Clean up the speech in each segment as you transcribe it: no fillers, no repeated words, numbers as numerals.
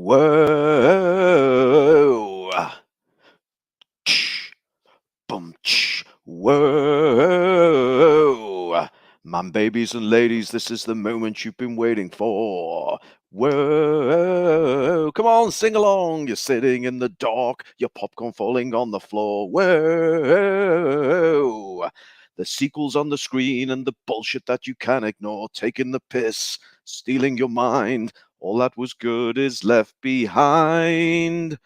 Whoa. Boom. Whoa. Man, babies and ladies, this is the moment you've been waiting for. Whoa. Come on, sing along. You're sitting in the dark, your popcorn falling on the floor. Whoa. The sequels on the screen and the bullshit that you can't ignore, taking the piss, stealing your mind. All that was good is left behind.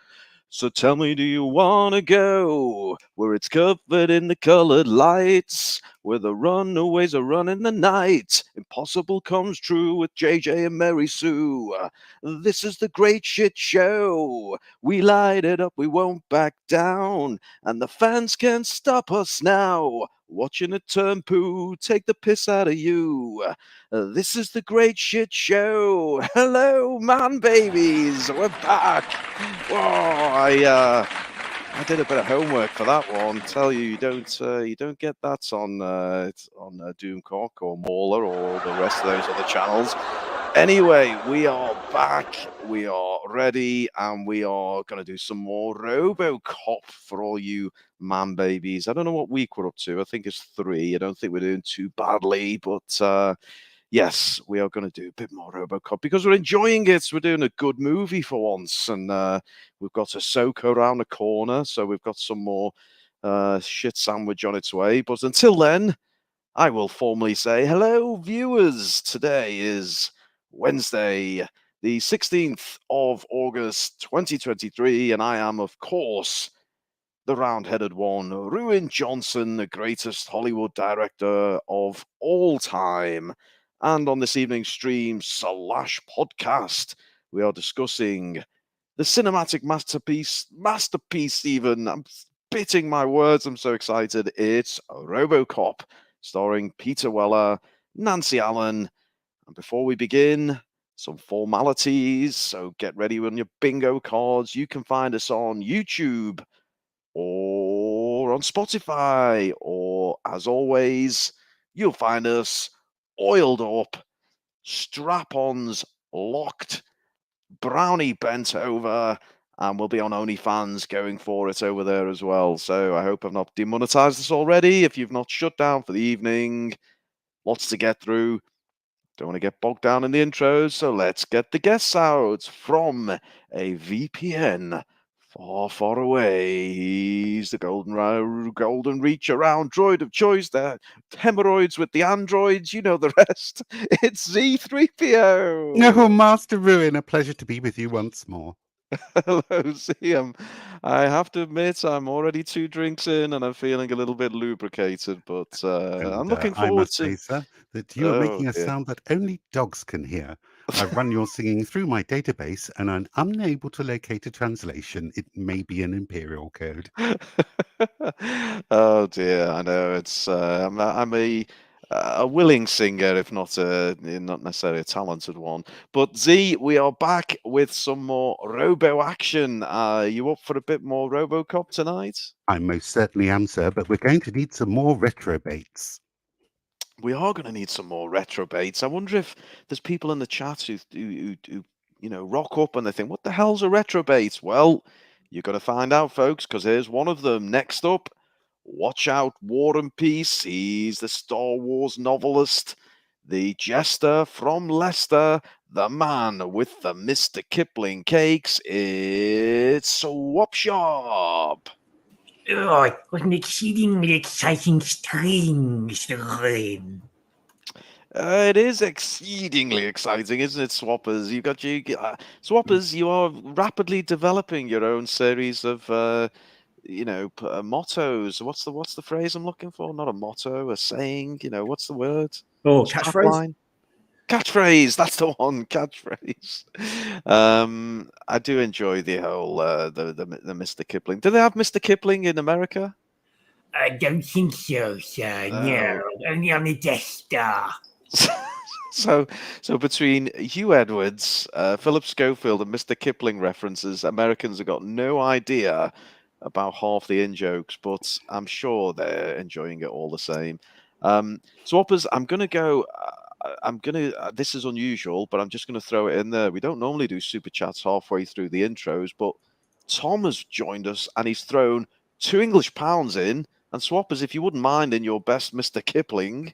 So tell me, do you want to go where it's covered in the colored lights, where the runaways are running the night? Impossible comes true with JJ and Mary Sue. This is the great shit show. We light it up, we won't back down, and the fans can't stop us now. Watching it turn poo, take the piss out of you. This is the great shit show. Hello, man babies. We're back. Whoa, I did a bit of homework for that one. Tell you, you don't get that on Doomcock or Mauler or the rest of those other channels. Anyway, we are back. We are ready, and we are going to do some more Robocop for all you man babies. I don't know what week we're up to. I think it's 3. I don't think we're doing too badly, but yes, we are going to do a bit more Robocop because we're enjoying it. We're doing a good movie for once, and we've got Ahsoka around the corner, so we've got some more shit sandwich on its way. But until then, I will formally say hello, viewers. Today is Wednesday, the 16th of August, 2023, and I am, of course, the round-headed one, Ruin Johnson, the greatest Hollywood director of all time. And on this evening's stream / podcast, we are discussing the cinematic masterpiece even. I'm spitting my words, I'm so excited. It's Robocop, starring Peter Weller, Nancy Allen. And before we begin, some formalities. So get ready on your bingo cards. You can find us on YouTube or on Spotify, or as always, you'll find us oiled up, strap-ons locked, brownie bent over, and we'll be on OnlyFans going for it over there as well. So I hope I've not demonetized this already. If you've not shut down for the evening, lots to get through. Don't want to get bogged down in the intros, so let's get the guests out from a VPN far, far away. He's the golden reach around droid of choice, the hemorrhoids with the androids, you know the rest. It's Z3PO. Oh, Master Ruin, a pleasure to be with you once more. Hello, Z. I have to admit, I'm already 2 drinks in and I'm feeling a little bit lubricated, but I'm looking I forward must to... say, sir, that you are Oh, making a dear. sound that only dogs can hear. I've run your singing through my database and I'm unable to locate a translation. It may be an imperial code. Oh dear, I know it's. I'm a willing singer, if not not necessarily a talented one. But Z, we are back with some more Robo action. You up for a bit more Robocop tonight? I most certainly am, sir, but we're going to need some more retrobates. We are going to need some more retro baits. I wonder if there's people in the chat who rock up and they think, "What the hell's a retro bait?" Well, you're going to find out, folks, because here's one of them. Next up, watch out, War and Peace. He's the Star Wars novelist, the jester from Leicester, the man with the Mr. Kipling cakes. It's Swap Shop. Oh, what an exceedingly exciting stream, Mr. Ruin. It is exceedingly exciting, isn't it, Swappers? Swappers. You are rapidly developing your own series of, mottos. What's the phrase I'm looking for? Not a motto, a saying. What's the word? Oh, catchphrase? Strapline? Catchphrase. That's the one. Catchphrase. I do enjoy the whole the Mr. Kipling. Do they have Mr. Kipling in America? I don't think so, sir. No, only on the Death Star. So between Hugh Edwards, Philip Schofield, and Mr. Kipling references, Americans have got no idea about half the in-jokes, but I'm sure they're enjoying it all the same. Swappers, I'm going to go I'm gonna. This is unusual, but I'm just gonna throw it in there. We don't normally do super chats halfway through the intros, but Tom has joined us and he's thrown £2 in. And Swappers, if you wouldn't mind, in your best, Mr. Kipling.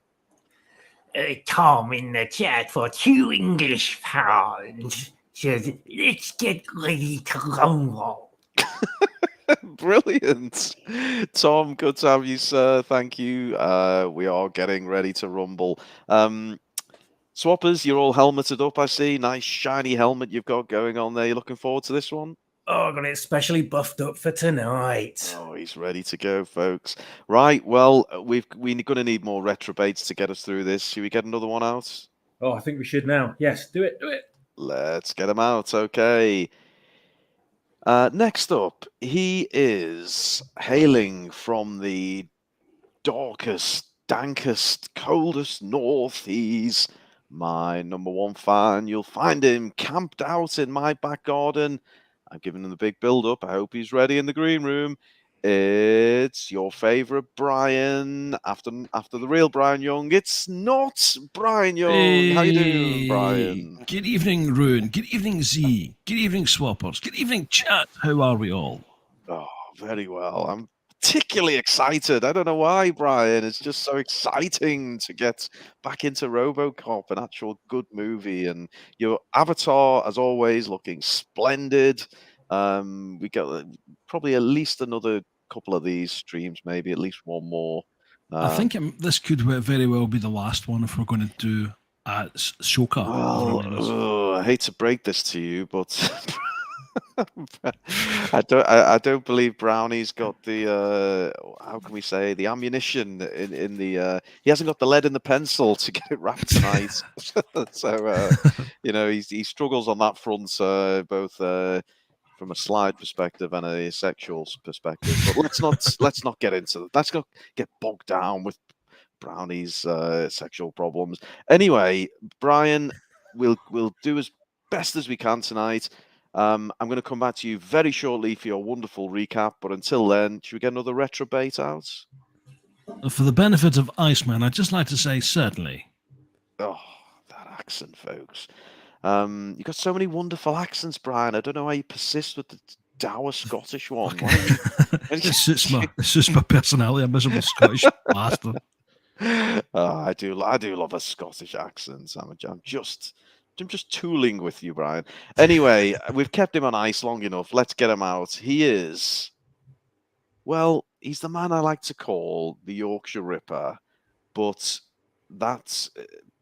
Tom in the chat for £2 says, let's get ready to rumble. Brilliant. Tom, good to have you, sir. Thank you. We are getting ready to rumble. Swappers, you're all helmeted up, I see. Nice shiny helmet you've got going on there. You looking forward to this one? Oh, I got it specially buffed up for tonight. Oh, he's ready to go, folks. Right, well, we're going to need more retrobates to get us through this. Should we get another one out? Oh, I think we should now. Yes, do it. Let's get him out. Okay. Next up, he is hailing from the darkest, dankest, coldest north. He's my number one fan. You'll find him camped out in my back garden. I've given him the big build-up. I hope he's ready in the green room. It's your favourite Brian. After the real Brian Young, it's not Brian Young. How you doing, Brian? Good evening, Rune. Good evening, Z. Good evening, Swappers. Good evening, chat. How are we all? Oh, very well. I'm particularly excited. I don't know why, Brian. It's just so exciting to get back into Robocop, an actual good movie. And your avatar, as always, looking splendid. We got probably at least another couple of these streams, maybe at least one more. I think this could very well be the last one if we're going to do Shoka. Well, I hate to break this to you, but I don't believe Brownie's got the how can we say, the ammunition in the he hasn't got the lead in the pencil to get it wrapped tonight. So he struggles on that front, both from a slide perspective and a sexual perspective. But let's not get into that. Let's not get bogged down with Brownie's sexual problems. Anyway, Brian, we'll do as best as we can tonight. I'm going to come back to you very shortly for your wonderful recap, but until then, should we get another retrobait out? For the benefit of Iceman, I'd just like to say certainly. Oh, that accent, folks. You've got so many wonderful accents, Brian. I don't know how you persist with the dour Scottish one. It suits my personality. I'm a miserable Scottish bastard. I do love a Scottish accent. I'm just tooling with you, Brian. Anyway, we've kept him on ice long enough. Let's get him out. He's the man I like to call the Yorkshire Ripper, but that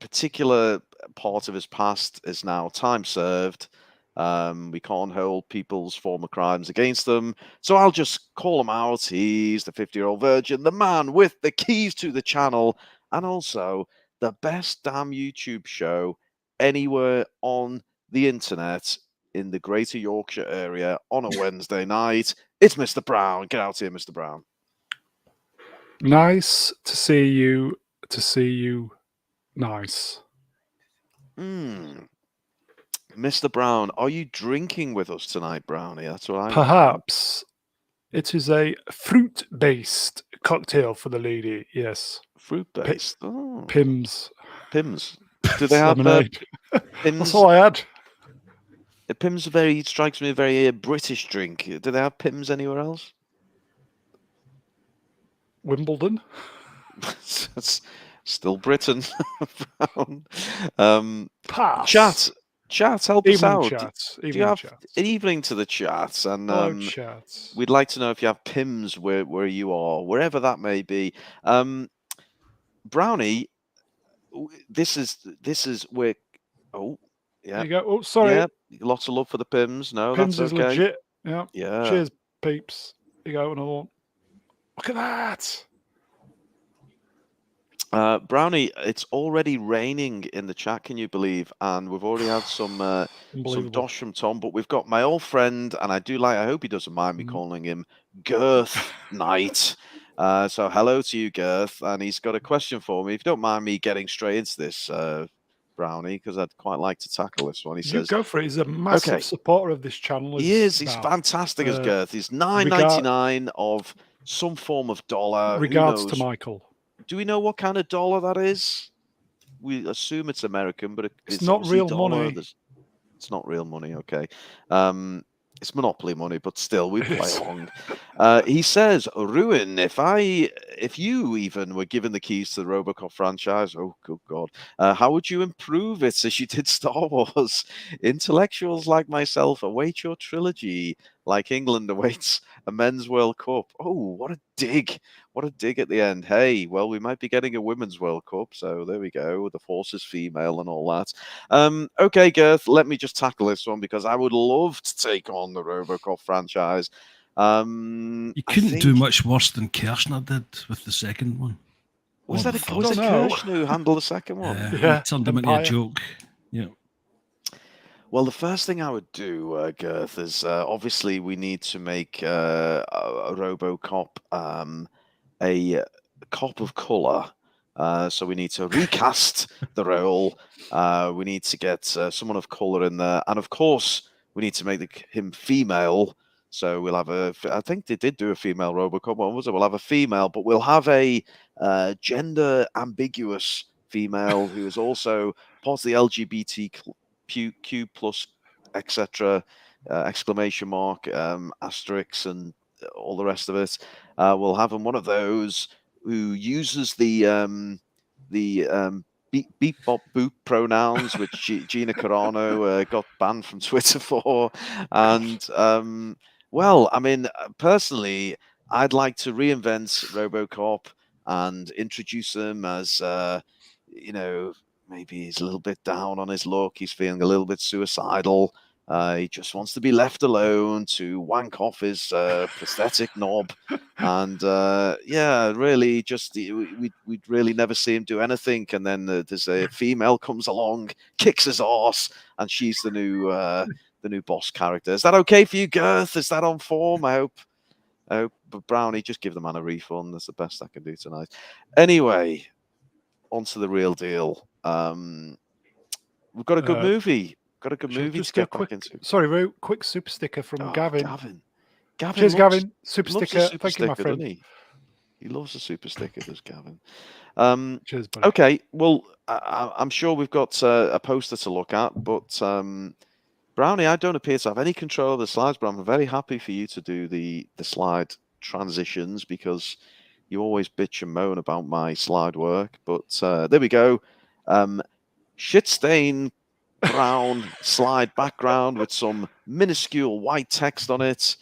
particular part of his past is now time served. We can't hold people's former crimes against them, so I'll just call him out. He's the 50-year-old virgin, the man with the keys to the channel, and also the best damn YouTube show anywhere on the internet in the greater Yorkshire area on a Wednesday night. It's Mr. Brown. Get out here, Mr. Brown. Nice to see you. Nice. Mr. Brown, are you drinking with us tonight, Brownie? That's what I'm... Perhaps it is a fruit-based cocktail for the lady. Yes. Fruit-based? Oh. Pimm's. Do they have lemonade? Pimm's? That's all I had. Pimm's strikes me a very British drink. Do they have Pimm's anywhere else? Wimbledon. That's still Britain. Pass. Chat, help us out. Chats. Do you have an evening to the chats? And chats. We'd like to know if you have Pimm's where you are, wherever that may be. Brownie, this is where. Oh, yeah. There you go. Oh, sorry. Yeah, lots of love for the Pimm's. No, Pimm's that's is okay. legit. Yeah. Yeah. Cheers, peeps. There you go. Another one. Look at that. Brownie, it's already raining in the chat, can you believe? And we've already had some dosh from Tom, but we've got my old friend, and I hope he doesn't mind me calling him Girth Knight. So hello to you, Girth, and he's got a question for me. If you don't mind me getting straight into this, Brownie, because I'd quite like to tackle this one. He says, go for it. He's a massive supporter of this channel. He is. He's fantastic as Girth. He's $9.99 of some form of dollar. Regards to Michael. Do we know what kind of dollar that is? we assume it's American, but It's not obviously real dollar. money. It's not real money, okay. It's Monopoly money, but still, we It play is. along. He says, Ruin, if you even were given the keys to the Robocop franchise, oh, good God, how would you improve it as you did Star Wars? Intellectuals like myself await your trilogy, like England awaits a men's World Cup. Oh, what a dig. What a dig at the end. Hey, well, we might be getting a women's World Cup, so there we go. The force is female and all that. Okay, Girth, let me just tackle this one because I would love to take on the Robocop franchise. You couldn't do much worse than Kirshner did with the second one. Was Or that the was first. it Kirshner who handled the second one? Yeah, he turned him into a Empire. joke. Yeah. Well, the first thing I would do, Girth, is obviously we need to make a Robocop a cop of color. So we need to recast the role. We need to get someone of color in there, and of course, we need to make him female. So we'll have I think they did do a female Robocop. What was it? We'll have a female, but we'll have a gender ambiguous female who is also part of the LGBTQ plus, etc. Exclamation mark, asterisks, and all the rest of it. We'll have him one of those who uses the beep bop boop pronouns, which Gina Carano got banned from Twitter for. And well, I mean, personally, I'd like to reinvent Robocop and introduce him as maybe he's a little bit down on his luck. He's feeling a little bit suicidal. He just wants to be left alone to wank off his prosthetic knob. And yeah, really, just we'd really never see him do anything. And then there's a female comes along, kicks his ass, and she's the new boss character. Is that okay for you, Girth? Is that on form? I hope. But Brownie, just give the man a refund. That's the best I can do tonight. Anyway, on to the real deal. We've got a good movie. Got a good movie to get back into. Sorry, Ru, quick super sticker from Gavin. Gavin Cheers, loves, Gavin. Super loves sticker. a super Thank sticker, you, my friend. doesn't he? He loves a super sticker, does Gavin. Cheers, buddy. Okay, well, I'm sure we've got a poster to look at, but Brownie, I don't appear to have any control of the slides, but I'm very happy for you to do the slide transitions because you always bitch and moan about my slide work. But there we go. Shit stain brown slide background with some minuscule white text on it.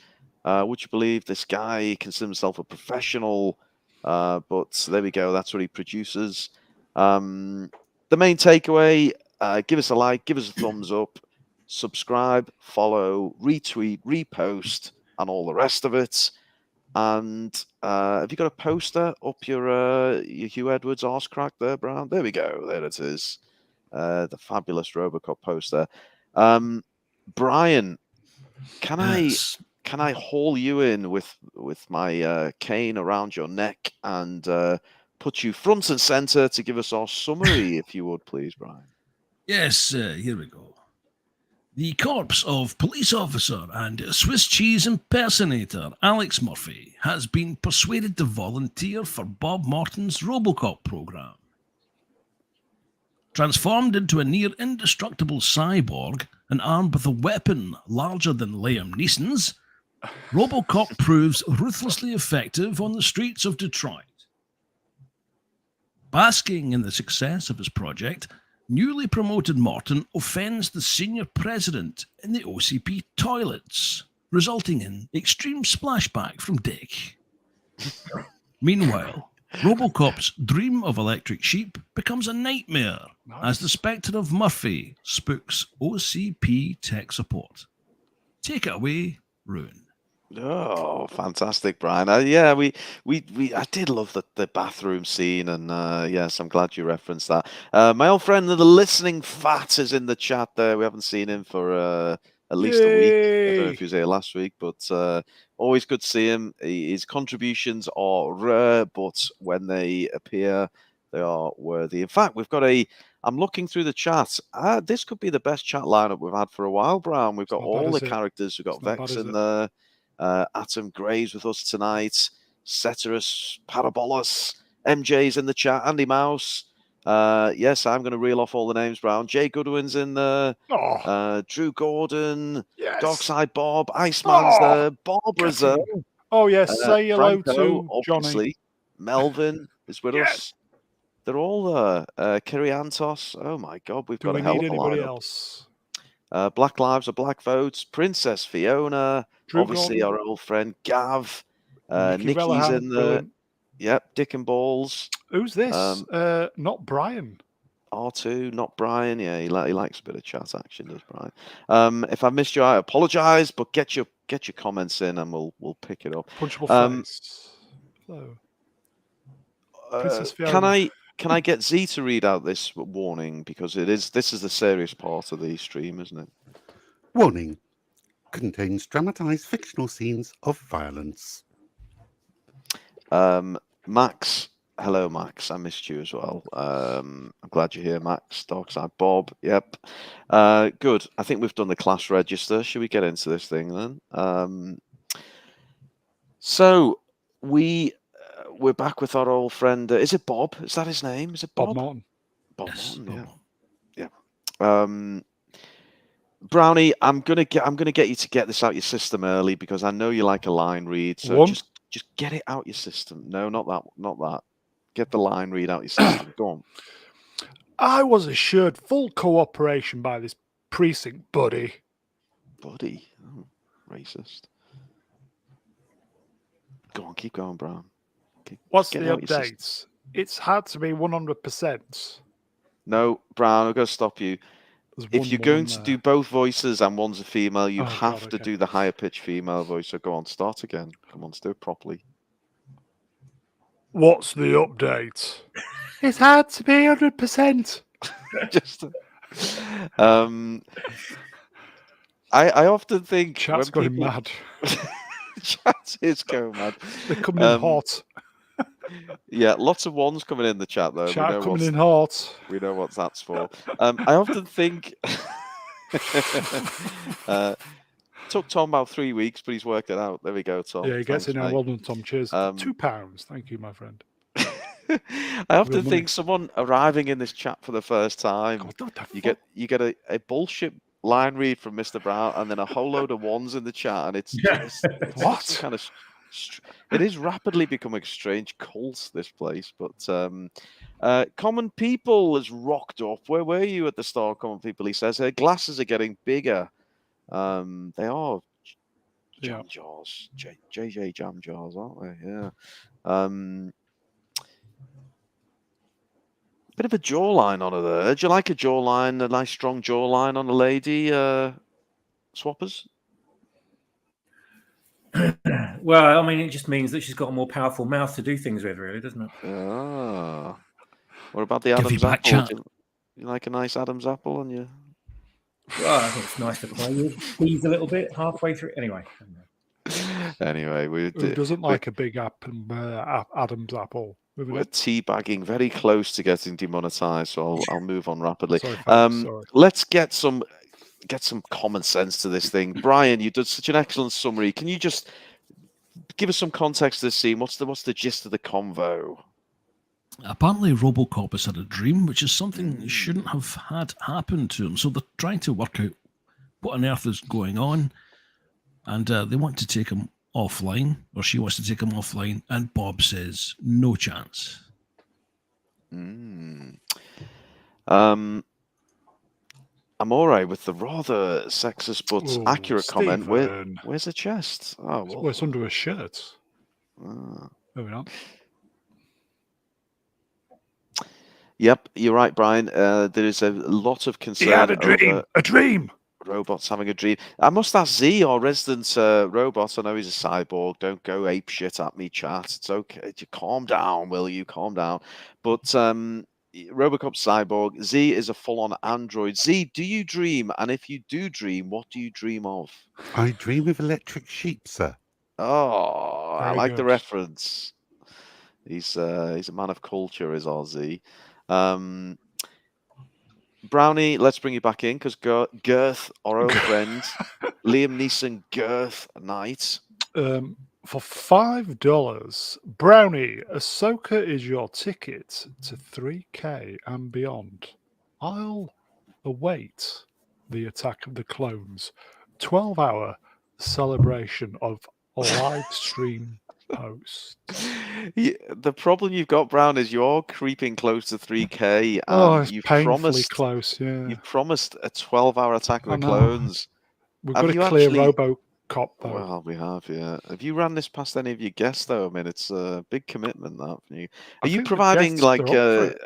Would you believe this guy considers himself a professional? But there we go. That's what he produces. The main takeaway, give us a like, give us a thumbs up, subscribe, follow, retweet, repost, and all the rest of it. And have you got a poster up your Hugh Edwards arse crack there, Brown? There we go. There it is. The fabulous Robocop poster. Brian, can I haul you in with my cane around your neck and put you front and center to give us our summary, if you would, please, Brian? Yes, here we go. The corpse of police officer and Swiss cheese impersonator Alex Murphy has been persuaded to volunteer for Bob Morton's Robocop program. Transformed into a near indestructible cyborg and armed with a weapon larger than Liam Neeson's, Robocop proves ruthlessly effective on the streets of Detroit. Basking in the success of his project, newly promoted Morton offends the senior president in the OCP toilets, resulting in extreme splashback from Dick. Meanwhile, Robocop's dream of electric sheep becomes a nightmare as the spectre of Murphy spooks OCP tech support. Take it away, Ruin. Oh, fantastic, Brian. Yeah, I did love the bathroom scene, and yes, I'm glad you referenced that. My old friend, the listening fat, is in the chat there. We haven't seen him for at least a week. I don't know if he was here last week, but always good to see him. His contributions are rare, but when they appear, they are worthy. In fact, we've got I'm looking through the chat. This could be the best chat lineup we've had for a while, Brown. We've got all the characters. We've got Vex in there. Atom Gray's with us tonight. Ceteris Parabolus. MJ's in the chat. Andy Mouse. Yes, I'm going to reel off all the names, Brown. Jay Goodwin's in there. Oh, Drew Gordon. yes. Darkside Bob. Iceman's there. Barbara's there. Oh, yes. Say hello Franco, to obviously. Johnny. Melvin is with Yes. us. They're all there. Kiriantos. Oh, my God. We've Do got we a hell need of a anybody lineup. else? Black Lives are Black Votes. Princess Fiona. Drew obviously, Gordon. our old friend Gav. Nicky Nicky's Vellahan, in there. brilliant. Yep. Dick and Balls. Who's this? Not Brian. R2, not Brian. Yeah, he likes a bit of chat action, does Brian. If I missed you, I apologise, but get your comments in and we'll pick it up. Punchable face. Hello. Princess Fiona. Can I get Z to read out this warning, because this is the serious part of the stream, isn't it? Warning. Contains dramatized fictional scenes of violence. Max. Hello, Max. I missed you as well. I'm glad you're here, Max. Darkside Bob. Yep. Good. I think we've done the class register. Should we get into this thing then? So we're back with our old friend. Is it Bob? Is that his name? Is it Bob? Bob Morton. Bob Yes, Morton. Bob. Yeah. Brownie, I'm gonna get you to get this out your system early, because I know you like a line read. So One. just get it out your system. No, not that. Get the line read out your system. Go on. I was assured full cooperation by this precinct buddy. Buddy. Oh, racist. Go on, keep going, Brown. What's get the out your system. updates? It's had to be 100%. No, Brown, I've got to stop you. There's If one you're more going in to there. do both voices and one's a female, you Oh, have God, to okay. do the higher pitched female voice. So go on, start again. Come on, let's do it properly. What's the update? It's had to be 100%. Just I often think Chat's when going people mad. chat is going mad. They're coming in hot. Yeah, lots of ones coming in the chat though. Chat coming in hot. We know what that's for. I often think took Tom about 3 weeks, but he's worked it out. There we go, Tom. Yeah, he gets Thanks, it now. mate. Well done, Tom. Cheers. £2. Thank you, my friend. I often Real money. think someone arriving in this chat for the first time, God, what the you fuck? get a bullshit line read from Mr. Brown, and then a whole load of ones in the chat, and it's What? some kind of it is rapidly becoming a strange cult, this place. But Common People has rocked up. Where were you at the start, Common People? He says her glasses are getting bigger. They are jam jars, JJ jam jars, aren't they? Yeah. Bit of a jawline on her there. Do you like a jawline, a nice strong jawline on a lady, Swappers? Well, I mean, it just means that she's got a more powerful mouth to do things with, really, doesn't it? Ah. What about the Give Adam's feedback, apple? chat. Do you like a nice Adam's apple on you? Well, I think it's nice to play with. Tease a little bit halfway through. Anyway. Anyway, Who doesn't like a big Adam's apple? we're teabagging very close to getting demonetized, so I'll move on rapidly. Sorry, folks, sorry. Let's get some common sense to this thing. Brian, you did such an excellent summary. Can you just give us some context to this scene? What's the gist of the convo? Apparently, Robocop has had a dream, which is something that shouldn't have had happen to him. So they're trying to work out what on earth is going on, and they want to take him offline, or she wants to take him offline, and Bob says, no chance. I'm all right with the rather sexist but accurate comment. Where's the chest? Oh, well. It's under a shirt. Moving on. Yep, you're right, Brian. There is a lot of concern. He had a dream. Over A dream. robots having a dream. I must ask Z, our resident robot. I know he's a cyborg. Don't go ape shit at me, chat. It's okay. Calm down, will you? Calm down. But Robocop cyborg. Z is a full-on android. Z, do you dream? And if you do dream, what do you dream of? I dream of electric sheep, sir. Oh, I Very like the good. reference. He's a man of culture, is our Z. Brownie, let's bring you back in, because Girth, our old friend, Liam Neeson, Girth Knight. For $5, Brownie, Ahsoka is your ticket to 3K and beyond. I'll await the Attack of the Clones 12-hour celebration of live stream posts. The problem you've got, Brown, is you're creeping close to 3K. Oh, it's You've painfully close, yeah. You've promised a 12-hour Attack of I the know. Clones. We've Have got to you clear actually- Robocop, though. Well, we have, yeah. Have you ran this past any of your guests, though? I mean, it's a big commitment, that. For you. I Are you think the providing, guests are up for it.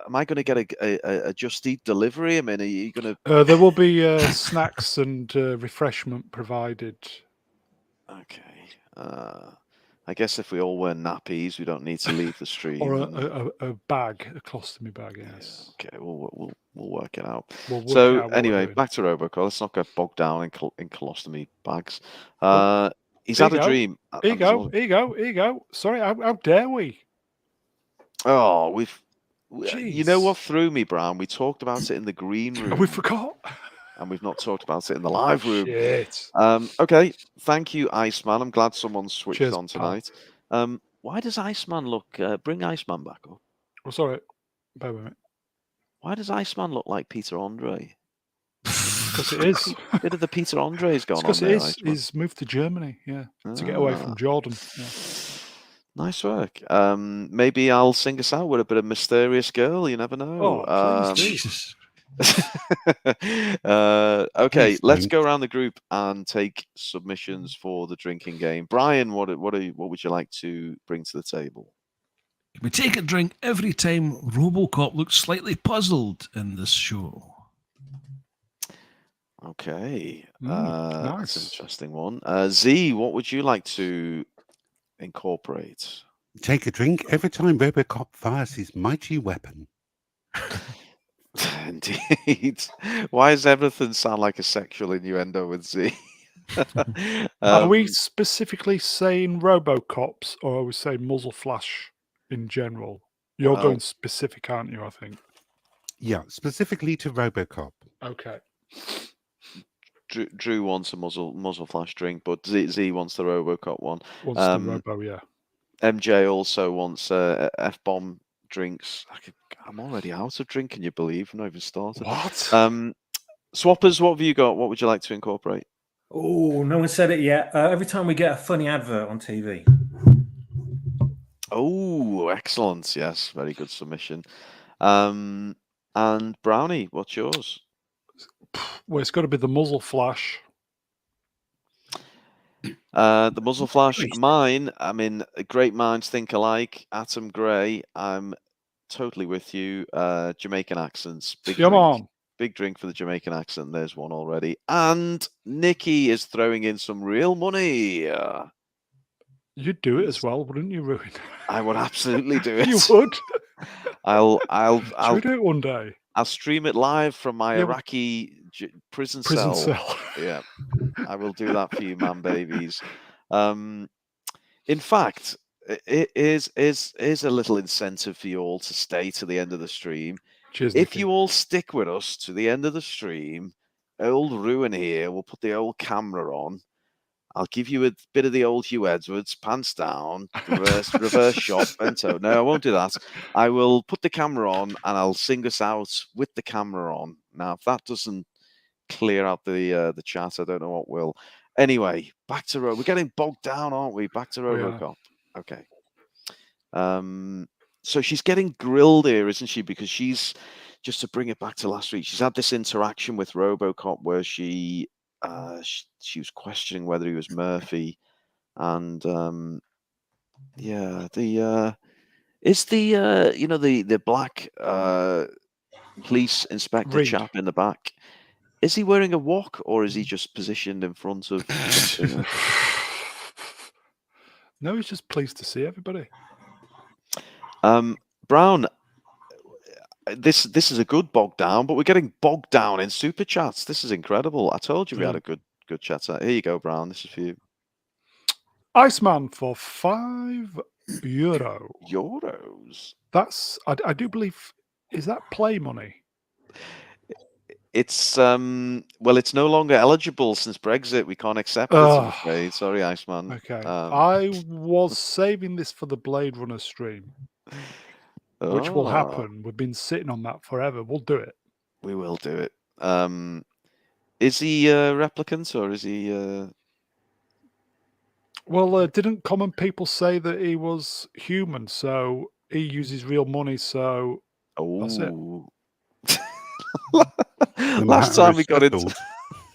am I going to get a Just Eat delivery? I mean, are you going to... There will be snacks and refreshment provided. Okay. I guess if we all wear nappies, we don't need to leave the stream. Or and- a bag, a colostomy bag, yes. Okay, we'll work it out. We'll work So out what we're anyway, doing. back to Robocop. Let's not get bogged down in colostomy bags. He's here had you a go. dream. Here you go. Sorry, how dare we? Oh, you know Jeez. what threw me, Brown? We talked about it in the green room, We forgot. and we've not talked about it in the live room. Shit. Okay, thank you, Iceman. I'm glad someone switched Cheers, on pal. tonight. Why does Iceman look? Bring Iceman back up. Oh, sorry. Bear with me. Why does Iceman look like Peter Andre? Because it is. Bit of the Peter Andre's gone on Because it there, is. Iceman. He's moved to Germany, yeah, to get away Ah. from Jordan. Yeah. Nice work. Maybe I'll sing us out with a bit of Mysterious Girl. You never know. Oh, please do. Jesus. Okay, Please let's don't. go around the group and take submissions for the drinking game. Brian, what would you like to bring to the table? We take a drink every time Robocop looks slightly puzzled in this show. Okay, Nice. that's an interesting one. Z, what would you like to incorporate? Take a drink every time Robocop fires his mighty weapon. Indeed. Why does everything sound like a sexual innuendo with Z? Are we specifically saying Robocops, or are we saying muzzle flash in general? You're Well- going specific, aren't you? I think. Yeah, specifically to Robocop. Okay. Drew wants a muzzle flash drink, but Z wants the Robocop one. Once the Robo, yeah. MJ also wants F-bomb drinks. I'm already out of drink, can you believe? I've not even started. What? Swappers, what have you got? What would you like to incorporate? Oh, no one said it yet. Every time we get a funny advert on TV. Oh, excellent. Yes, very good submission. And Brownie, what's yours? Well, it's got to be the muzzle flash. The muzzle flash, Christ. mine. I mean, great minds think alike. Atom Gray, I'm totally with you. Jamaican accents. Big Come drink. on. Big drink for the Jamaican accent. There's one already. And Nikki is throwing in some real money. You'd do it as well, wouldn't you, Ruin? I would absolutely do it. You would. I'll Should we do it one day? I'll stream it live from my Yeah. Iraqi prison Prison cell. cell. Yeah, I will do that for you, man, babies. In fact, it is a little incentive for you all to stay to the end of the stream. Cheers, If Nicky. you all stick with us to the end of the stream, old Ruin here will put the old camera on. I'll give you a bit of the old Hugh Edwards, pants down, reverse shot, bento. No, I won't do that. I will put the camera on and I'll sing us out with the camera on. Now, if that doesn't clear out the chat, I don't know what will. Anyway, back to we're getting bogged down, aren't we? Back to We are. Robocop. Okay. So she's getting grilled here, isn't she? Because she's, just to bring it back to last week, she's had this interaction with Robocop where she was questioning whether he was Murphy, and yeah, is the the black police inspector Reed. chap in the back, is he wearing a wok or is he just positioned in front of something? No, he's just pleased to see everybody. Brown, this is a good bog down, but we're getting bogged down in super chats. This is incredible. I told you we had a good chat. Here you go, Brown. This is for you. Iceman for €5. Euros. That's I do believe, is that play money? It's well, it's no longer eligible since Brexit. We can't accept it, I'm Ugh. afraid. Sorry, Iceman. Okay. I was saving this for the Blade Runner stream, which will happen. We've been sitting on that forever. We'll do it. We will do it. Is he a replicant or is he? Well, didn't common people say that he was human? So he uses real money. So that's it. Oh. The Last matter time is we got into settled.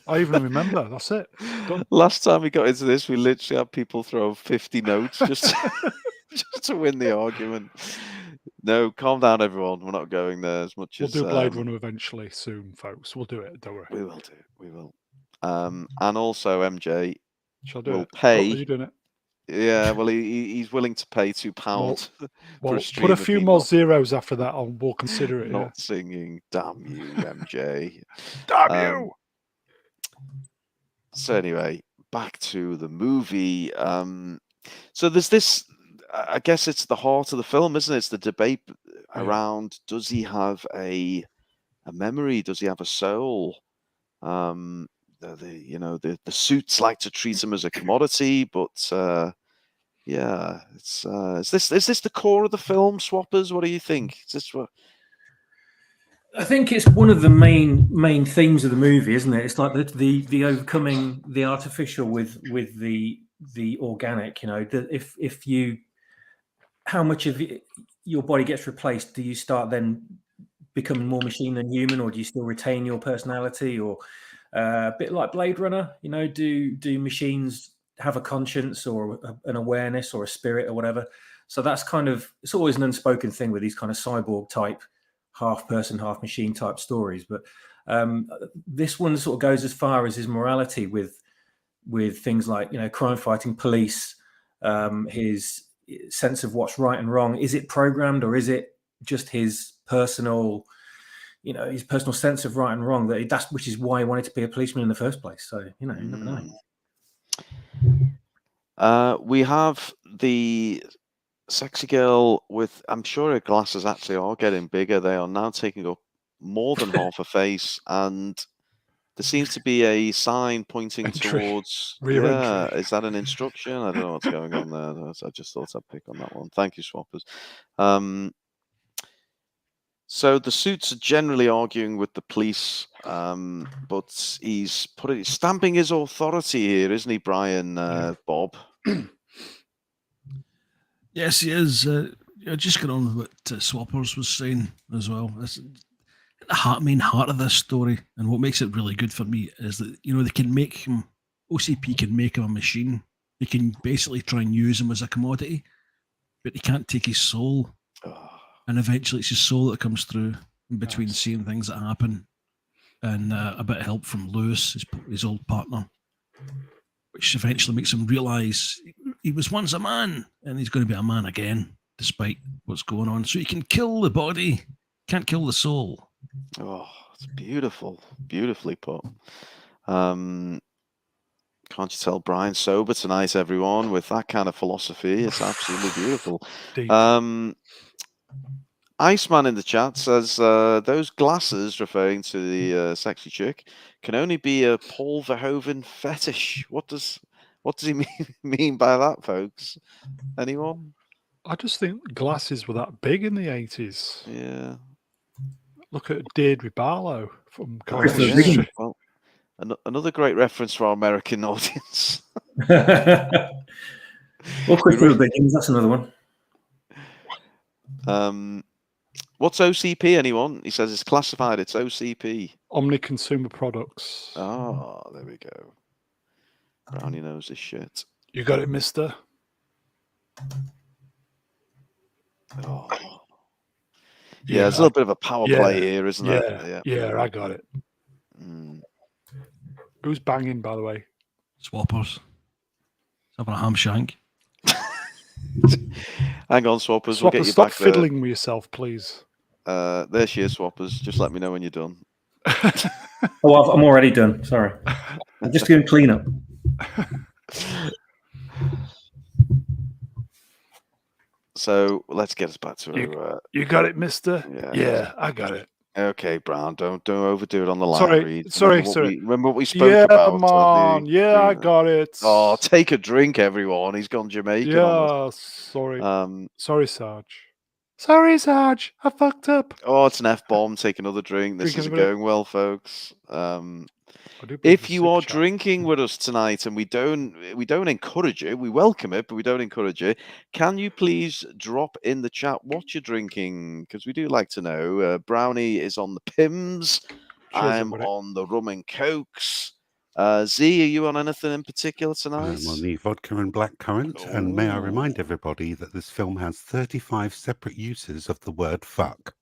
I even remember. That's it. Done. last time we got into this, we literally had people throw 50 notes just just to win the argument. No, calm down, everyone. We're not going there as much We'll as do Blade Runner eventually soon, folks. We'll do it. Don't worry. we will do. We will. And also MJ Shall I do will it? pay. Oh, are you doing it? Yeah, well, he's willing to pay £2 for Well, a stream put a of few me more not, zeros after that, and we'll consider it. not singing. Damn you, MJ. Damn you! So anyway, back to the movie. So there's this. I guess it's the heart of the film, isn't it? It's the debate around: does he have a memory? Does he have a soul? The suits like to treat him as a commodity, but yeah, it's is this the core of the film, Swappers? What do you think? Is this what? I think it's one of the main themes of the movie, isn't it? It's like the overcoming the artificial with the organic. You know, if you how much of your body gets replaced, do you start then becoming more machine than human, or do you still retain your personality? Or a bit like Blade Runner, you know, do machines have a conscience or an awareness or a spirit or whatever? So that's kind of, it's always an unspoken thing with these kind of cyborg type, half person, half machine type stories. But this one sort of goes as far as his morality with things like, you know, crime fighting police, his sense of what's right and wrong. Is it programmed, or is it just his personal, you know, his personal sense of right and wrong, which is why he wanted to be a policeman in the first place. So, you know, you never know. We have the sexy girl with, I'm sure her glasses actually are getting bigger. They are now taking up more than half a face, and there seems to be a sign pointing towards. Yeah, is that an instruction? I don't know what's going on there. I just thought I'd pick on that one. Thank you, Swappers. So the suits are generally arguing with the police, but he's stamping his authority here, isn't he, Brian? Bob. Yes, he is. Just going on with what Swappers was saying as well. The main heart of this story, and what makes it really good for me, is that, you know, they can make him, OCP can make him a machine. They can basically try and use him as a commodity, but they can't take his soul. And eventually it's his soul that comes through in between seeing things that happen, and a bit of help from Lewis, his old partner, which eventually makes him realise he was once a man and he's going to be a man again, despite what's going on. So he can kill the body, can't kill the soul. Oh, it's beautiful. Beautifully put. Can't you tell Brian's sober tonight, everyone, with that kind of philosophy? It's absolutely beautiful. Iceman in the chat says those glasses, referring to the sexy chick, can only be a Paul Verhoeven fetish. What does he mean by that, folks? Anyone? I just think glasses were that big in the 80s. Yeah. Look at Deirdre Barlow from Well, another great reference for our American audience. Well, Christopher Biggins, that's another one. What's OCP, anyone? He says it's classified. It's OCP. Omni Consumer Products. Oh, there we go. Brownie knows his shit. You got it, mister? Oh. Yeah, there's a little bit of a power play here, isn't there? Yeah, I got it. Who's banging, by the way? Swappers. Having a ham shank. Hang on, Swappers. Swappers, we'll get you stop back fiddling with yourself, please. There she is, Swappers. Just let me know when you're done. Oh, I'm already done. Sorry. I'm just doing cleanup. So let's get us back to you got it, mister? Yeah, I got it. Okay, Brown, don't overdo it on the line Sorry, read. sorry. Remember what we spoke Yeah, about? man. Yeah, I got it. Oh, take a drink, everyone. He's gone Jamaican on us. Yeah, sorry. Um, Sorry, Sarge. Sorry, Sarge. I fucked up. oh, it's an F-bomb. Take another drink. This Drink isn't everybody. going well, folks. I do believe If the you super are chat. drinking with us tonight, and we don't encourage it, we welcome it, but we don't encourage it. Can you please drop in the chat what you're drinking? Because we do like to know. Brownie is on the Pims. I'm everybody. on the rum and cokes. Z, are you on anything in particular tonight? I'm on the vodka and blackcurrant, and may I remind everybody that this film has 35 separate uses of the word fuck.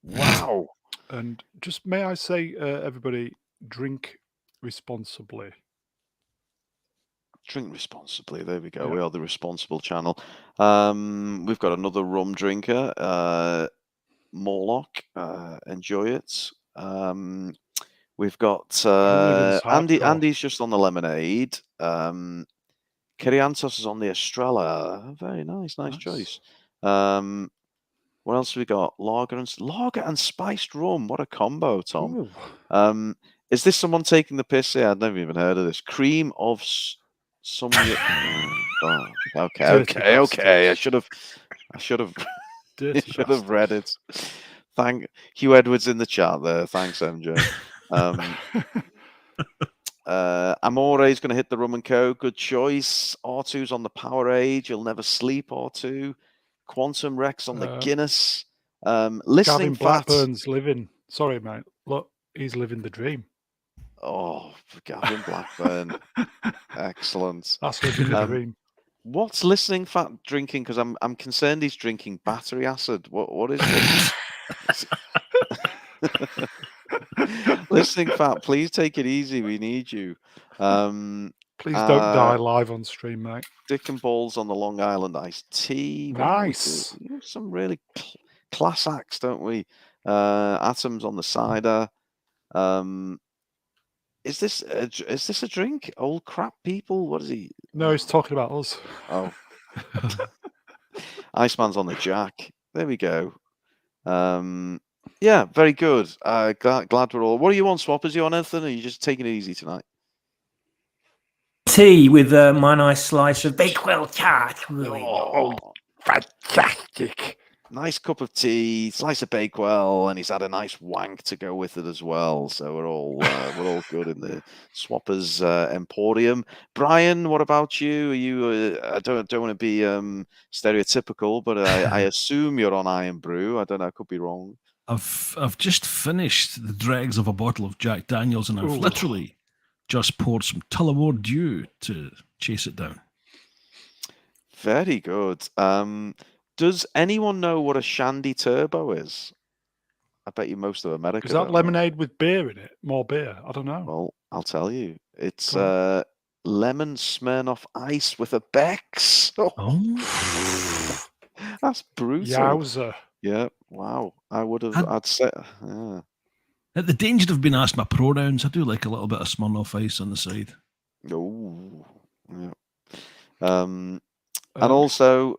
Wow. And just may I say, everybody, drink responsibly. Drink responsibly. There we go. Yeah. We are the responsible channel. We've got another rum drinker, Morlock. Enjoy it. We've got Hooligan's hardcore. Andy's just on the lemonade. Kiriantos is on the Estrella. Very nice choice. What else have we got? Lager and spiced rum. What a combo, Tom. Ooh. Is this someone taking the piss here? I've never even heard of this. Cream of some. Okay. I should have Dirty read it. Thank Hugh Edwards in the chat there. Thanks, MJ. Amore is going to hit the rum and coke. Good choice. R2's on the Power Age. You'll never sleep. R2. Quantum Rex on the Guinness. Listening Gavin Blackburn's living. Sorry, mate. Look, he's living the dream. Oh, Gavin Blackburn. Excellent. That's living the dream. What's listening fat drinking? Because I'm concerned he's drinking battery acid. What is this? Listening fat, please take it easy. We need you. Please don't die live on stream, mate. Dick and Balls on the Long Island iced tea. Nice. We have some really class acts, don't we? Atoms on the cider. Is this a drink? Old crap people? What is he? No, he's talking about us. Oh. Iceman's on the Jack. There we go. Yeah, very good. Glad we're all. What are you on, Swap? Is you on anything? Or are you just taking it easy tonight? Tea with my nice slice of Bakewell tart. Oh, fantastic. Nice cup of tea, slice of Bakewell, and he's had a nice wank to go with it as well. So we're all good in the Swappers Emporium. Brian, what about you? Are you? I don't want to be stereotypical, but I assume you're on Iron Brew. I don't know. I could be wrong. I've just finished the dregs of a bottle of Jack Daniels, and I've literally just poured some Tullamore Dew to chase it down. Very good. Does anyone know what a Shandy Turbo is? I bet you most of America. Is that lemonade with beer in it? More beer? I don't know. Well, I'll tell you. It's lemon Smirnoff Ice with a Bex. Oh. That's brutal. Yowza. Yeah. Wow. I'd say. Yeah. At the danger of being asked my pronouns, I do like a little bit of Smirnoff Ice on the side. Oh. Yeah. And also,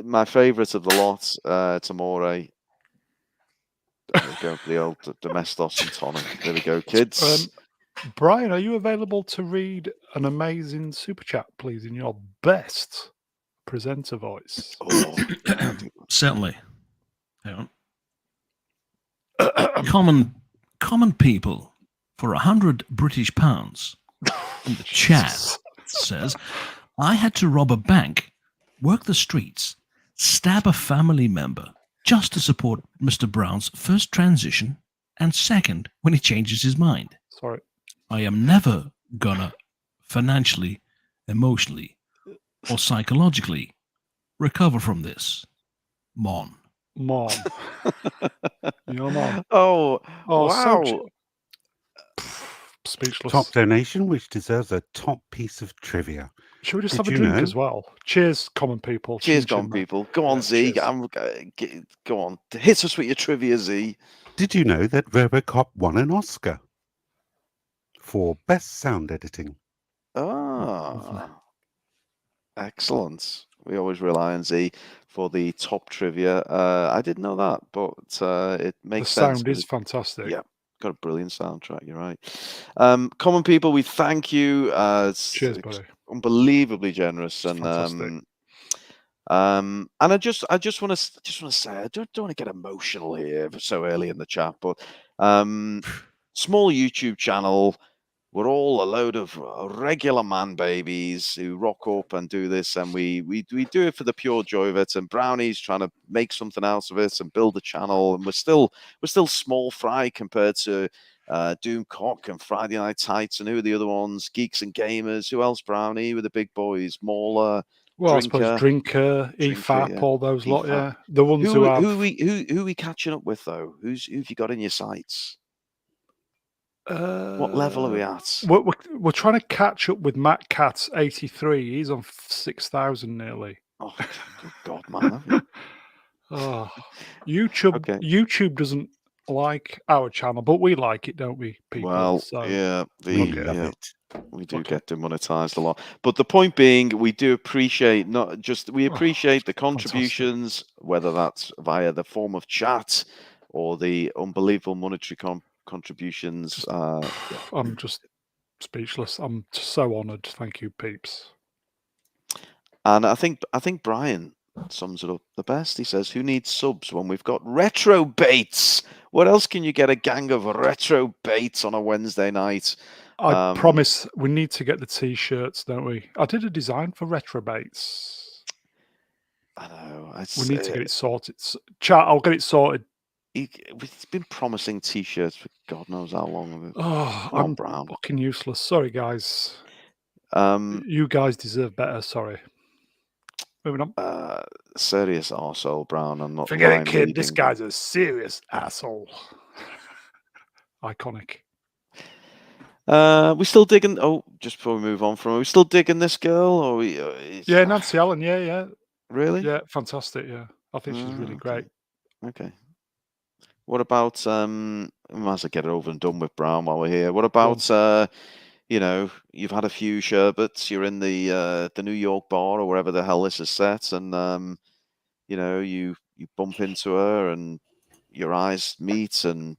my favourite of the lot, Tamore. Go for the old Domestos and tonic. There we go, kids. Brian, are you available to read an amazing super chat, please, in your best presenter voice? Oh, certainly. Yeah. Common people for 100 British pounds. And the chat says, I had to rob a bank, work the streets, stab a family member just to support Mr. Brown's first transition and second when he changes his mind. Sorry. I am never gonna financially, emotionally, or psychologically recover from this. Mon. Mom. Your mom. Oh, wow. So speechless. Top donation, which deserves a top piece of trivia. Should we just have a drink as well? Cheers, common people. Cheers, common people. Go on, Z. Go on. Hit us with your trivia, Z. Did you know that Robocop won an Oscar for Best Sound Editing? Ah. Excellent. We always rely on Z for the top trivia. I didn't know that, but it The makes sense. sound is fantastic. Yeah, got a brilliant soundtrack. You're right. Common people, we thank you. It's Cheers, buddy. unbelievably generous, and fantastic. and I just want to say I don't want to get emotional here so early in the chat, but small YouTube channel. We're all a load of regular man babies who rock up and do this, and we do it for the pure joy of it. And Brownie's trying to make something out of it and build a channel, and we're still small fry compared to Doomcock and Friday Night Tights, and who are the other ones? Geeks and Gamers. Who else? Brownie with the big boys, Mauler. Well, Drinker, I suppose Drinker, EFAP, yeah. all those lot, EFAP. yeah. The ones who have... Who are we catching up with, though? Who have you got in your sights? What level are we at? We're trying to catch up with Matt Katz, 83. He's on 6,000 nearly. Oh, good God, man. Oh, YouTube doesn't like our channel, but we like it, don't we, people? Well, so, yeah, we do Okay. get demonetized a lot. But the point being, we do appreciate we appreciate the contributions, whether that's via the form of chat or the unbelievable monetary contributions. I'm just speechless. I'm so honoured. Thank you, peeps. And I think Brian sums it up the best. He says, "Who needs subs when we've got retro baits? What else can you get a gang of retro baits on a Wednesday night?" I promise we need to get the T-shirts, don't we? I did a design for retro baits. I know. We need to get it sorted. Chat, I'll get it sorted. We've been promising T-shirts for God knows how long. Oh, Come on, I'm Brown. fucking useless. Sorry, guys. You guys deserve better. Sorry. Moving on. Serious arsehole, Brown. I'm not. Forget it, kid. This guy's a serious asshole. Iconic. We still digging? Oh, just before we move on from, are we still digging this girl? Or yeah, Nancy Allen. Yeah. Really? Yeah, fantastic. Yeah, I think she's really great. Okay. What about we might as well get it over and done with, Brown, while we're here. What about you've had a few sherbets, you're in the New York bar or wherever the hell this is set, and you bump into her and your eyes meet and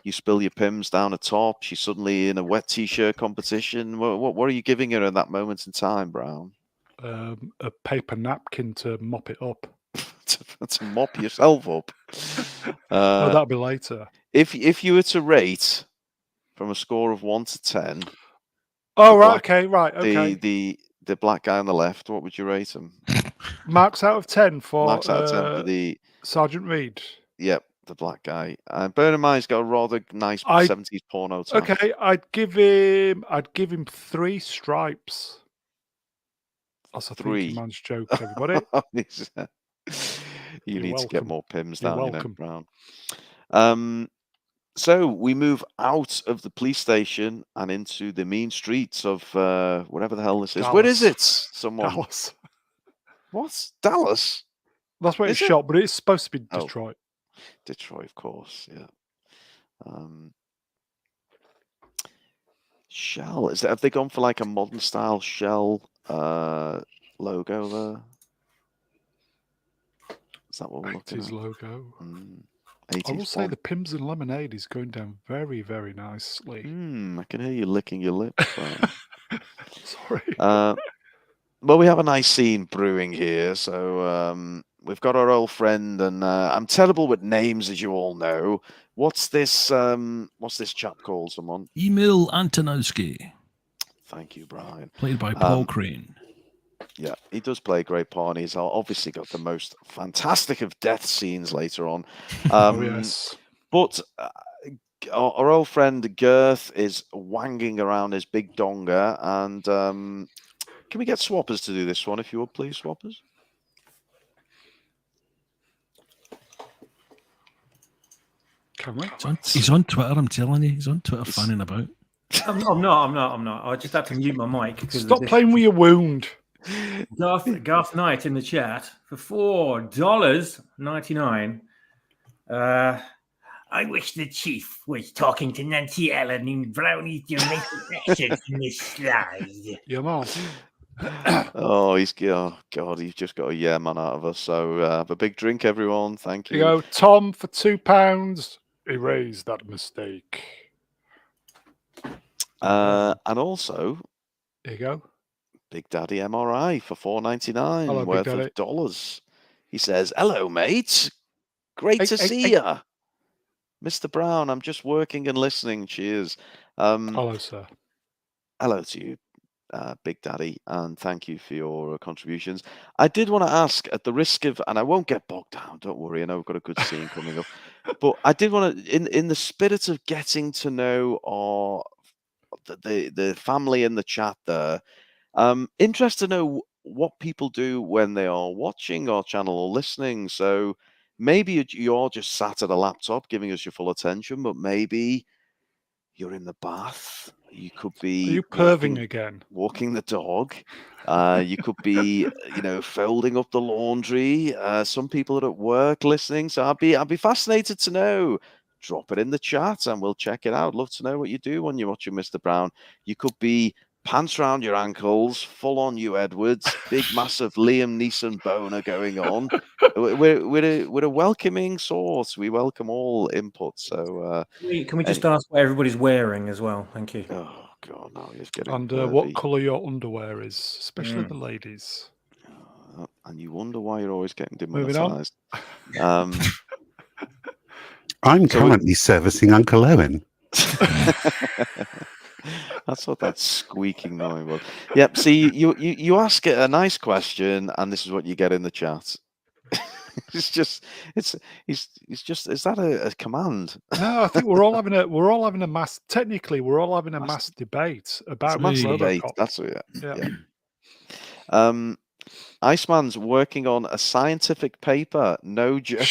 you spill your pims down the top. She's suddenly in a wet t-shirt competition. What are you giving her at that moment in time, Brown? A paper napkin to mop it up. to mop yourself up. No, that'll be later. If you were to rate from a score of 1 to 10. Oh right, okay. The black guy on the left, what would you rate him? Marks out of 10 for Marks out of 10 for the Sergeant Reed. Yep, the black guy. And bear in mind, he's got a rather nice 70s porno type. Okay, I'd give him 3 stripes. That's a 3. thinking man's joke, everybody. You need to get more pims You're down, welcome. Brown. So we move out of the police station and into the mean streets of whatever the hell this is. Dallas. Where is it? Someone. Dallas. What? Dallas? That's where it's shot, but it's supposed to be Detroit. Detroit, of course. Yeah. Shell. Have they gone for like a modern style Shell logo there? Is that what we're looking at? 80s logo. 80s I will say the Pims and Lemonade is going down very, very nicely. I can hear you licking your lips. Sorry. Well, we have a nice scene brewing here. So we've got our old friend, and I'm terrible with names, as you all know. What's this chap called, someone? Emil Antonowski. Thank you, Brian. Played by Paul Crane. Yeah, he does play a great part, and he's obviously got the most fantastic of death scenes later on. Yes. But our old friend Girth is wanging around his big donga, and can we get Swappers to do this one, if you would, please, Swappers? Can we? He's on Twitter, I'm telling you. He's on Twitter fanning about. I'm not. I just had to mute my mic. Stop playing with your wound. Garth Knight in the chat for $4.99. I wish the chief was talking to Nancy Allen in Brownie's dramatic accent in this slide. Yeah, man. Oh, God, he's just got a yeah man out of us. So have a big drink, everyone. Thank Here you you. go, Tom, for £2. Erase that mistake. And also, Here you go. Big Daddy MRI for $4.99 Hello, Big worth Daddy. of dollars. He says, "Hello, mate. Great Hey, to hey, see hey. ya, Mr. Brown. I'm just working and listening. Cheers." Hello, sir. Hello to you, Big Daddy, and thank you for your contributions. I did want to ask, at the risk of, and I won't get bogged down. Don't worry. I know we've got a good scene coming up, but I did want to, in the spirit of getting to know our the family in the chat there. Interested to know what people do when they are watching our channel or listening. So maybe you're just sat at a laptop giving us your full attention, but maybe you're in the bath. You could Are be you perving again? walking the dog. You could be, folding up the laundry. Some people are at work listening. So I'd be fascinated to know. Drop it in the chat and we'll check it out. Love to know what you do when you're watching Mr. Brown. You could be pants round your ankles, full on you, Edwards, big massive Liam Neeson boner going on. We're a welcoming source. We welcome all input. So Can we just ask what everybody's wearing as well? Thank you. oh God, no, he's getting And pervy. what colour your underwear is, especially the ladies. And you wonder why you're always getting Moving on. demonetized. I'm currently servicing Uncle Owen. That's what that squeaking noise was. Yep. See, you ask a nice question, and this is what you get in the chat. It's just, is that a command? No, I think we're all having a mass. Technically, we're all having a mass debate about Mass debate. Robocop. That's what. Yeah. Iceman's working on a scientific paper. No joke.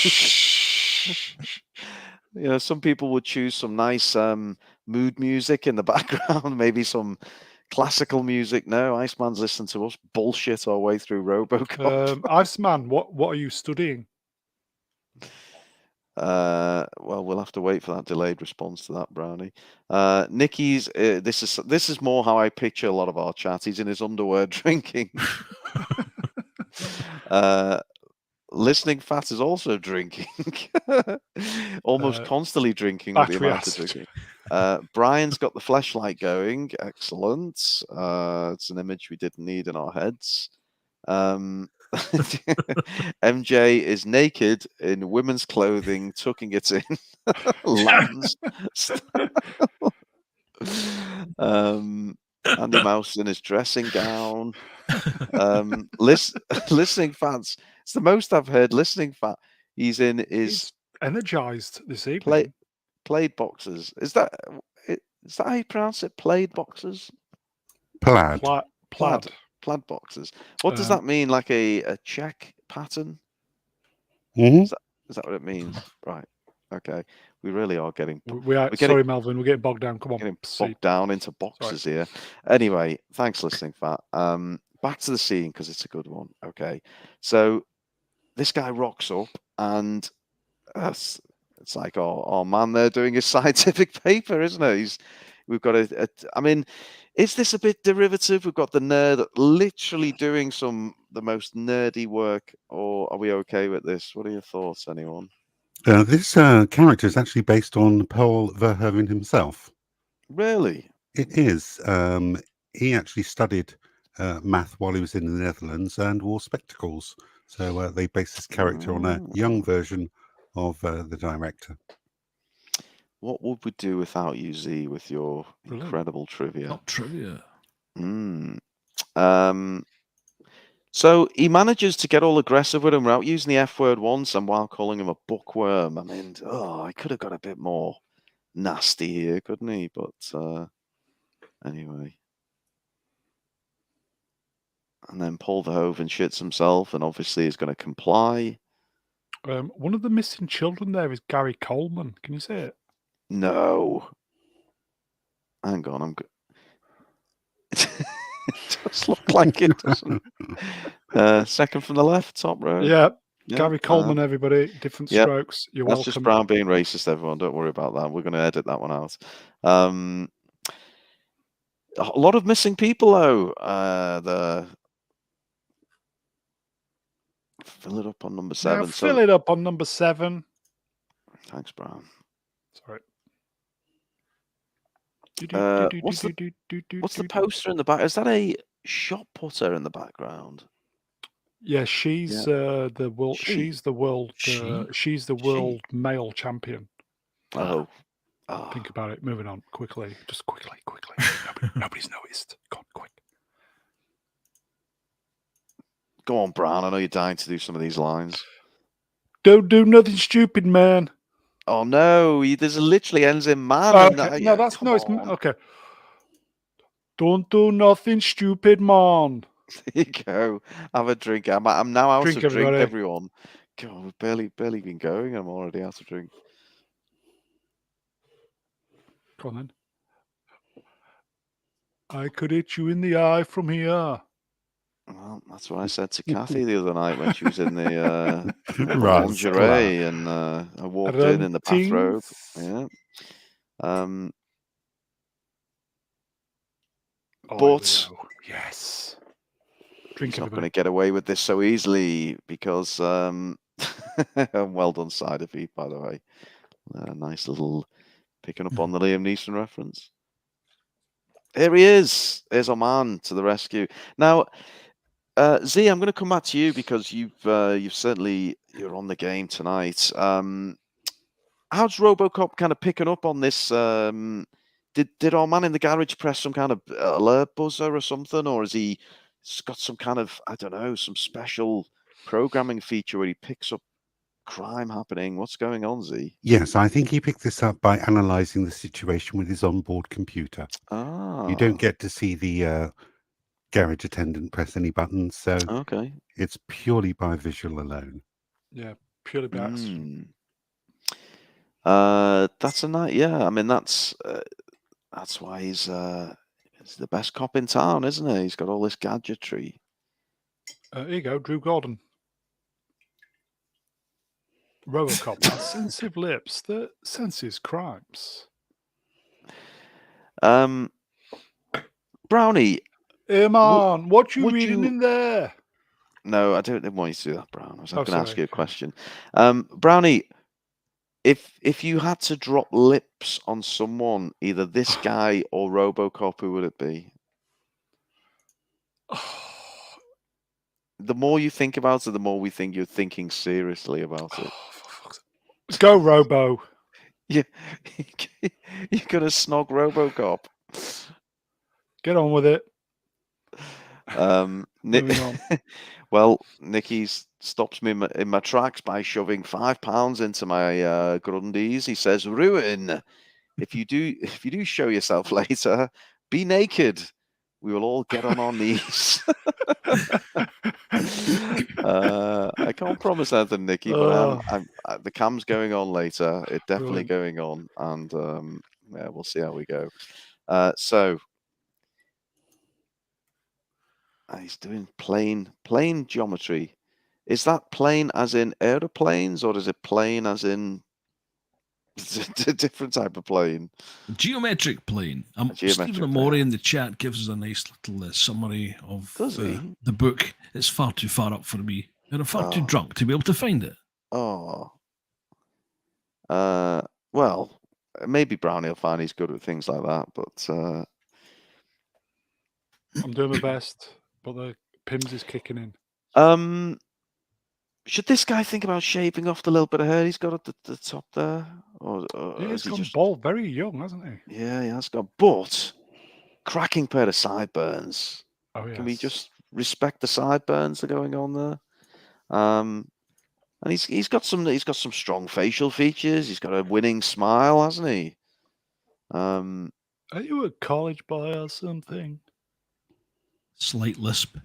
Some people would choose some nice mood music in the background, maybe some classical music. No, Iceman's listening to us bullshit our way through Robocop. Iceman, what are you studying? Well, we'll have to wait for that delayed response to that, Brownie. Nicky's. This is more how I picture a lot of our chat. He's in his underwear drinking. Listening Fat is also drinking, almost constantly drinking with the amount of drinking. Brian's got the flashlight going. Excellent. It's an image we didn't need in our heads. MJ is naked in women's clothing, tucking it in. Lambs. Andy Mouse in his dressing gown. Listening Fats. It's the most I've heard. Listening Fat. He's in his energized this evening. Plaid boxes. Is that how you pronounce it? Plaid boxes. Plaid boxes. What does that mean? Like a check pattern? Mm-hmm. Is that what it means? Right. Okay. We really are getting. Sorry, Melvin. We're getting bogged down. Come on. Getting bogged down into boxes here. Anyway, thanks, Listening Fat. Back to the scene because it's a good one. Okay. So this guy rocks up and it's like our man there doing his scientific paper, isn't it? We've got I mean, is this a bit derivative? We've got the nerd literally doing the most nerdy work, or are we okay with this? What are your thoughts, anyone? This character is actually based on Paul Verhoeven himself. Really? It is. He actually studied math while he was in the Netherlands and wore spectacles. So they based his character on a young version of the director. What would we do without you, Z, with your incredible trivia? Not trivia. So he manages to get all aggressive with him without using the F word once and while calling him a bookworm. I mean, I could have got a bit more nasty here, couldn't he? But anyway. And then Paul Verhoeven shits himself and obviously is going to comply. One of the missing children there is Gary Coleman. Can you see it? No. Hang on, I'm good. It does look like it, doesn't it? Second from the left, top row. Yeah. Gary Coleman, everybody. Different strokes. You're welcome. That's just Brown being racist, everyone. Don't worry about that. We're going to edit that one out. A lot of missing people, though. fill it up on number Now 7. fill it up on number 7. Thanks, Brown. Sorry. What's the poster in the back? Is that a shot putter in the background? Yeah, she's the world. She? She's the world. She? She's the world male champion. Oh. Think about it. Moving on quickly. Just quickly. Nobody's noticed. Go on, quick. Go on, Brown. I know you're dying to do some of these lines. Don't do nothing stupid, man. Oh no, there's literally ends in man. Oh, and okay. that- No, yeah, that's come no. It's on. okay. Don't do nothing stupid, man. There you go. Have a drink. I'm now out Drink, of drink, everybody. everyone. God, we've barely been going. I'm already out of drink. Come on then. I could hit you in the eye from here. Well, that's what I said to Kathy the other night when she was in the Right, lingerie, and I walked in the bathrobe. Runtings. Yeah. Oh, But here we go. Yes. Drink, he's not going everybody. to get away with this so easily because well done, side of feet, by the way. Nice little picking up on the Liam Neeson reference. Here he is. Here's our man to the rescue. Now, Z, I'm going to come back to you because you've certainly you're on the game tonight. How's Robocop kind of picking up on this? Did our man in the garage press some kind of alert buzzer or something, or has he got some kind of, I don't know, some special programming feature where he picks up crime happening? What's going on, Z? Yes, I think he picked this up by analysing the situation with his onboard computer. You don't get to see the garage attendant press any buttons, so Okay. it's purely by visual alone. Yeah, purely by accident. That's a night. Yeah, I mean that's why he's the best cop in town, isn't he? He's got all this gadgetry. Here you go, Drew Gordon. Robocop has sensitive lips that senses crimes. Brownie. Hey man, what you would reading you- in there? No, I didn't want you to do that, Brown. I was going to ask sorry. you a question. Brownie, if you had to drop lips on someone, either this guy or Robocop, who would it be? The more you think about it, the more we think you're thinking seriously about it. Go, Robo. You're going to snog Robocop. Get on with it. Moving on. Well, Nicky's stops me in my tracks by shoving £5 into my grundies. He says, "Ruin. If you do show yourself later, be naked. We will all get on our knees." I can't promise anything, Nicky, but the cam's going on later. It's definitely going on, and yeah, we'll see how we go. So. He's doing plane geometry. Is that plane as in aeroplanes, or is it plane as in a different type of plane? Geometric plane. Stephen Amore in the chat gives us a nice little summary of the book. It's far too far up for me. And I'm far too drunk to be able to find it. Oh. Well, maybe Brownie will find he's good at things like that, but I'm doing my best, but the Pims is kicking in. Should this guy think about shaving off the little bit of hair he's got at the top there? Or he's gone bald very young, hasn't he? Yeah, he has got. But cracking pair of sideburns. Oh, yes. Can we just respect the sideburns that are going on there? And he's got some strong facial features. He's got a winning smile, hasn't he? Are you a college boy or something? Slight lisp.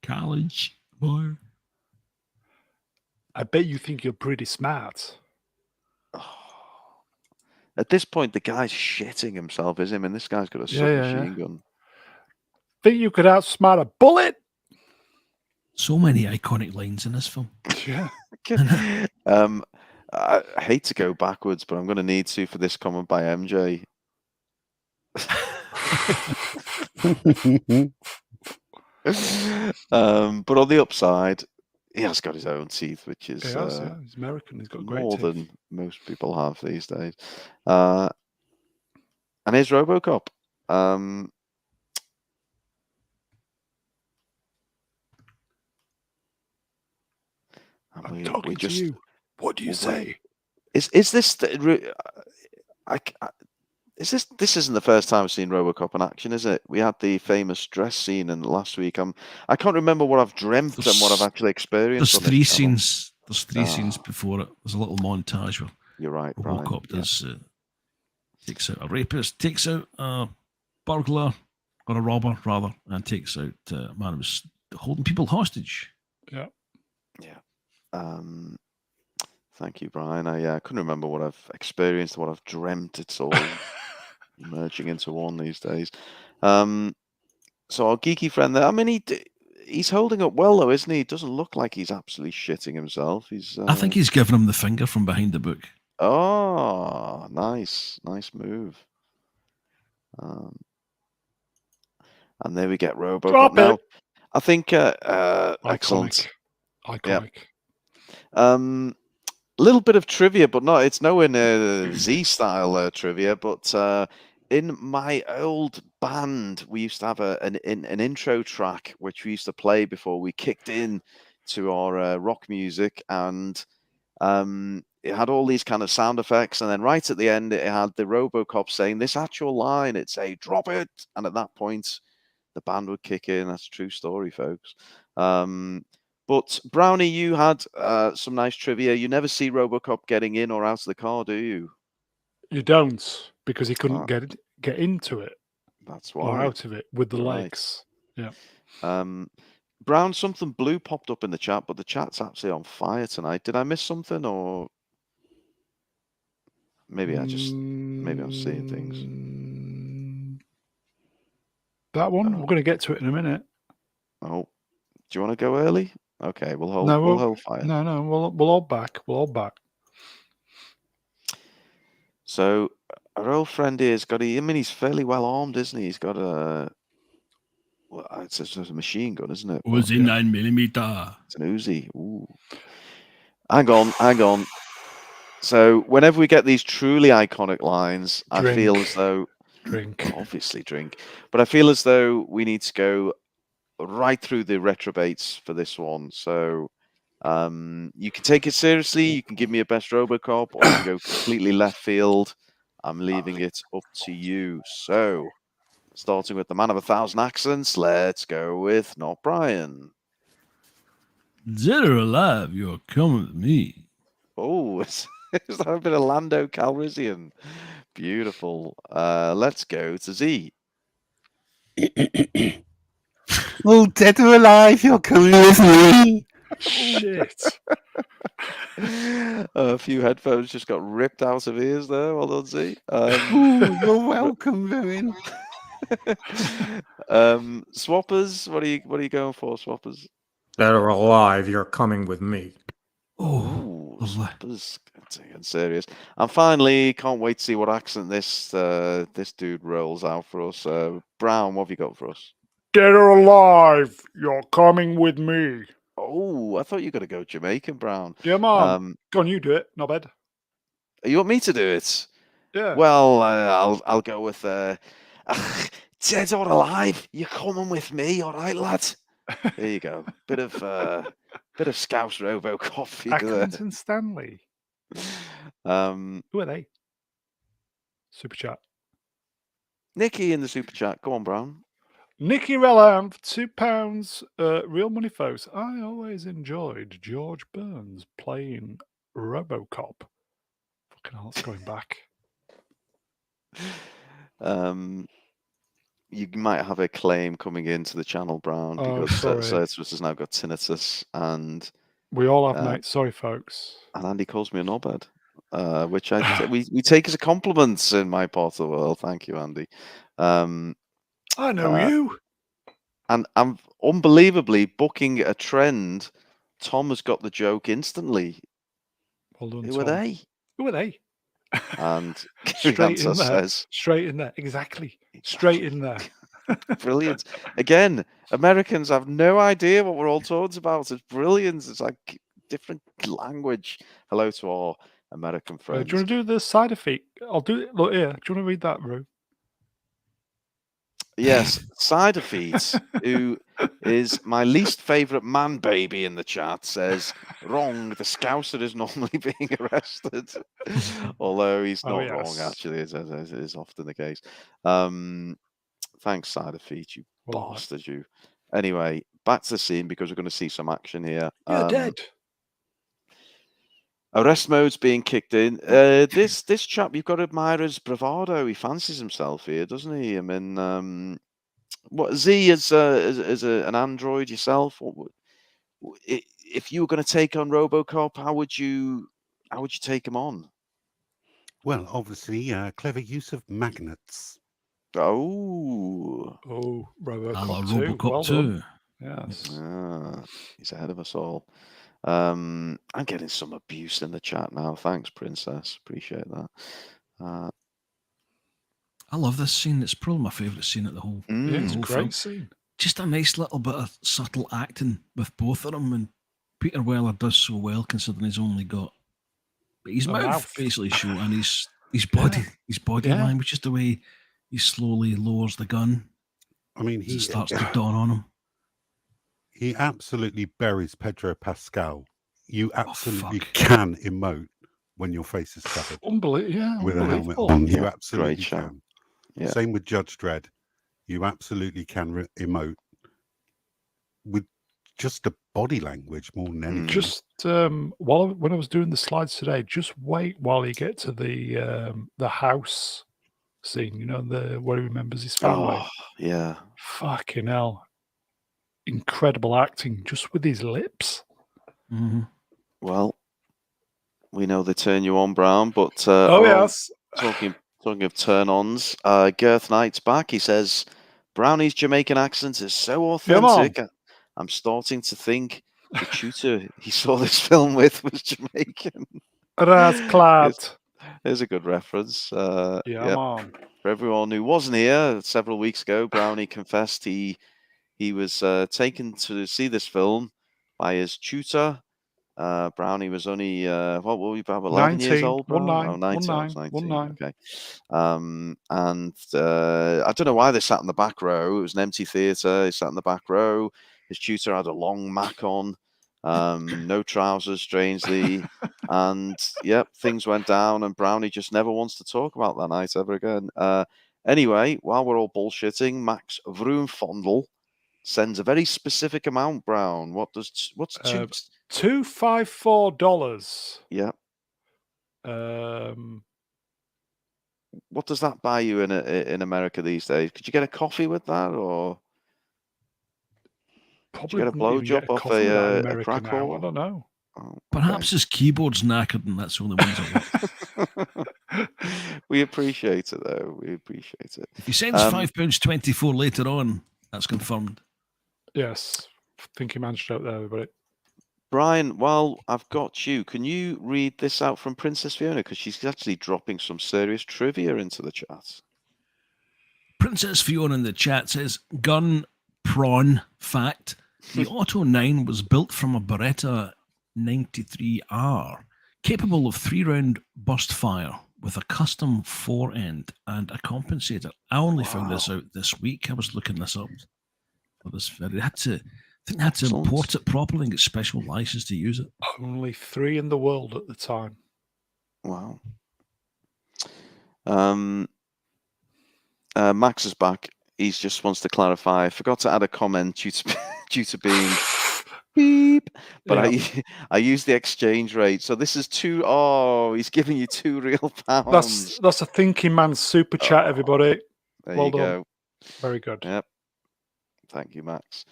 College boy. I bet you think you're pretty smart. At this point, the guy's shitting himself, isn't he? I mean, this guy's got a submachine gun. Think you could outsmart a bullet? So many iconic lines in this film. Yeah. I hate to go backwards, but I'm going to need to for this comment by MJ. But on the upside, he has got his own teeth, which is He has, yeah. He's American. He's got great more teeth. than most people have these days. And here's Robocop. I'm talking to you. What do you say? Is this? This isn't the first time I've seen Robocop in action, is it? We had the famous dress scene in last week. I can't remember what I've dreamt and what I've actually experienced. There's three scenes. There's three scenes before it. There's a little montage where you're right, Robocop does takes out a rapist, takes out a burglar or a robber rather, and takes out a man who was holding people hostage. Yeah. Thank you, Brian. I couldn't remember what I've experienced, what I've dreamt. It's all merging into one these days. So our geeky friend there, I mean, he's holding up well, though, isn't he? He doesn't look like he's absolutely shitting himself. I think he's giving him the finger from behind the book. Oh, nice move. And there we get Robocop. Drop now, it. I think Iconic. excellent. Iconic. A little bit of trivia, but no, it's nowhere near Z-style trivia. But in my old band, we used to have an intro track which we used to play before we kicked in to our rock music, and it had all these kind of sound effects, and then right at the end, it had the Robocop saying this actual line. It'd say "drop it," and at that point, the band would kick in. That's a true story, folks. But Brownie, you had some nice trivia. You never see Robocop getting in or out of the car, do you? You don't, because he couldn't get into it. That's why. Or out of it with the Right. legs. Yeah. Brown, something blue popped up in the chat, but the chat's actually on fire tonight. Did I miss something, or maybe I'm seeing things. That one, we're going to get to it in a minute. Oh, do you want to go early? Okay, we'll hold. No, we'll hold fire. No, we'll hold back. We'll hold back. So our old friend here's got. I mean, he's fairly well armed, isn't he? He's got a. Well, it's a machine gun, isn't it? Uzi 9mm. It's an Uzi. Ooh. Hang on. So whenever we get these truly iconic lines, I feel as though obviously drink, but I feel as though we need to go right through the retrobates for this one. So you can take it seriously, you can give me a best Robocop, or you can go completely left field. I'm leaving it up to you. So starting with the man of 1,000 accents, let's go with not Brian. Dead or alive, you're coming with me. Oh, is that a bit of Lando Calrissian? Beautiful. Let's go to Z. Oh, dead or alive, you're coming with me. Shit. A few headphones just got ripped out of ears there. Well done, Z. You're welcome, Vivian. Swappers, what are you going for, Swappers? Dead or alive, you're coming with me. Oh, Swappers, getting serious. And finally, can't wait to see what accent this dude rolls out for us. Brown, what have you got for us? Dead or alive, you're coming with me. Oh, I thought you were going to go Jamaican, Brown. Yeah, man. Go on, you do it. Not bad. You want me to do it? Yeah. Well, I'll go with dead or alive, you're coming with me, all right, lad. There you go. Bit of Scouse Robocop for you there. Accrington Stanley. Who are they? Super chat. Nikki in the super chat. Go on, Brown. Nicky Rellam for £2. Real money, folks. I always enjoyed George Burns playing Robocop. Fucking hell, it's going back. You might have a claim coming into the channel, Brown, because Certus has now got tinnitus, and we all have nights. Sorry, folks. And Andy calls me a knobhead, which we take as a compliment in my part of the world. Thank you, Andy. I know you. And I'm unbelievably booking a trend. Tom has got the joke instantly. Well done, Who are they? Who are they? And Straight in there. Straight in there. Exactly. Straight in there. Brilliant. Again, Americans have no idea what we're all talking about. It's brilliant. It's like different language. Hello to our American Do friends. you want to do the side effect? I'll do it. Look here. Do you want to read that, Roo? Yes, Cider Feet, who is my least favourite man baby in the chat, says, wrong, the Scouser is normally being arrested. Although he's not wrong, actually, as is often the case. Thanks, Cider Feet, you bastard, you. Anyway, back to the scene because we're going to see some action here. You're dead. Arrest mode's being kicked in. This chap, you've got to admire his bravado. He fancies himself here, doesn't he? I mean, what Z as an android yourself? If you were going to take on Robocop, how would you take him on? Well, obviously, clever use of magnets. Oh, Robocop 2. Yes. He's ahead of us all. I'm getting some abuse in the chat now. Thanks, Princess. Appreciate that. I love this scene. It's probably my favourite scene of the whole. Yeah, it's a whole great film. scene. Just a nice little bit of subtle acting with both of them, and Peter Weller does so well considering he's only got his mouth basically show and his body language, just the way he slowly lowers the gun. I mean, he starts to dawn on him. He absolutely buries Pedro Pascal. You absolutely can emote when your face is covered. With a helmet on. You absolutely can. Yeah. Same with Judge Dredd. You absolutely can emote with just a body language more than anything. Just when I was doing the slides today, just wait while you get to the house scene. You know, where he remembers his family. Oh, yeah. Fucking hell. Incredible acting just with his lips. Mm-hmm. Well, we know they turn you on, Brown, but yes. Talking of turn-ons, Girth Knight's back. He says Brownie's Jamaican accent is so authentic. I'm starting to think the tutor he saw this film with was Jamaican. There's a good reference. Man. For everyone who wasn't here several weeks ago, Brownie confessed he was taken to see this film by his tutor. Brownie was only what were we about 11 years old? 19. 19. Okay. And I don't know why they sat in the back row. It was an empty theatre. He sat in the back row. His tutor had a long mac on, no trousers, strangely, and things went down. And Brownie just never wants to talk about that night ever again. Anyway, while we're all bullshitting, Max Vroomfondel sends a very specific amount, Brown. What's $254. Yeah. What does that buy you in America these days? Could you get a coffee with that, or probably get a blowjob off a crack whore? I don't know. Oh, perhaps his keyboard's knackered, and that's the only ones I want. We appreciate it, though. We appreciate it. If he sends £5.24 later on, that's confirmed. Yes, I think he managed out there, everybody. Brian, while I've got you, can you read this out from Princess Fiona? Because she's actually dropping some serious trivia into the chat. Princess Fiona in the chat says, gun prawn fact, the Auto 9 was built from a Beretta 93R, capable of 3-round burst fire with a custom fore-end and a compensator. I only found this out this week. I was looking this up. They had to import it properly and get special license to use it. Only 3 in the world at the time. Wow. Max is back. He just wants to clarify. I forgot to add a comment due to being beep, but I used the exchange rate. So this is he's giving you £2 real. That's a thinking man's super chat, everybody. There well you done. go. Very good. Yep. Thank you, Max.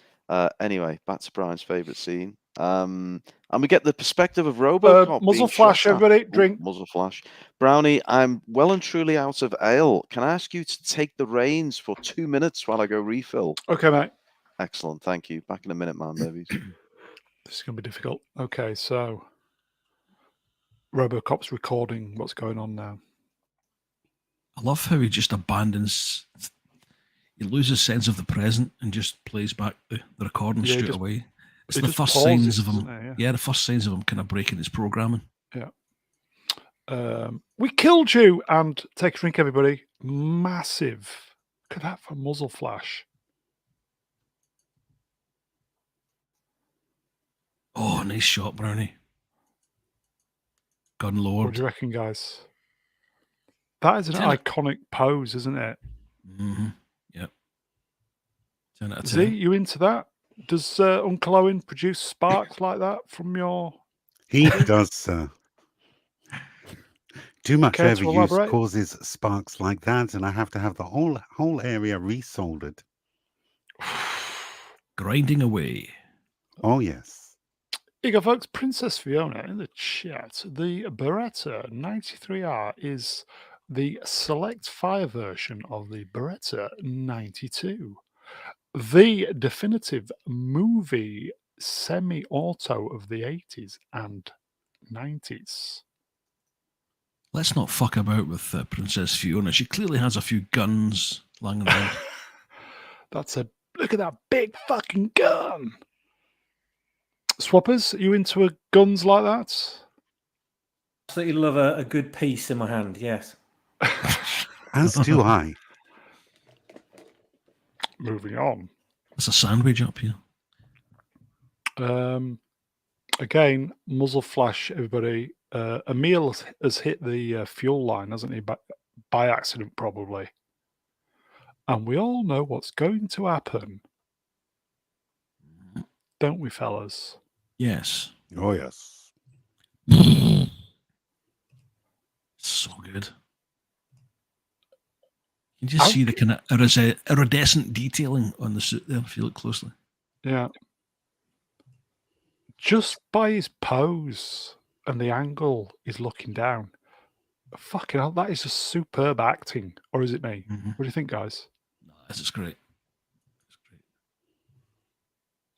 Anyway, back to Brian's favourite scene. And we get the perspective of Robocop. Muzzle flash, everybody. Drink. Muzzle flash. Brownie, I'm well and truly out of ale. Can I ask you to take the reins for 2 minutes while I go refill? Okay, mate. Excellent. Thank you. Back in a minute, man, babies. This is going to be difficult. Okay, so Robocop's recording what's going on now. I love how he just abandons. he loses sense of the present and just plays back the recording straight away. It's the first signs of him. Yeah, the first signs of him kind of breaking his programming. Yeah. We killed you, and take a drink, everybody. Massive. Look at that for muzzle flash. Oh, nice shot, Brownie. Gun lowered. What do you reckon, guys? That is an iconic pose, isn't it? Mm-hmm. Yep. 10 out of 10. Z, you into that? Does Uncle Owen produce sparks like that from your... He does, sir. Too much overuse causes sparks like that, and I have to have the whole area resoldered. Grinding away. Oh, yes. Here you go, folks. Princess Fiona in the chat. The Beretta 93R is the select fire version of the Beretta 92. The definitive movie semi-auto of the 80s and 90s. Let's not fuck about with Princess Fiona. She clearly has a few guns lying around. Look at that big fucking gun. Swappers, are you into guns like that? Absolutely love a good piece in my hand, yes. As do I. Moving on. There's a sandwich up here. Again, muzzle flash, everybody. Emil has hit the fuel line, hasn't he? By accident, probably. And we all know what's going to happen. Don't we, fellas? Yes. Oh, yes. So good. You just see the kind of iridescent detailing on the suit there if you look closely. Yeah. Just by his pose and the angle he's looking down. Fucking hell, that is just superb acting. Or is it me? Mm-hmm. What do you think, guys? No, this is great. It's great.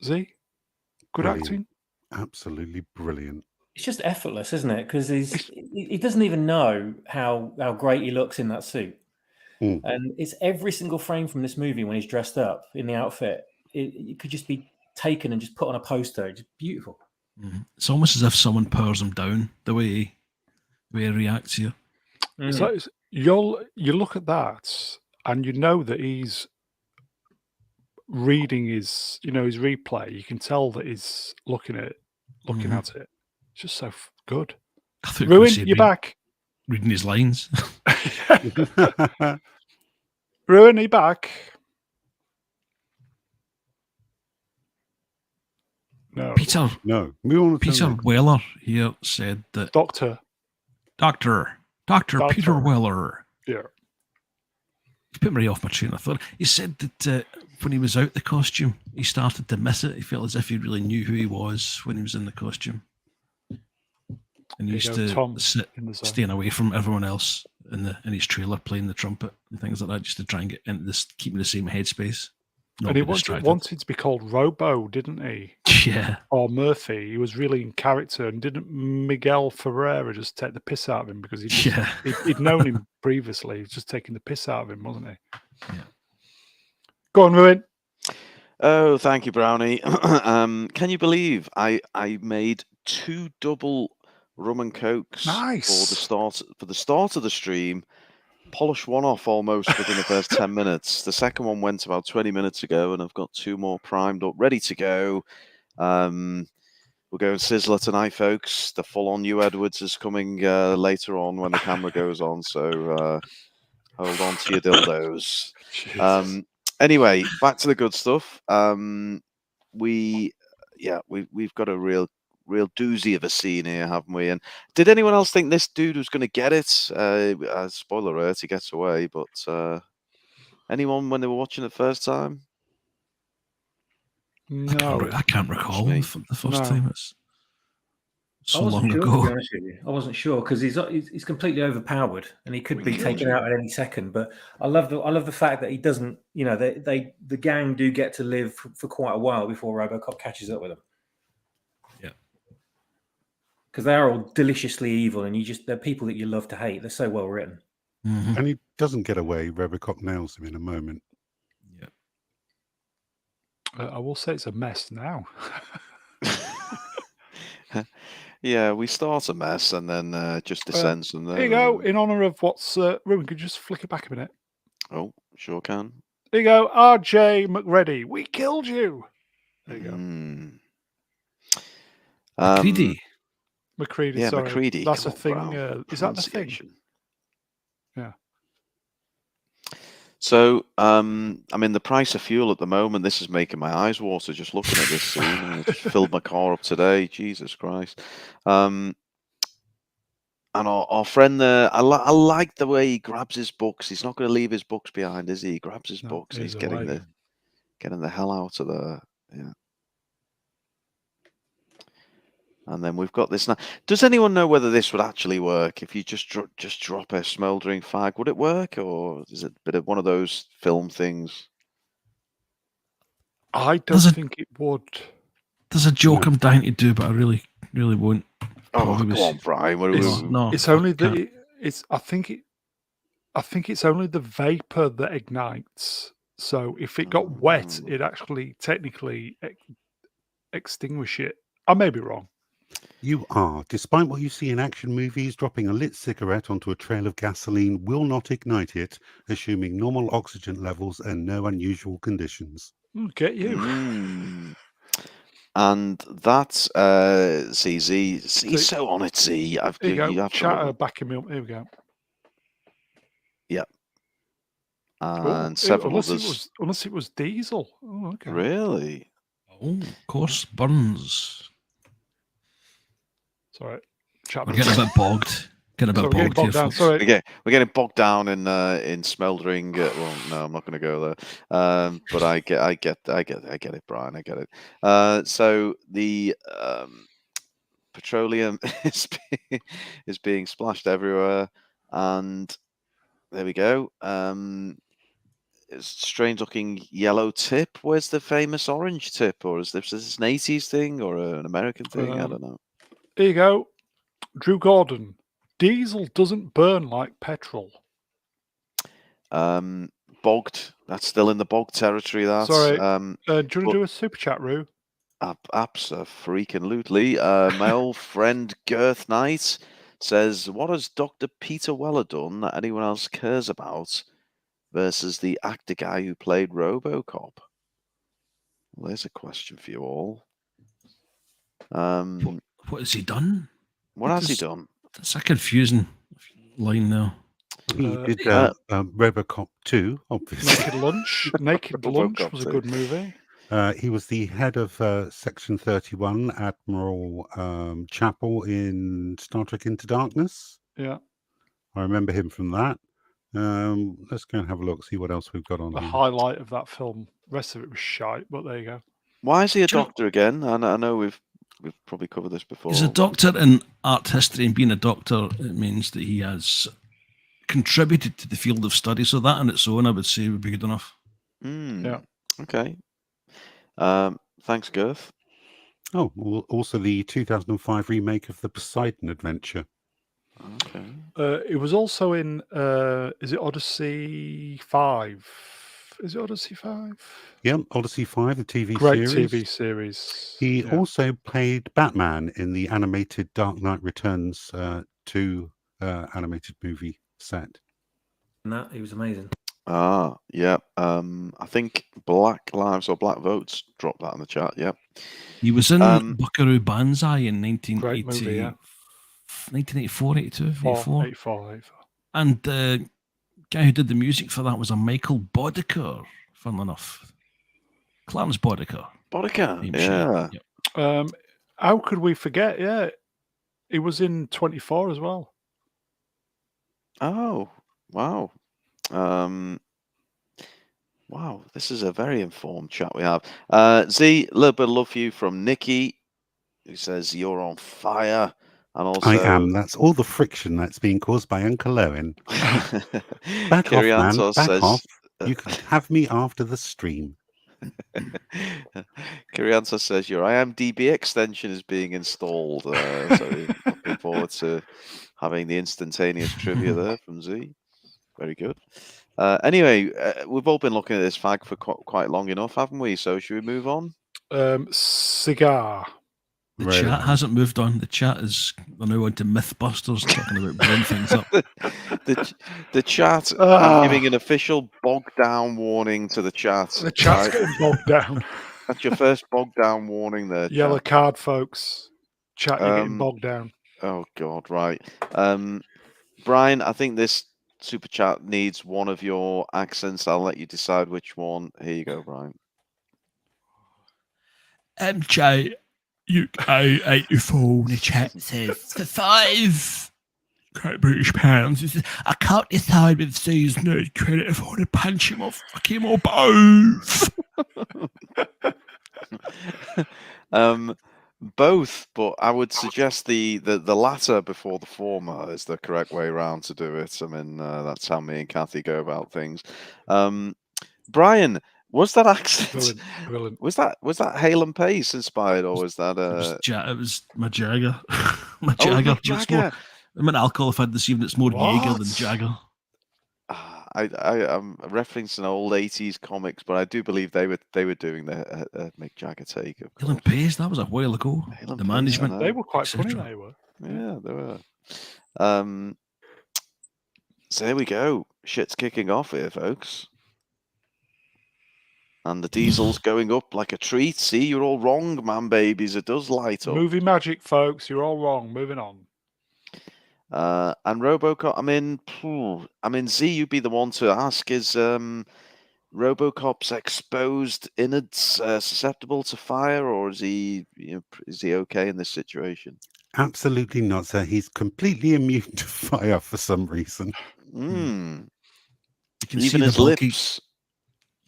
Z? Good brilliant. Acting? Absolutely brilliant. It's just effortless, isn't it? Because he doesn't even know how great he looks in that suit. Mm. And it's every single frame from this movie when he's dressed up in the outfit. It could just be taken and just put on a poster. It's beautiful. Mm-hmm. It's almost as if someone powers him down the way he reacts here. Mm. So you look at that and you know that he's reading his replay. You can tell that he's looking at it. It's just so good. Ruin, you're back. Reading his lines. Ruin, are you back? No. Peter Weller here said that Doctor Peter Weller. Yeah. He put me right off my train of thought. He said that when he was out the costume, he started to miss it. He felt as if he really knew who he was when he was in the costume. And he used to staying away from everyone else in his trailer playing the trumpet and things like that, just to try and get into this, keep in the same headspace. And he wanted to be called Robo, didn't he? Yeah. Or Murphy. He was really in character, and didn't Miguel Ferreira just take the piss out of him because he'd known him previously? He was just taking the piss out of him, wasn't he? Yeah. Go on, Ruin. Oh, thank you, Brownie. Can you believe I made 2 double rum and cokes for the start of the stream? Polished one off almost within the first 10 minutes. The second one went about 20 minutes ago, and I've got 2 more primed up, ready to go. We're going Sizzler tonight, folks. The full-on New Edwards is coming later on when the camera goes on, so hold on to your dildos. Anyway, back to the good stuff. We've got a real doozy of a scene here, haven't we? And did anyone else think this dude was going to get it? Spoiler alert, he gets away. But anyone when they were watching it first time? No, I can't recall the first time. It's so long ago. To be honest with you. I wasn't sure because he's completely overpowered and he could be taken out at any second. But I love the fact that he doesn't. You know, the gang do get to live for quite a while before Robocop catches up with them. Because they are all deliciously evil, and they're people that you love to hate. They're so well written. Mm-hmm. And he doesn't get away. Robocop nails him in a moment. I will say it's a mess now. Yeah, we start a mess and then just descends from there. Here you go. In honor of what's Ruben, could you just flick it back a minute? Oh, sure can. Here you go. R.J. McReady. We killed you. There you go. McCready. McCready, Yeah, sorry. McCready. That's Come a on, thing. Brown. Is that the thing? Pronunciation. Yeah. So, I'm in the price of fuel at the moment. This is making my eyes water just looking at this scene. I just filled my car up today. Jesus Christ. And our friend there, I like the way he grabs his books. He's not going to leave his books behind, is he? He grabs his books and he's getting the hell out of there. Yeah. And then we've got this now. Does anyone know whether this would actually work if you just drop a smouldering fag? Would it work, or is it a bit of one of those film things? I don't think it would. There's a joke I'm dying to do, but I really won't. Oh, go on, Brian. It's only the. I think it's only the vapor that ignites. So if it got wet, it actually technically extinguish it. I may be wrong. You are. Despite what you see in action movies, dropping a lit cigarette onto a trail of gasoline will not ignite it, assuming normal oxygen levels and no unusual conditions. Get you. And that's CZ. He's so on it, Z. Here you go. Chatter backing me up. Here we go. Yep. And several others. Unless it was diesel. Oh, okay. Really? Oh, of course, Burns. Sorry. We're getting a bit bogged. Getting a bit bogged here, folks. Sorry. We're getting bogged down in smeldering. Well, no, I'm not going to go there. But I get it, Brian. I get it. So the petroleum is being splashed everywhere, and there we go. It's a strange looking yellow tip. Where's the famous orange tip? Or is this an 80s thing or an American thing? I don't know. Here you go. Drew Gordon. Diesel doesn't burn like petrol. Bogged. That's still in the bog territory. That's sorry. Do you want to do a super chat, Roo? Abso-freaking-lutely. My old friend Girth Knight says, "What has Dr. Peter Weller done that anyone else cares about versus the actor guy who played Robocop?" Well, there's a question for you all. What has he done? What has he done? That's a confusing line there. He did Robocop 2, obviously. Naked Lunch was a good movie. He was the head of Section 31, Admiral Chapel in Star Trek Into Darkness. Yeah. I remember him from that. Let's go and have a look, see what else we've got on the here. highlight of that film. The rest of it was shite, but there you go. Why is he a doctor again? I know we've probably covered this before. He's a doctor in art history, and being a doctor, it means that he has contributed to the field of study. So that on its own, I would say, would be good enough. Yeah. Okay. Thanks, Girth. Oh, also the 2005 remake of the Poseidon Adventure. Okay. It was also in, is it Odyssey 5? Is it Odyssey 5? Yeah, Odyssey 5, the TV Great series. TV series. He also played Batman in the animated Dark Knight Returns 2 animated movie set. And that, he was amazing. Yeah. I think Black Lives or Black Votes dropped that in the chat. Yeah. He was in Buckaroo Banzai in 1980, movie, 1984, 82, 84. 84. And the guy who did the music for that was a Michael Boddicker, funnily enough. Clarence Boddicker. Yeah. Yep. How could we forget? Yeah. He was in 24 as well. Oh, wow. Wow, this is a very informed chat we have. Z, a little bit of love for you from Nikki, who says you're on fire. And also, I am. That's all the friction that's being caused by Uncle Owen. Back off, man. Back off. You can have me after the stream. Kiriantos says your IMDb extension is being installed. So looking forward to having the instantaneous trivia there from Z. Very good. Anyway, we've all been looking at this fag for quite long enough, haven't we? So should we move on? Cigar. The chat hasn't moved on. The chat is they're now on to Mythbusters talking about blowing things up. The chat. I'm giving an official bogged down warning to the chat. The chat's getting bogged down. That's your first bogged down warning there. Yellow chat. card, folks. Chat, you're getting bogged down. Oh God, right. Brian, I think this super chat needs one of your accents. I'll let you decide which one. Here you go, Brian. MJ UK84 in the chat says for 5 Great British pounds. He says, I can't decide with C's nerd credit if I want to punch him or fuck him or both. Both, but I would suggest the latter before the former is the correct way around to do it. I mean, that's how me and Kathy go about things. Brian, was that accent? Brilliant. Was that Hale and Pace inspired, or was that it was my Jagger. my Jagger. Jagger. I'm an alcohol if I'd assumed it's more Jaeger than Jagger. I'm referencing old 80s comics, but I do believe they were doing the Mick Jagger take. Hale and Pace, that was a while ago. The management, they were quite funny. They were. Yeah, they were. So there we go. Shit's kicking off here, folks. And the diesel's going up like a treat. See, you're all wrong, man, babies. It does light up. Movie magic, folks. You're all wrong. Moving on. And Robocop, I mean, Z, you'd be the one to ask, is Robocop's exposed innards susceptible to fire, or is he okay in this situation? Absolutely not, sir. He's completely immune to fire for some reason. You can even see his lips.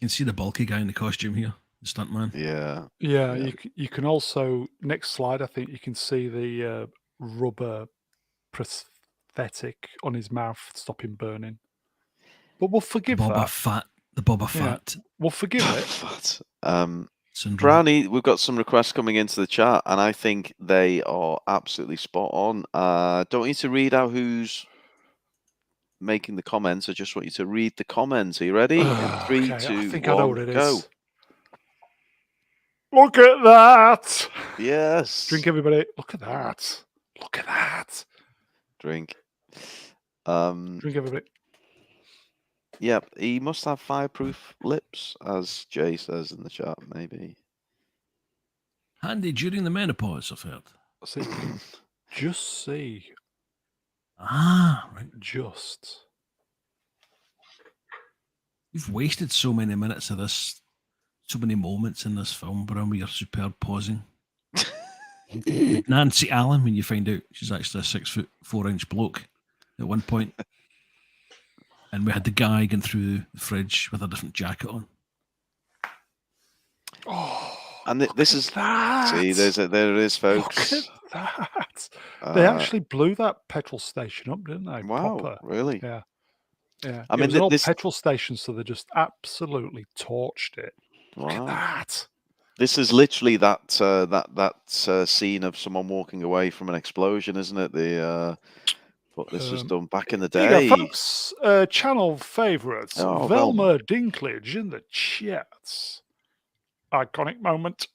You can see the bulky guy in the costume here, the stuntman. Yeah. You can also, next slide, I think you can see the rubber prosthetic on his mouth to stop him burning. But we'll forgive the Boba Yeah, Fett. we'll forgive it. Fat. Brownie, we've got some requests coming into the chat, and I think they are absolutely spot on. Don't want you to read out who's making the comments. I just want you to read the comments. Are you ready? In 3, 2, 1, I think I know what it go. is. Look at that! Yes. Drink, everybody. Look at that. Look at that. Drink. Drink, everybody. Yep, he must have fireproof lips, as Jay says in the chat, maybe. Handy during the menopause, I've heard. See, just see. Right. Just. You've wasted so many minutes of this, so many moments in this film, Bram, with your superb pausing. Nancy Allen, when you find out she's actually a 6'4" bloke at one point. And we had the guy going through the fridge with a different jacket on. Oh, and this is that. See, there it is, folks. Look at that. They actually blew that petrol station up, didn't they? Wow, proper. Really? Yeah. Yeah. I mean, it was an old petrol station, so they just absolutely torched it. Look at that. This is literally that scene of someone walking away from an explosion, isn't it? But this was done back in the day. There you go, folks. Channel favourites. Oh, Velma Dinklage in the chats. Iconic moment.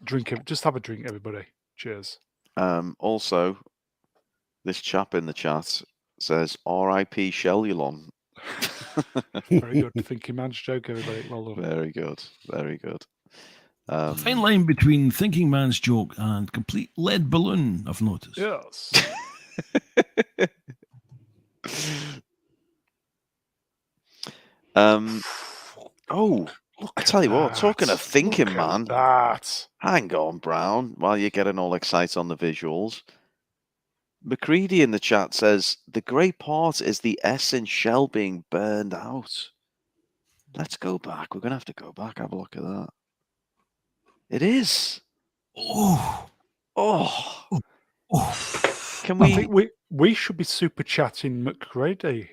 Drink it. Just have a drink, everybody. Cheers. Also, this chap in the chat says R.I.P. Shellulon. Very good. Thinking man's joke, everybody. Well done. Very good. Very good. A fine line between thinking man's joke and complete lead balloon, I've noticed. Yes. I tell you what, talking of thinking, man. That. Hang on, Brown, while you're getting all excited on the visuals. McCready in the chat says, the great part is the S in Shell being burned out. Let's go back. We're going to have to go back. Have a look at that. It is. Oh. Can we? I think we should be super chatting McCready.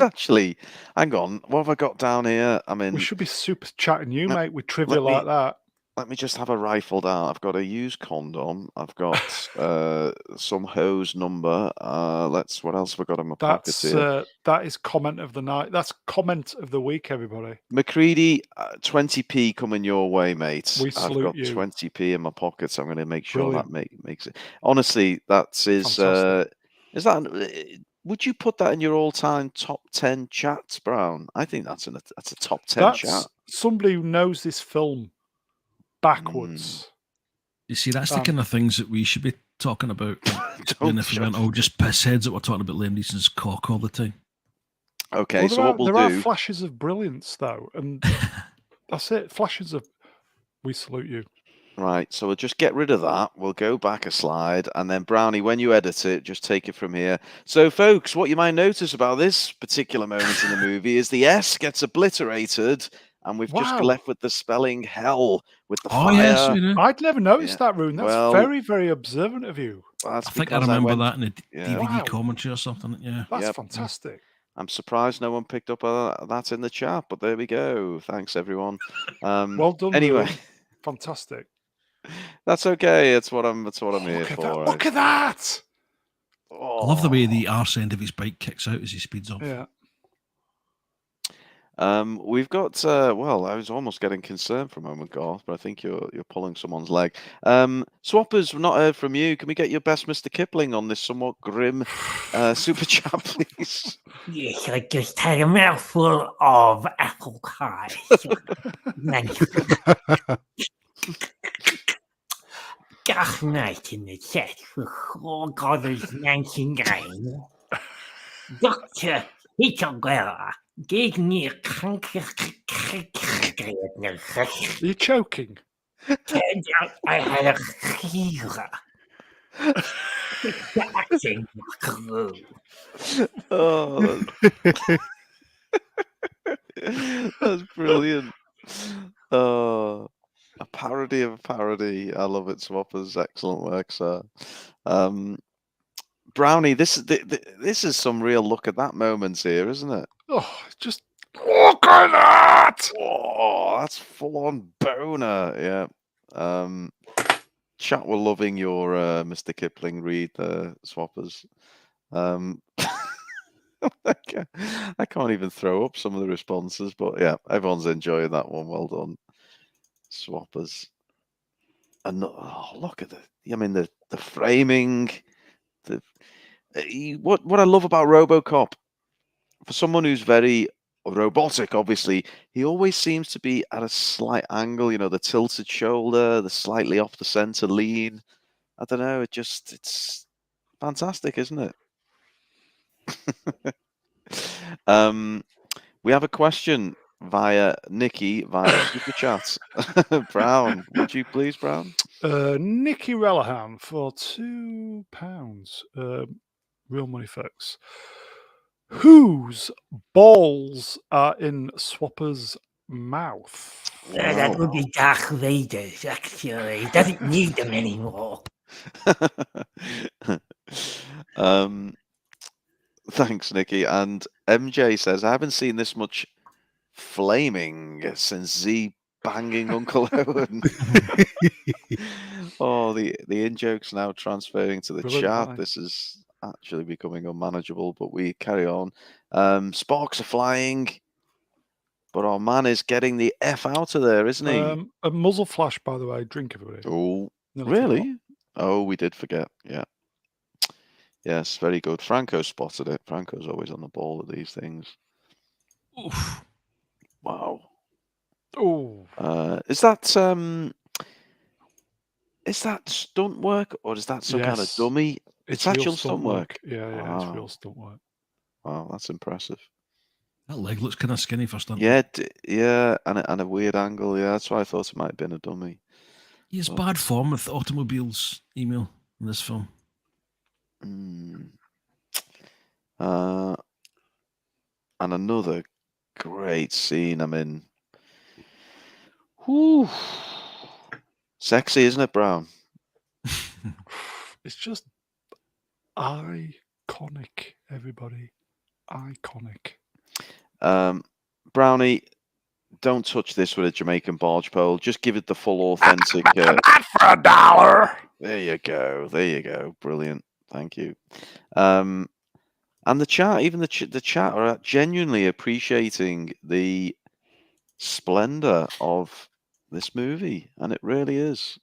Actually, hang on. What have I got down here? I mean, we should be super chatting you, mate, with trivia like that. Let me just have a rifled out. I've got a used condom. I've got some hose number. What else have I got in my pockets here? That is comment of the night. That's comment of the week, everybody. McCready, 20p coming your way, mate. We I've salute got you. 20p in my pockets. I'm going to make sure Brilliant. that makes it. Honestly, that is. Is that? Would you put that in your all-time top 10 chats, Brown? I think that's a top 10 chat. Somebody who knows this film backwards. You see, that's the kind of things that we should be talking about. Explain if we went all just piss heads that we're talking about Liam Neeson's cock all the time. Okay, so what we'll do... There are flashes of brilliance, though, and that's it. Flashes of... We salute you. Right, so we'll just get rid of that. We'll go back a slide, and then Brownie, when you edit it, just take it from here. So, folks, what you might notice about this particular moment in the movie is the S gets obliterated, and we've just left with the spelling hell with the fire. Yes, I'd never noticed that, Rune. That's very, very observant of you. I think I remember that in a DVD commentary or something. Yeah, that's fantastic. I'm surprised no one picked up that in the chat, but there we go. Thanks, everyone. Well done. Anyway, Rune. Fantastic. That's okay. It's what I'm here for. Look at that! Oh. I love the way the arse end of his bike kicks out as he speeds off. Yeah. We've got well, I was almost getting concerned for a moment, Garth, but I think you're pulling someone's leg. Swappers, we've not heard from you. Can we get your best Mr. Kipling on this somewhat grim super chat, please? Yes, I just had a mouthful of apple pie. Dark night in the chat for all God's 99. Dr. Hitler gave me a You're choking. Turned out I had a fever. Catching crew. Oh, that's brilliant. Oh, a parody of a parody. I love it, Swappers. Excellent work, sir. Brownie, this is some real look at that moments here, isn't it? Oh, just look at that! Oh, that's full on boner. Yeah. Chat were loving your Mr. Kipling read, Swappers. I can't even throw up some of the responses, but yeah, everyone's enjoying that one. Well done, Swappers. And look at the framing. What I love about Robocop, for someone who's very robotic, obviously, he always seems to be at a slight angle. The tilted shoulder, the slightly off the center lean. I don't know. It's fantastic, isn't it? We have a question via Nikki via Super Chat. Brown, would you please, Brown? Nikki Rellahan for £2. Real money, folks. Whose balls are in Swapper's mouth? That would be Darth Vader's, actually. He doesn't need them anymore. Thanks, Nikki. And MJ says, I haven't seen this much flaming since Z banging Uncle Owen. Oh, the in-joke's now transferring to the chat. This is actually becoming unmanageable, but we carry on. Sparks are flying, but our man is getting the F out of there, isn't he? A muzzle flash, by the way. Drink, everybody. Oh, really? Oh, we did forget. Yeah. Yes, very good. Franco spotted it. Franco's always on the ball with these things. Oof. Wow. Oh. Is that stunt work, or is that some kind of dummy? It's actual stunt work. Yeah, it's real stunt work. Wow, that's impressive. That leg looks kind of skinny for stunt. Yeah, and a weird angle. Yeah, that's why I thought it might have been a dummy. He has bad form with automobiles. Email in this film. And another great scene. I mean, whew. Sexy, isn't it, Brown? It's just iconic, everybody. Iconic. Brownie, don't touch this with a Jamaican barge pole. Just give it the full authentic. For $1. There you go. There you go. Brilliant. Thank you. And the chat, even the chat, are genuinely appreciating the splendor of this movie, and it really is.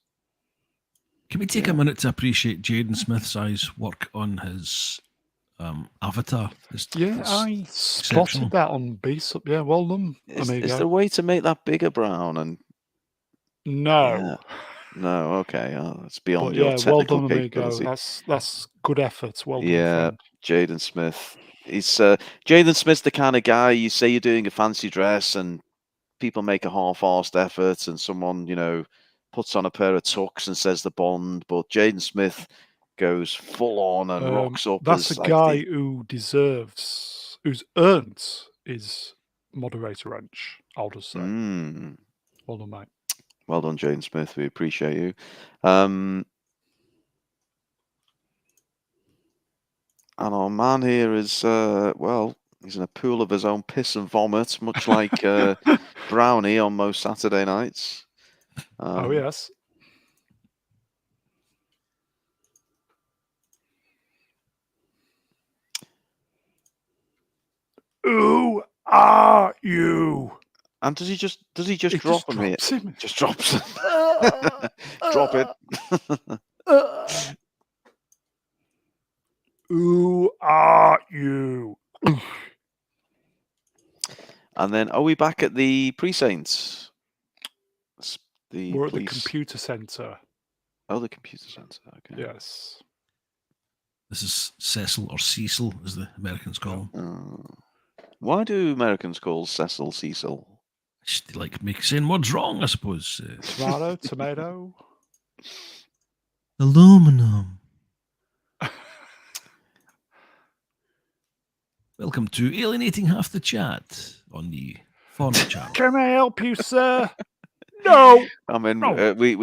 Can we take a minute to appreciate Jaden Smith's work on his avatar? I spotted that on B-Sub. Yeah, well done. Is there a way to make that bigger, Brown? And no. Yeah. No, okay. It's beyond But your yeah, technical well done, amigo. capability. That's good effort. Well done, Yeah, friend. Jaden Smith. He's Jaden Smith's the kind of guy you say you're doing a fancy dress and people make a half-arsed effort and someone, puts on a pair of tux and says the Bond, but Jaden Smith goes full on and rocks up. That's a guy who deserves, who's earned his moderator wrench, I'll just say. Well done, mate. Well done, Jaden Smith. We appreciate you. And our man here is, he's in a pool of his own piss and vomit, much like Brownie on most Saturday nights. Oh, yes. Who are you? And does he just drop him here? Just drops him. Drop it. Who are you? And then, are we back at the precincts? We're at the computer center. Oh, the computer center. Okay. Yes. This is Cecil, or Cecil, as the Americans call him. Why do Americans call Cecil? They like saying words wrong, I suppose. Tomato. Aluminum. Welcome to Alienating Half the Chat on the Foreign channel. Can I help you, sir? No. I mean, no. We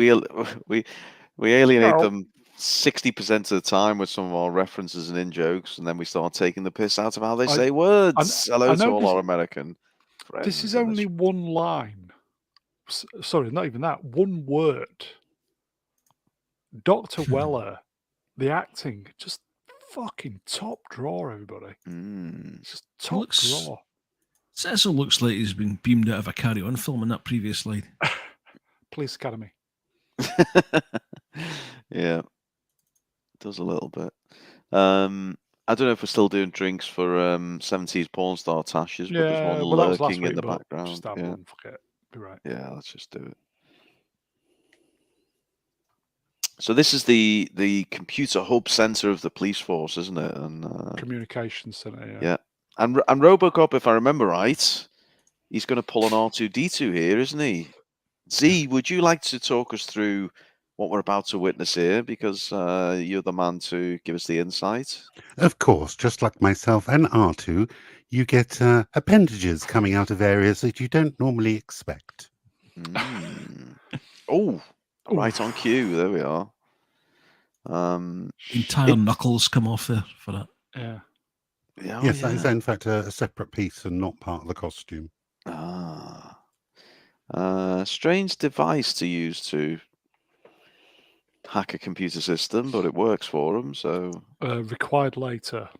alienate them 60% of the time with some of our references and in-jokes, and then we start taking the piss out of how they say words. Hello to all our American friends. This is only one line. Sorry, not even that. One word. Dr. Weller, the acting, just fucking top drawer, everybody. Just top drawer. Cecil looks like he's been beamed out of a Carry On film in that previous slide. Police Academy. Yeah. Does a little bit. I don't know if we're still doing drinks for 70s porn star Tashes, but there's one lurking in the background. Just have one, fuck it. Be right. Yeah, let's just do it. So this is the computer hub center of the police force, isn't it? And communications center, yeah. And Robocop, if I remember right, he's going to pull an R2-D2 here, isn't he? Z, would you like to talk us through what we're about to witness here? Because you're the man to give us the insight. Of course, just like myself and R2, you get appendages coming out of areas that you don't normally expect. Oh, right on cue. There we are. Entire knuckles come off there for that. Yeah. Yes, that is in fact a separate piece and not part of the costume. Strange device to use to hack a computer system, but it works for them. So required later.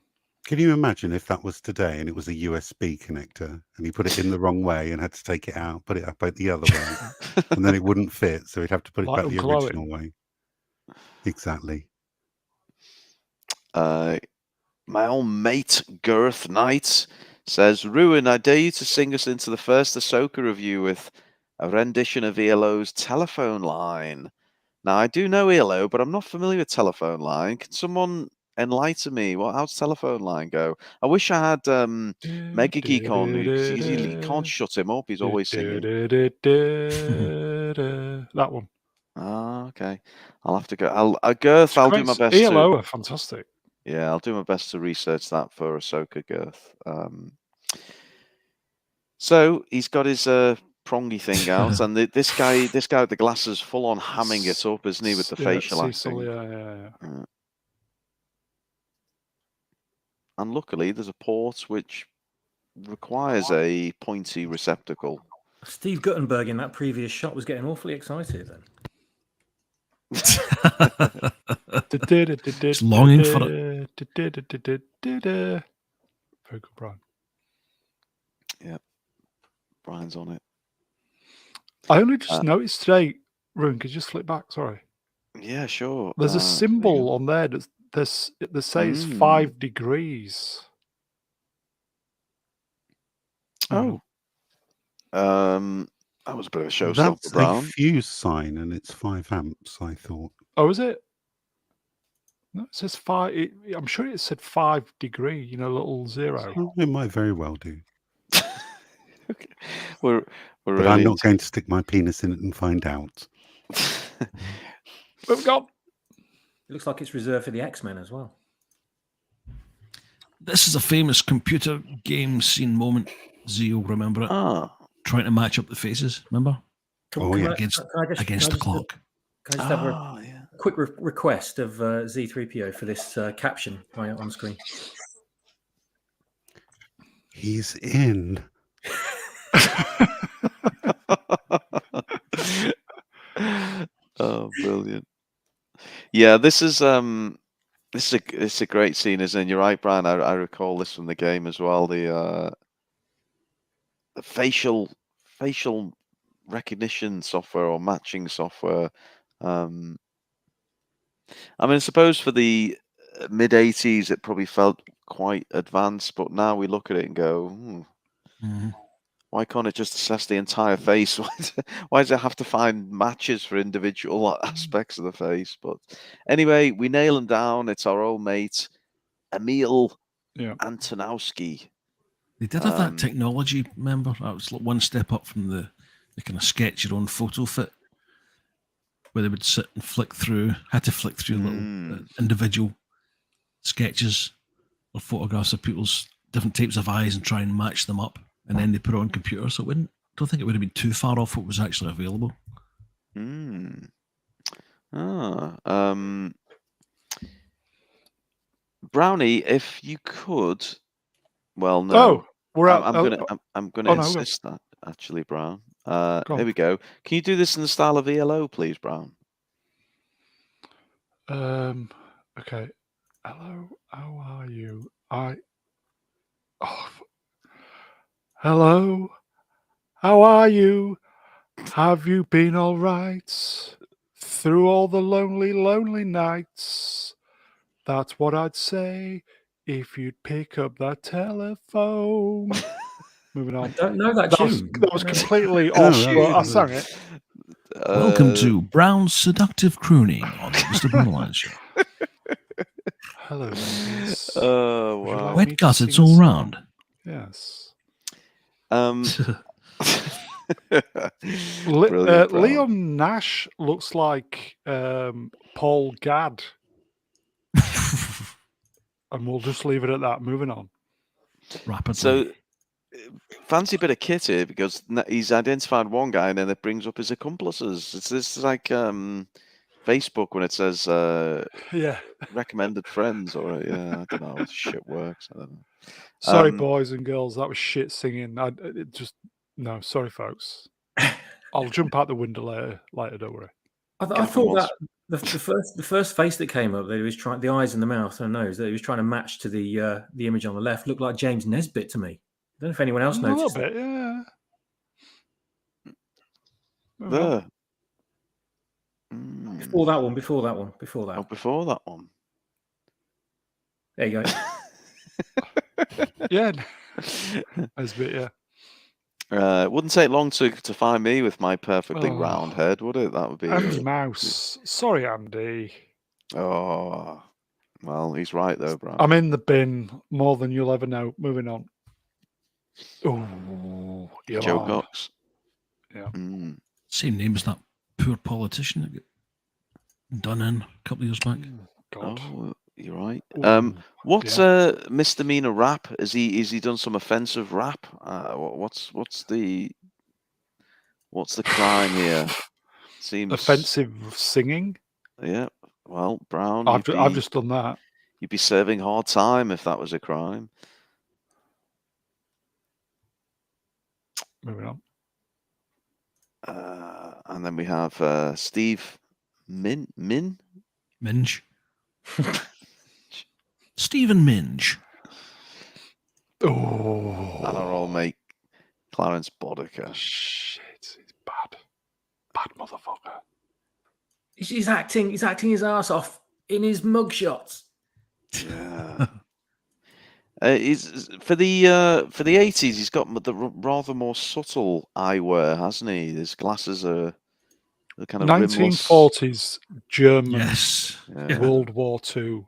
Can you imagine if that was today and it was a USB connector and he put it in the wrong way and had to take it out, put it up the other way, and then it wouldn't fit, so he'd have to put it back the original way. Exactly. My old mate Girth Knight says, Ruin, I dare you to sing us into the first Ahsoka review with a rendition of ELO's Telephone Line. Now, I do know ELO, but I'm not familiar with Telephone Line. Can someone enlighten me? How's Telephone Line go? I wish I had Mega Geek on. You can't shut him up. He's always singing. That one. Okay. I'll have to go. Girth, I'll do my best. ELO are fantastic. Yeah, I'll do my best to research that for Ahsoka Girth. So he's got his prongy thing out, and this guy with the glasses full on hamming it up, isn't he, with the facial acting? Yeah. And luckily, there's a port which requires a pointy receptacle. Steve Guttenberg in that previous shot was getting awfully excited then. Just longing for it. Very good, Brian. Yeah, Brian's on it. I only just noticed today, Rune, could you just flip back? Sorry. Yeah, sure. There's a symbol on there that says 5 degrees. Oh. That was a bit of a showstopper, That's Brown. a fuse sign, and it's 5 amps, I thought. Oh, is it? No, it says 5. I'm sure it said 5 degree, you know, little 0. Oh, it might very well do. Okay. We're but really I'm not going to stick my penis in it and find out. We've got. It looks like it's reserved for the X-Men as well. This is a famous computer game scene moment. Zio, remember it? Trying to match up the faces, remember? Against the clock. Can I just have a quick request of Z3PO for this caption right on screen? He's in. Oh, brilliant! Yeah, this is a great scene, isn't it? You're right, Brian. I recall this from the game as well. The facial recognition software or matching software. I mean, I suppose for the mid 80s, it probably felt quite advanced, but now we look at it and go, why can't it just assess the entire face? Why does it have to find matches for individual aspects of the face? But anyway, we nail him down. It's our old mate, Emil Antonowski. They did have that technology, remember? That was like one step up from the kind of sketch your own photo fit, where they would sit and had to flick through little individual sketches or photographs of people's different types of eyes and try and match them up. And then they put it on computer, so I don't think it would have been too far off what was actually available. Brownie, if you could, well, no. Oh, we're out. I'm gonna insist that actually, Brown. Here we go. Can you do this in the style of ELO, please, Brown? Okay. Hello, how are you? Hello, how are you? Have you been all right through all the lonely, lonely nights? That's what I'd say if you'd pick up that telephone. Moving on. I don't know that tune. That was completely off, but I sang it. Welcome to Brown's Seductive Crooning on the Mr. Borderlands Show. Hello, ladies. Oh, wow. Wet gussets all round. Yes. Leon Nash looks like Paul Gadd. And we'll just leave it at that. Moving on. Rapidly. So, fancy bit of kit here, because he's identified one guy and then it brings up his accomplices. It's like Facebook when it says recommended friends, or I don't know how shit works. I don't know. Sorry, boys and girls, that was shit singing. No, sorry, folks. I'll jump out the window later. Don't worry. I thought that the first face that came up, that he was trying, the eyes and the mouth and the nose, that he was trying to match to the image on the left, looked like James Nesbitt to me. I don't know if anyone else noticed. A little bit, yeah. There. Before that one. Oh, before that one. There you go. Yeah. Nesbitt, yeah. It wouldn't take long to find me with my perfectly round head, would it? That would be Andy Mouse. Sorry, Andy. Oh, well, he's right though, bro. I'm in the bin more than you'll ever know. Moving on. Oh, Joe Cox. Yeah. Same name as that poor politician that got done in a couple of years back. God. Oh, you're right. What's misdemeanor rap? Is he done some offensive rap? What's the crime here? Seems offensive singing. Yeah. Well, Brown, I've just done that. You'd be serving hard time if that was a crime. Moving on. And then we have Steve Minge. Stephen Minge. Oh. And our old mate, Clarence Boddicker. Shit, he's bad. Bad motherfucker. He's acting his ass off in his mugshots. Yeah. He's for the 80s. He's got the rather more subtle eyewear, hasn't he? His glasses are the kind of 1940s German. Yes. World War II.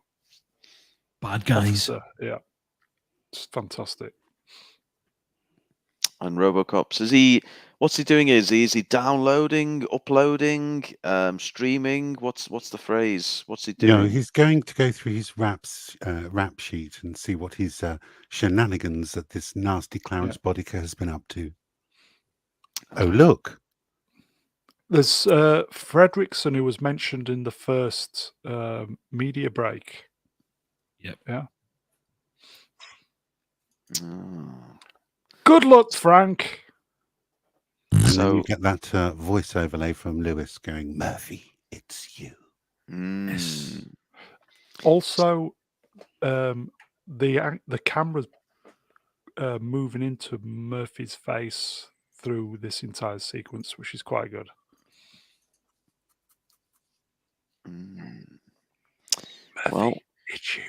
Bad guys. Officer. Yeah, it's fantastic. And Robocops. What's he doing? Is he downloading, uploading, streaming? What's the phrase? What's he doing? No, he's going to go through his rap sheet and see what his shenanigans that this nasty Clarence Boddicker has been up to. Oh, look. There's Fredrickson, who was mentioned in the first media break. Yep. Yeah. Oh. Good luck, Frank. And then you get that voice overlay from Lewis going, Murphy, it's you. Yes. Also, the camera's moving into Murphy's face through this entire sequence, which is quite good. Murphy, well, it's you.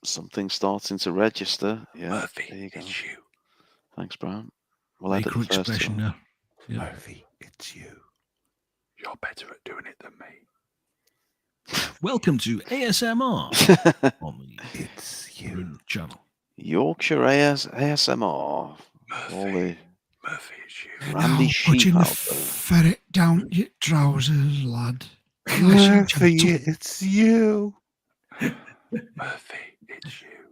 Something's starting to register. Yeah, Murphy, there you go. it's you. Thanks, Brian. We'll edit Micro the first expression one. there. Yep. Murphy, it's you. You're better at doing it than me. Welcome to ASMR on the It's you channel. Yorkshire ASMR. Murphy, it's you. Randy Sheep putting the out ferret down your trousers, lad. Murphy, it's you. Murphy, it's you.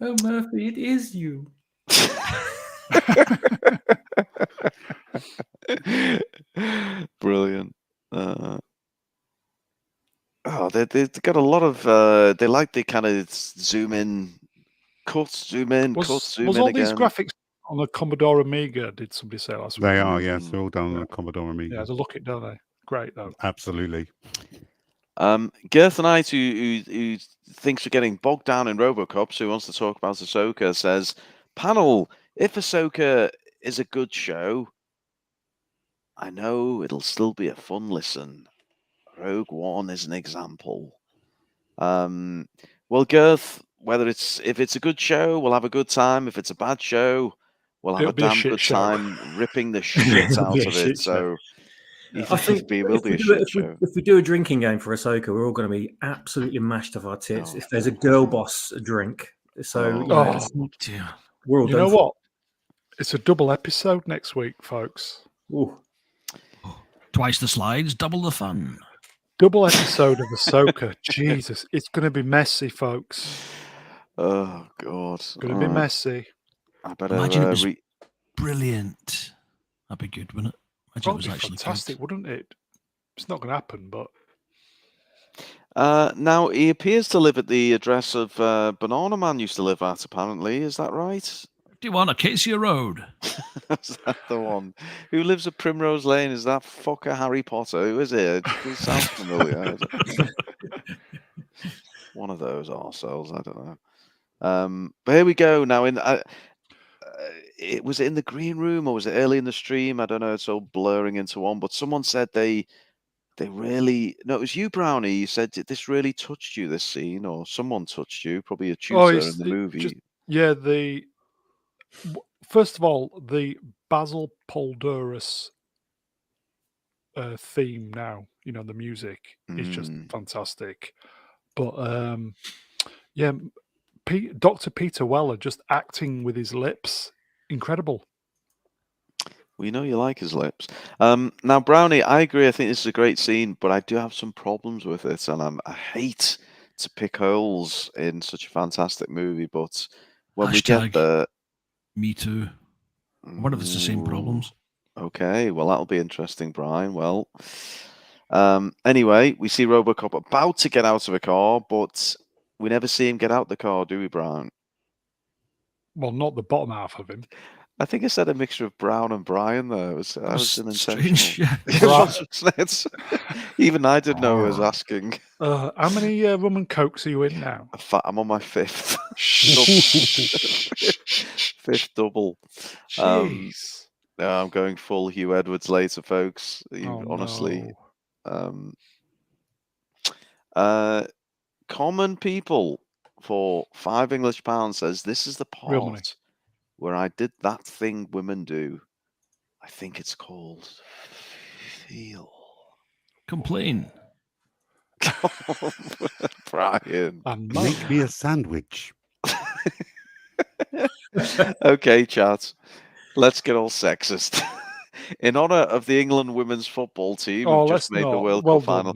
Oh, Murphy, it is you. Brilliant. They've got a lot of they like the kind of zoom in, cut, zoom in, cut, zoom was in all again. these graphics on the Commodore Amiga? Did somebody say last week? They are, yes. They're all done on the Commodore Amiga. Yeah, they look it, don't they? Great though. Absolutely. Girth and I, who thinks we're getting bogged down in Robocops, who wants to talk about Ahsoka, says, panel, if Ahsoka is a good show, I know it'll still be a fun listen. Rogue One is an example. Well, Girth, if it's a good show, we'll have a good time. If it's a bad show, we'll have a damn good time ripping the shit out of it. So I think it will be a shit show. If we do a drinking game for Ahsoka, we're all going to be absolutely mashed off our tits. If there's a girl boss drink, so we're all. You know what? It's a double episode next week, folks. Ooh. Twice the slides, double the fun. Double episode of Ahsoka. Jesus, it's going to be messy, folks. Oh God, it's going to be messy. I better imagine it was brilliant. That'd be good, wouldn't it? Imagine it was actually fantastic, wouldn't it? It's not going to happen, but. Now he appears to live at the address of Banana Man used to live at. Apparently, is that right? Do you want Acacia Road? Is that the one? Who lives at Primrose Lane? Is that fucker Harry Potter? Who is it? It sounds familiar. One of those arseholes, I don't know. But here we go. Now, it was in the green room or was it early in the stream? I don't know. It's all blurring into one. But someone said they really. No, it was you, Brownie. You said this really touched you. This scene, or someone touched you. Probably a tutor in the movie. First of all, the Basil Polduris theme now, the music is just fantastic. But Dr. Peter Weller just acting with his lips, incredible. Well, you like his lips. Now, Brownie, I agree. I think this is a great scene, but I do have some problems with it, and I hate to pick holes in such a fantastic movie. But when we get there, me too. I wonder if it's the same problems. Okay, well, that'll be interesting, Brian. Well, anyway, we see Robocop about to get out of a car, but we never see him get out the car, do we, Brian? Well, not the bottom half of him. I think I said a mixture of Brown and Brian there. That was an strange. intentional. Yeah. Even I didn't know I was asking. How many rum and cokes are you in now? I'm on my fifth. Fifth double. Jeez. I'm going full Hugh Edwards later, folks. Honestly. Common People for £5 says, this is the part where I did that thing women do. I think it's called feel. Complain. Brian. Make me a sandwich. Okay, chat. Let's get all sexist. In honor of the England women's football team who just made the World Cup final.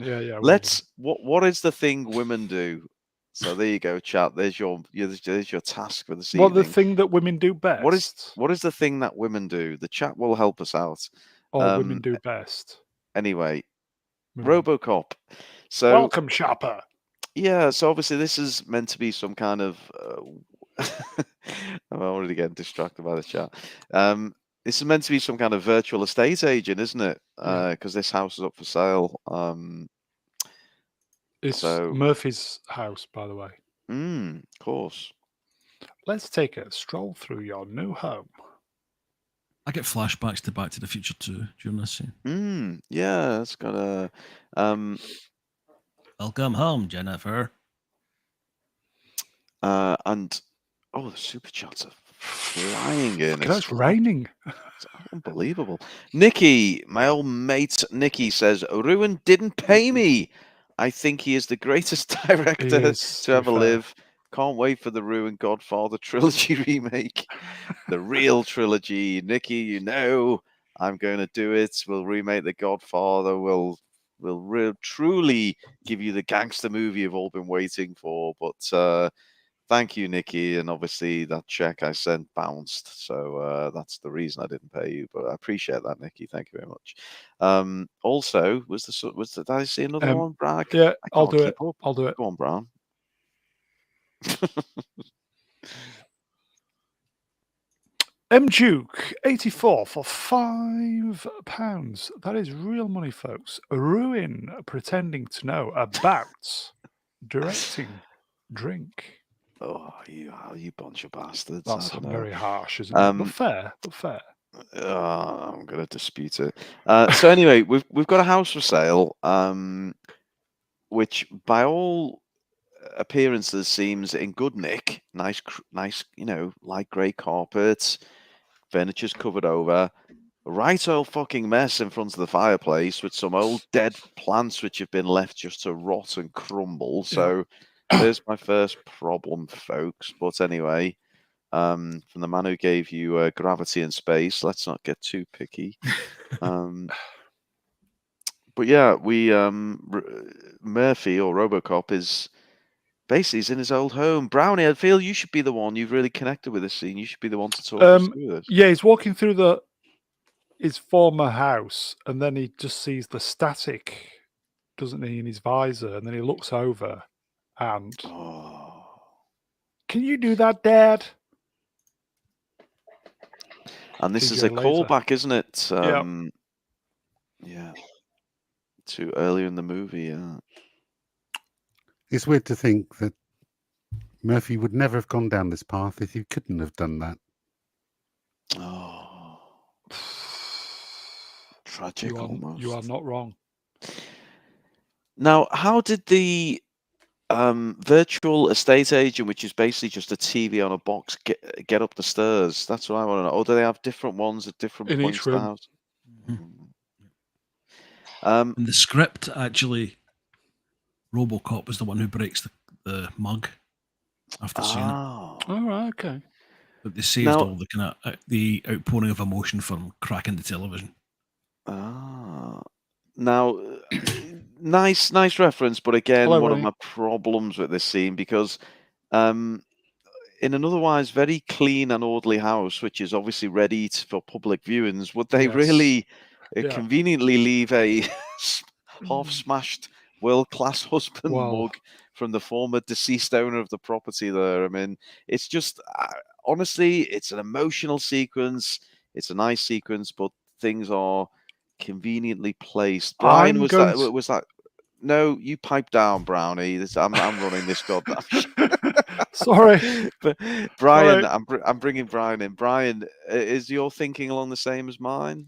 What is the thing women do? So there you go, chat. There's your task for this evening. What the thing that women do best? What is the thing that women do? The chat will help us out. Or women do best. Anyway, Robocop. So welcome, shopper. Yeah, so obviously this is meant to be some kind of I'm already getting distracted by the chat. This is meant to be some kind of virtual estate agent, isn't it? Because this house is up for sale. It's Murphy's house, by the way. Of course. Let's take a stroll through your new home. I get flashbacks to Back to the Future 2 during this scene. Yeah, it's got a welcome home, Jennifer. And the super chats are flying in. It's raining. It's unbelievable. Nikki, my old mate Nikki says, Ruin didn't pay me. I think he is the greatest director to ever live. Can't wait for the Ruin Godfather trilogy remake. The real trilogy. Nikki, you know I'm going to do it. We'll remake The Godfather. We'll truly give you the gangster movie you've all been waiting for. But thank you, Nikki. And obviously that check I sent bounced. So that's the reason I didn't pay you. But I appreciate that, Nikki. Thank you very much. Also, did I see another one, Bragg? Yeah, I'll do it. I'll do it. Go on, Brown. Duke 84 for £5. That is real money, folks. Ruin pretending to know about directing drink. Oh, you bunch of bastards. That's very harsh, isn't it? But fair. I'm going to dispute it. So anyway, we've got a house for sale, which by all appearances seems in good nick. Nice, light grey carpets, furniture's covered over. Right old fucking mess in front of the fireplace with some old dead plants which have been left just to rot and crumble. So there's my first problem, folks. But anyway, from the man who gave you Gravity in Space, let's not get too picky. But yeah, Murphy or Robocop is basically he's in his old home. Brownie, I feel you should be the one. You've really connected with this scene. You should be the one to talk us through this. Yeah, he's walking through his former house, and then he just sees the static, doesn't he, in his visor, and then he looks over and can you do that, Dad? And this is a callback, isn't it? Yeah. To earlier in the movie, yeah. It's weird to think that Murphy would never have gone down this path if he couldn't have done that. Oh. Tragic almost. You are not wrong. Now, how did the virtual estate agent, which is basically just a TV on a box, get up the stairs? That's what I want to know. Or do they have different ones at different points in the house? In the script, actually, Robocop is the one who breaks the mug after seeing it. All right, okay. But they saved all the kind of the outpouring of emotion from cracking the television. Now, nice reference, but again, one of Ray. my problems with this scene, because in an otherwise very clean and orderly house, which is obviously ready for public viewings, would they really conveniently leave a half-smashed world-class husband mug from the former deceased owner of the property there? I mean, it's just honestly, it's an emotional sequence. It's a nice sequence, but things are conveniently placed. Brian, was that? No, you pipe down, Brownie. I'm running this goddamn shit. Sorry, but Brian, I'm bringing Brian in. Brian, is your thinking along the same as mine?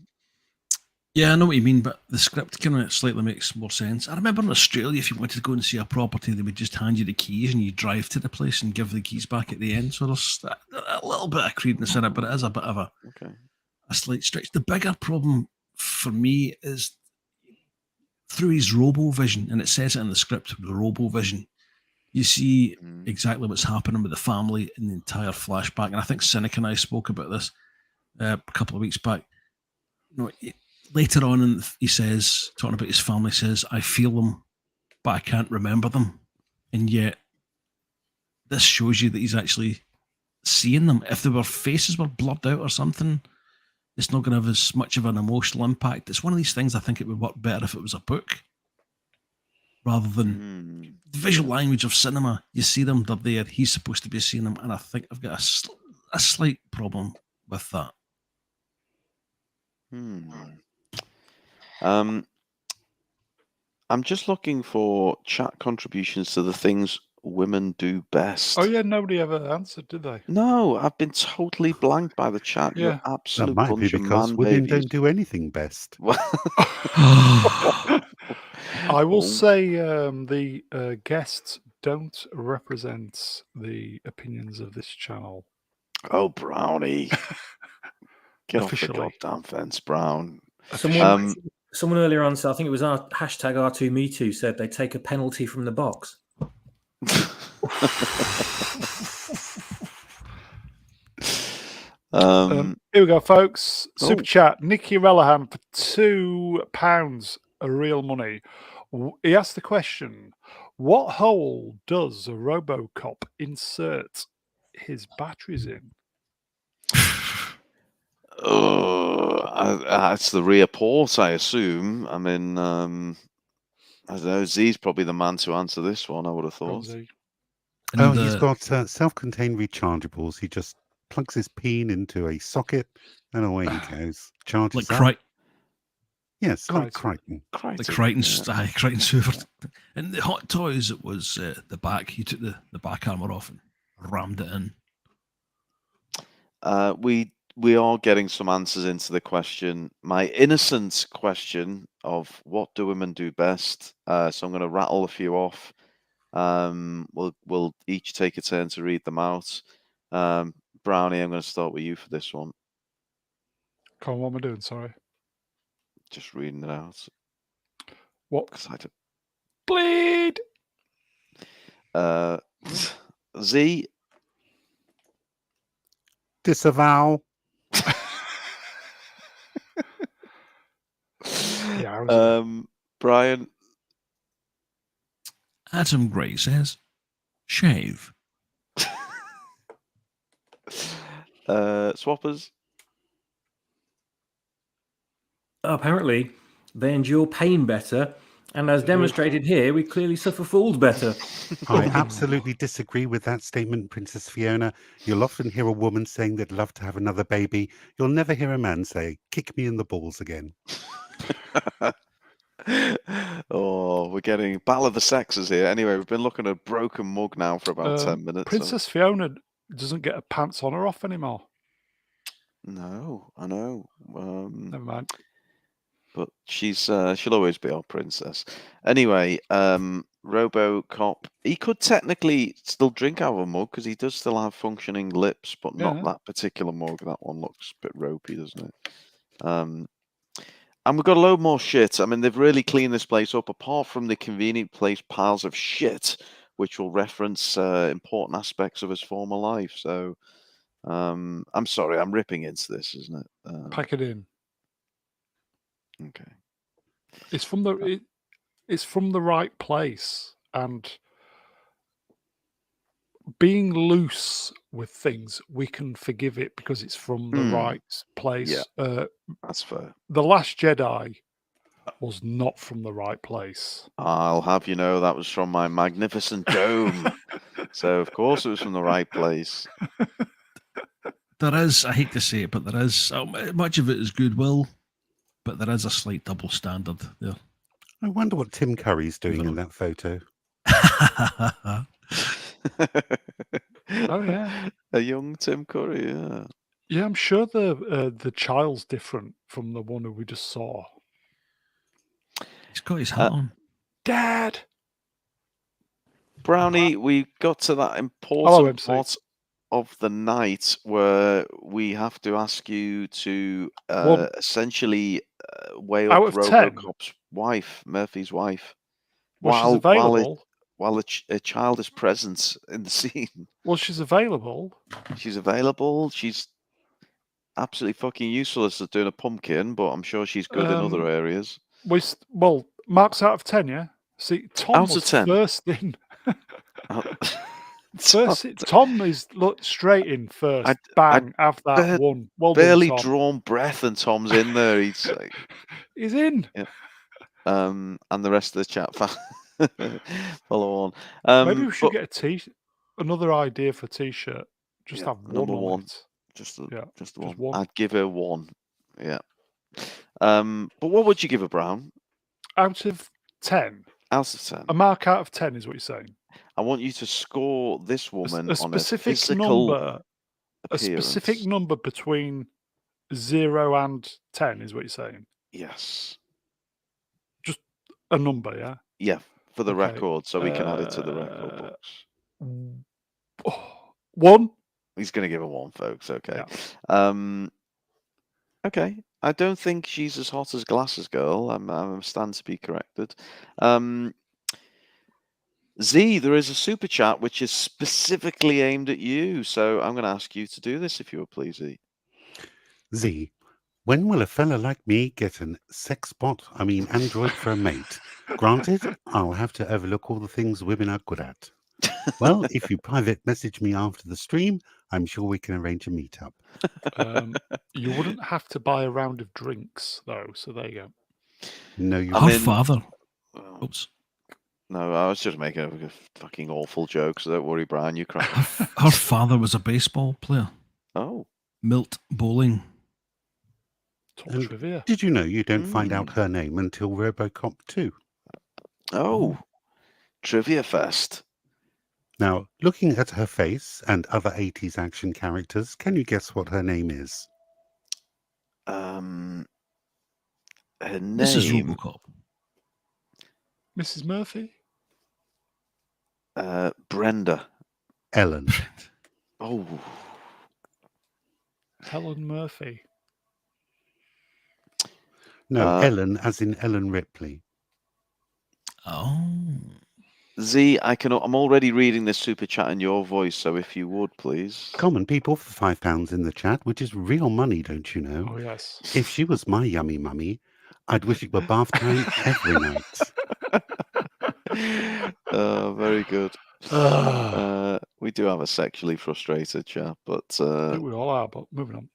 Yeah, I know what you mean, but the script kind of slightly makes more sense. I remember in Australia, if you wanted to go and see a property, they would just hand you the keys and you drive to the place and give the keys back at the end. So there's a little bit of credence in it, but it is a bit of a slight stretch. The bigger problem for me is through his robo-vision, and it says it in the script, the robo-vision, you see exactly what's happening with the family in the entire flashback. And I think Cynic and I spoke about this a couple of weeks back. Later on, he says, talking about his family, says, I feel them, but I can't remember them. And yet, this shows you that he's actually seeing them. If their faces were blurred out or something, it's not going to have as much of an emotional impact. It's one of these things I think it would work better if it was a book rather than the visual language of cinema. You see them, they're there, he's supposed to be seeing them, and I think I've got a slight problem with that. I'm just looking for chat contributions to the things women do best. Oh yeah, nobody ever answered, did they? No, I've been totally blanked by the chat. Yeah. You're absolute That might be bunch of because man women babies. don't do anything best. I will say the guests don't represent the opinions of this channel. Oh, Brownie. Get off the goddamn fence, Brown. Someone earlier on, so I think it was our hashtag R2Me2 said they take a penalty from the box. Here we go, folks. Super chat. Nicky Rellahan for £2, real money. He asked the question: what hole does a Robocop insert his batteries in? That's the rear port, I assume. I mean, I don't know. Z's probably the man to answer this one, I would have thought. He's got self-contained rechargeables. He just plugs his peen into a socket and away he goes. Charges like up. Yes, like Crichton. The Crichton's Hoover. And the Hot Toys, it was the back. He took the back armor off and rammed it in. We are getting some answers into the question, my innocent question of what do women do best. So I'm going to rattle a few off. We'll each take a turn to read them out. Brownie, I'm going to start with you for this one. Come on, what am I doing? Sorry. Just reading it out. What? Excited. Bleed. Z. Disavow. Brian. Adam Gray says, shave. Swappers. Apparently, they endure pain better, and as demonstrated here, we clearly suffer fools better. I absolutely disagree with that statement, Princess Fiona. You'll often hear a woman saying they'd love to have another baby. You'll never hear a man say, kick me in the balls again. Oh, we're getting battle of the sexes here. Anyway, we've been looking at a broken mug now for about 10 minutes. Princess Fiona doesn't get her pants on or off anymore. No, I know. Never mind. But she'll always be our princess. Anyway, Robocop, he could technically still drink out of a mug because he does still have functioning lips, but not that particular mug. That one looks a bit ropey, doesn't it? And we've got a load more shit. I mean, they've really cleaned this place up, apart from the convenient place piles of shit, which will reference important aspects of his former life. So, I'm sorry, I'm ripping into this, isn't it? Pack it in. Okay. It's from the right place, and being loose with things, we can forgive it because it's from the right place. Yeah, that's fair. The Last Jedi was not from the right place. I'll have you know that was from my magnificent dome. So of course it was from the right place. There is, I hate to say it, but there is, much of it is goodwill, but there is a slight double standard there. I wonder what Tim Curry's doing in that photo. Oh yeah, a young Tim Curry. Yeah, yeah. I'm sure the child's different from the one who we just saw. He's got his hat on. Dad, Brownie, we got to that important part of the night where we have to ask you to essentially wail Robocop's wife, Murphy's wife, she's available. While a child is present in the scene. Well, she's available. She's available. She's absolutely fucking useless at doing a pumpkin, but I'm sure she's good in other areas. Well, marks out of 10, yeah? See, Tom was first in. Tom is looked straight in first. Bang, have that one. Well barely done, Tom. drawn breath, and Tom's in there. He's like, he's in. Yeah. And the rest of the chat follow on. Maybe we should get another idea for a t-shirt. Just have one number on one. it. Just the one. I'd give her 1. Yeah. But what would you give her, Brown? Out of 10. Out of 10. A mark out of 10 is what you're saying. I want you to score this woman a specific on a physical number. appearance. A specific number between 0 and 10 is what you're saying. Yes. Just a number, yeah. Yeah, for the record, so we can add it to the record books. 1. He's going to give her 1, folks. Okay. Yeah. Okay. I don't think she's as hot as Glasses Girl. I'm stand to be corrected. Z, there is a super chat which is specifically aimed at you, so I'm going to ask you to do this if you would please, Z. Z, when will a fella like me get an android for a mate? Granted, I'll have to overlook all the things women are good at. Well, if you private message me after the stream, I'm sure we can arrange a meetup. You wouldn't have to buy a round of drinks, though, so there you go. No, you Her father. Oops. No, I was just making a fucking awful joke, so don't worry, Brian, you crack. Her father was a baseball player. Oh. Milt Bowling. Trivia. Did you know you don't find out her name until Robocop 2? Oh. Trivia Fest. Now, looking at her face and other 80s action characters, can you guess what her name is? Her name... This is Robocop. Mrs. Murphy? Brenda. Ellen. Oh. Helen Murphy. No, Ellen as in Ellen Ripley. Oh. Z, I'm already reading this super chat in your voice, so if you would, please. Common people for £5 in the chat, which is real money, don't you know? Oh, yes. If she was my yummy mummy, I'd wish it were bath time every night. Very good. We do have a sexually frustrated chat, but... I think we all are, but moving on.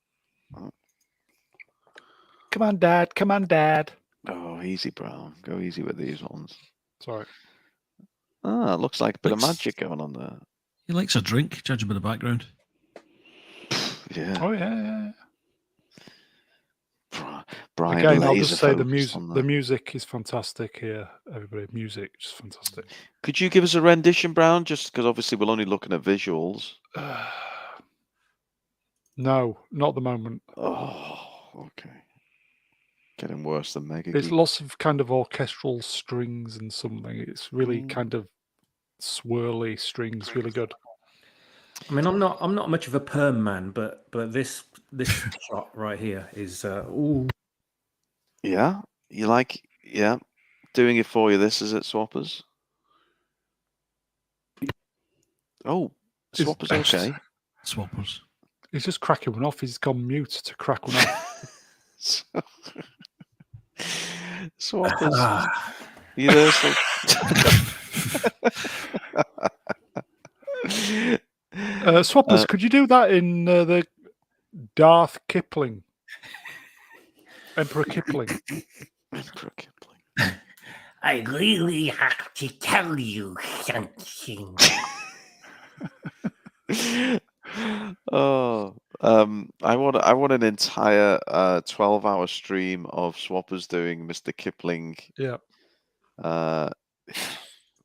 Come on, Dad. Come on, Dad. Oh, easy, Brown. Go easy with these ones. Sorry. It looks like a bit of magic going on there. He likes a drink, judging by the background. Yeah. Oh, yeah. Brian, again, I'll just say the music is fantastic here, everybody. Music is fantastic. Could you give us a rendition, Brown? Just because obviously we're only looking at visuals. No, not at the moment. Oh, okay. Getting worse than Mega. There's lots of kind of orchestral strings and something. It's really kind of swirly strings, really good. I mean, I'm not much of a perm man, but this shot right here is ooh. Yeah, you like doing it for you. This is it, Swappers. Oh, Swappers, okay. Swappers. He's just cracking one off. He's gone mute to crack one off. Swappers, you there? Swappers, could you do that in the Darth Kipling? Emperor Kipling. Emperor Kipling. I really have to tell you something. Oh, I want an entire 12-hour stream of Swappers doing Mr. Kipling. Yeah.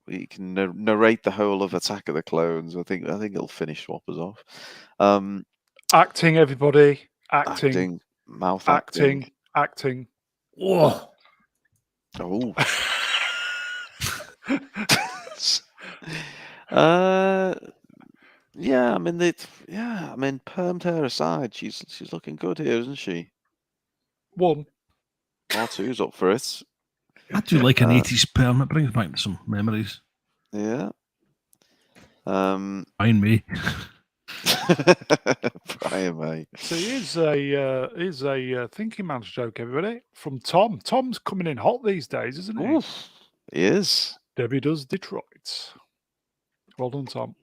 You can narrate the whole of Attack of the Clones. I think it'll finish Swappers off. Acting, everybody. Acting. Mouth acting. acting. Oh. Oh. Yeah, I mean, permed hair aside, she's looking good here, isn't she? One. R2's up for it. I do like an 80s perm. It brings back some memories. Yeah. Brian May. Brian May. So here's a thinking man's joke, everybody, from Tom. Tom's coming in hot these days, isn't he? Oof, he is. Debbie does Detroit. Well done, Tom.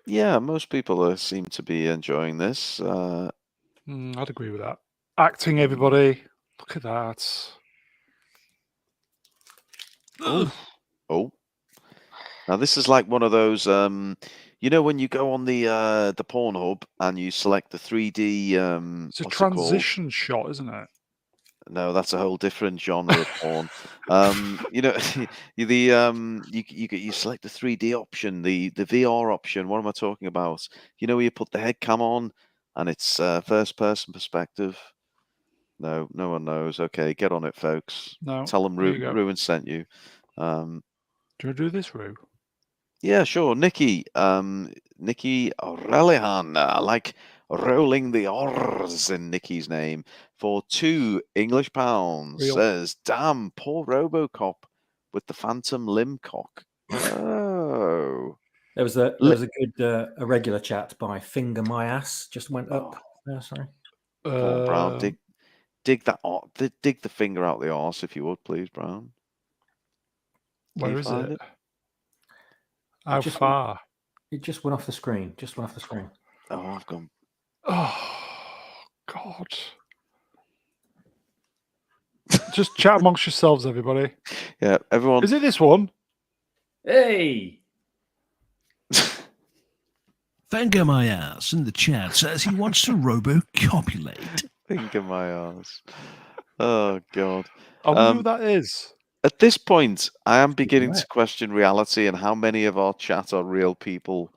Yeah, most people seem to be enjoying this. I'd agree with that. Acting, everybody. Look at that. Oh. Now this is like one of those, you know, when you go on the Pornhub and you select the 3D. It's a transition shot, isn't it? No, that's a whole different genre of porn. You know, you select the 3D option, the VR option. What am I talking about? You know, where you put the head cam on and it's first person perspective. No one knows. Okay, get on it, folks. No, Tell them Ruin sent you. Do you want to do this, Ru? Yeah, sure. Nikki Aurelian, I like rolling the R's in Nikki's name for £2 English says, damn, poor Robocop with the phantom limb cock. Oh. There was a good a regular chat by Finger My Ass just went up. Sorry. Poor Brown, dig the finger out the arse if you would, please, Brown. Where is it? How far? It just went off the screen. Oh, I've gone. Oh, God. Just chat amongst yourselves, everybody. Yeah, everyone. Is it this one? Hey! Finger My Ass in the chat says he wants to robocopulate. Finger my ass. Oh, God. I wonder who that is. At this point, I am beginning to question reality and how many of our chat are real people.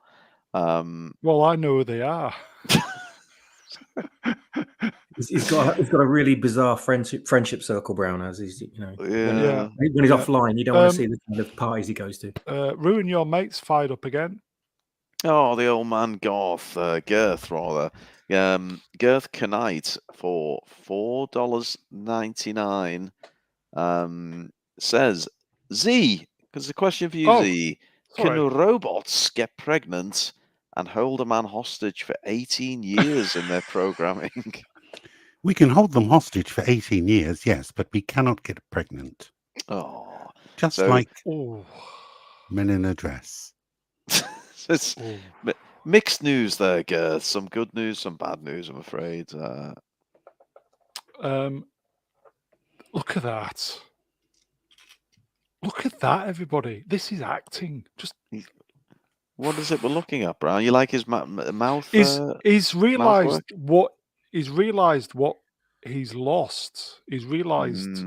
Well, I know who they are. He's got a really bizarre friendship circle, Brown, as he's, you know, when he's offline, you don't want to see the kind of parties he goes to. Ruin your mate's fired up again. Oh, the old man Girth rather. Girth Knight for $4.99 says, Z, because the question for you, Z, can robots get pregnant and hold a man hostage for 18 years in their programming? We can hold them hostage for 18 years, yes, but we cannot get pregnant. Oh, just like men in a dress. It's mixed news there, Girth. Some good news, some bad news, I'm afraid. Look at that. Look at that, everybody. This is acting. Just what is it we're looking at, Brown? You like his mouth? He's realised what he's lost. He's realised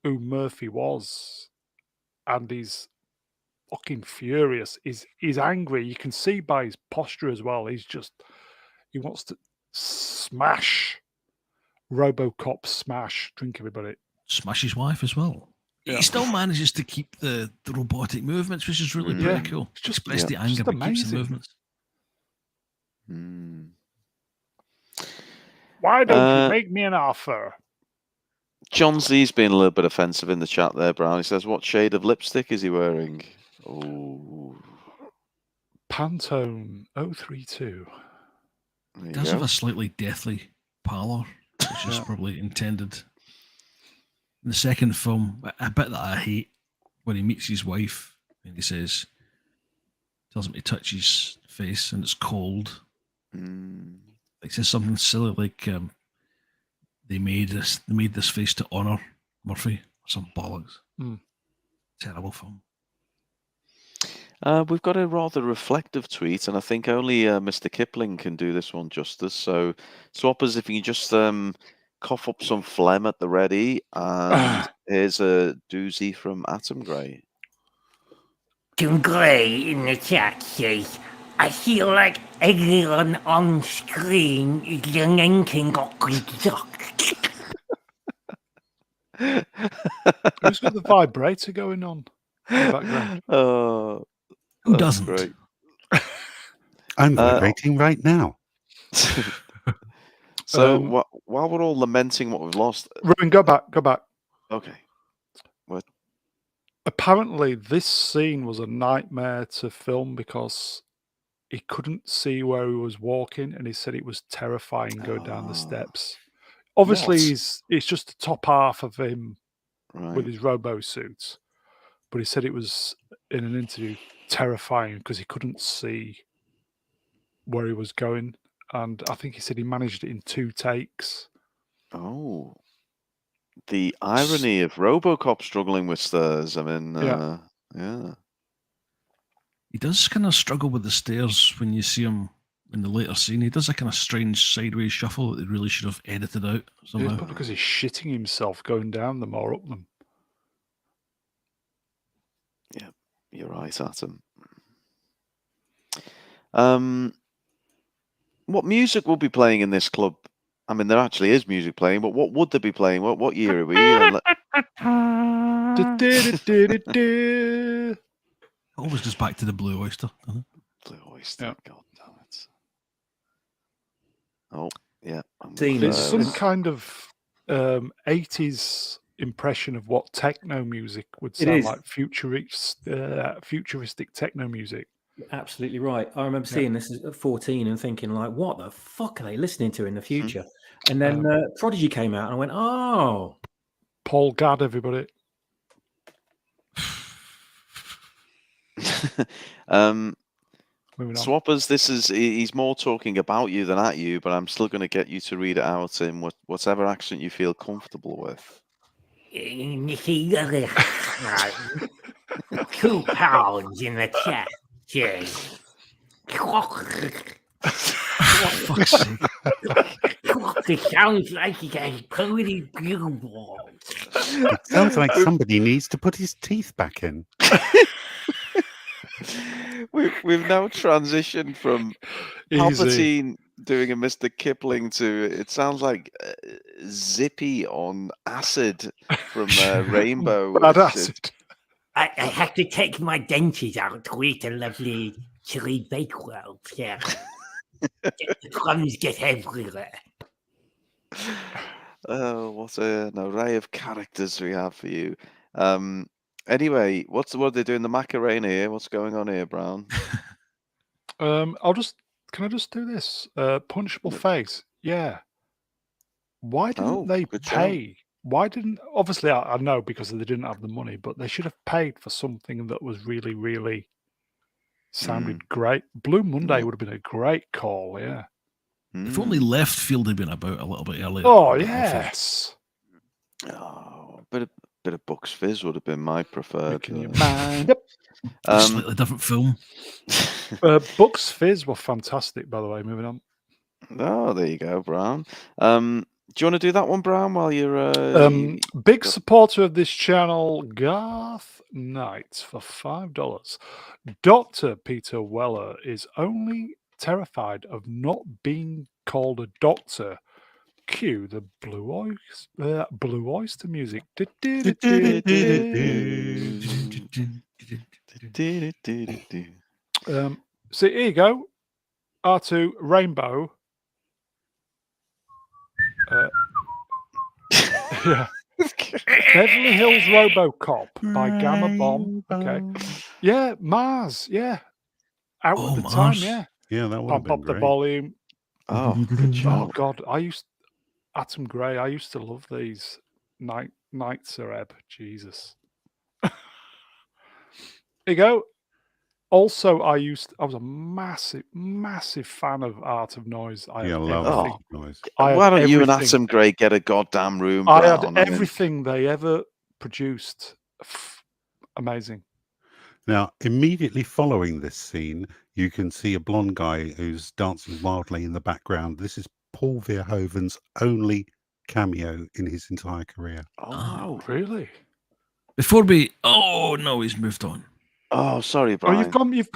who Murphy was, and he's fucking furious. He's angry. You can see by his posture as well. He wants to smash Robocop. Drink, everybody. Smash his wife as well. Yeah. He still manages to keep the robotic movements, which is really pretty cool. It's just the anger, but keeps the movements. Why don't you make me an offer? John Z's being a little bit offensive in the chat there, Brown. He says, what shade of lipstick is he wearing? Oh, Pantone 032. He does have a slightly deathly pallor, which is probably intended. In the second film, a bit that I hate, when he meets his wife and he tells him to touch his face and it's cold. He says something silly like, they made this face to honor Murphy. Some bollocks. Terrible film. We've got a rather reflective tweet, and I think only Mr. Kipling can do this one justice. So, swappers, if you can just cough up some phlegm at the ready, and here's a doozy from Atom Grey. Atom Grey in the chat says, I feel like everyone on screen is lamenting Who's got the vibrator going on in the background? Oh, who doesn't? Great. I'm vibrating right now. So while we're all lamenting what we've lost, Ruben, go back. Okay. What? Apparently, this scene was a nightmare to film because he couldn't see where he was walking, and he said it was terrifying going down the steps. Obviously, it's just the top half of him with his robo suits, but he said it was, in an interview, terrifying because he couldn't see where he was going, and I think he said he managed it in 2 takes. Oh, the irony of Robocop struggling with stairs. I mean, yeah. He does kind of struggle with the stairs when you see him in the later scene. He does a kind of strange sideways shuffle that they really should have edited out somehow. It's probably because he's shitting himself going down them or up them. Yeah, you're right, Atom. What music will be playing in this club? I mean, there actually is music playing, but what would they be playing? What year are we? Always goes back to the Blue Oyster, doesn't it? Blue Oyster, yeah. God damn it. Oh, yeah. There's some kind of 80s impression of what techno music would sound like, futuristic techno music. You're absolutely right. I remember seeing this at 14 and thinking, like, what the fuck are they listening to in the future? And then Prodigy came out and I went, oh. Paul Gadd, everybody. Swappers, he's more talking about you than at you, but I'm still going to get you to read it out in whatever accent you feel comfortable with. 2 pounds in the chat. Cheers. Fuck's sake. It sounds like he has pretty billboards. It sounds like somebody needs to put his teeth back in. We've now transitioned from Palpatine doing a Mr. Kipling to it sounds like Zippy on acid from Rainbow. Acid. I have to take my dentures out to eat a lovely chili bakewell. Yeah. The crumbs get everywhere. Oh, what an array of characters we have for you. Anyway, what are they doing? The Macarena here? What's going on here, Brown? Can I just do this? Punchable face. Yeah. Why didn't they pay? Why didn't, obviously I know because they didn't have the money, but they should have paid for something that was really, really sounded great. Blue Monday would have been a great call, yeah. If only Left Field had been about a little bit earlier. Oh, yes. Oh, bit of Bucks Fizz would have been my preferred. Yep. Slightly different film. Bucks Fizz were fantastic, by the way. Moving on. Oh, there you go, Brown. Do you want to do that one, Brown, while you're... big supporter of this channel, Garth Knight, for $5. Dr. Peter Weller is only terrified of not being called a doctor. Cue the Blue Oyster music. So here you go. R2 Rainbow. Yeah. Beverly Hills Robocop by Gamma Bomb. Okay. Yeah, Mars. Yeah. Out at the Mars. time, yeah. Yeah, that would have Pump been up the great. volume. Oh, good job. Oh God, Atom Grey. I used to love these nights, Eb. Jesus. Here you go. Also, I was a massive fan of Art of Noise. I love Noise. Why don't you and Atom Grey get a goddamn room, Brown? I had everything they ever produced. Amazing. Now, immediately following this scene, you can see a blonde guy who's dancing wildly in the background. This is Paul Verhoeven's only cameo in his entire career. Oh, wow. Really? Before we... Oh, no, he's moved on. Oh, sorry, Oh, Brian. you've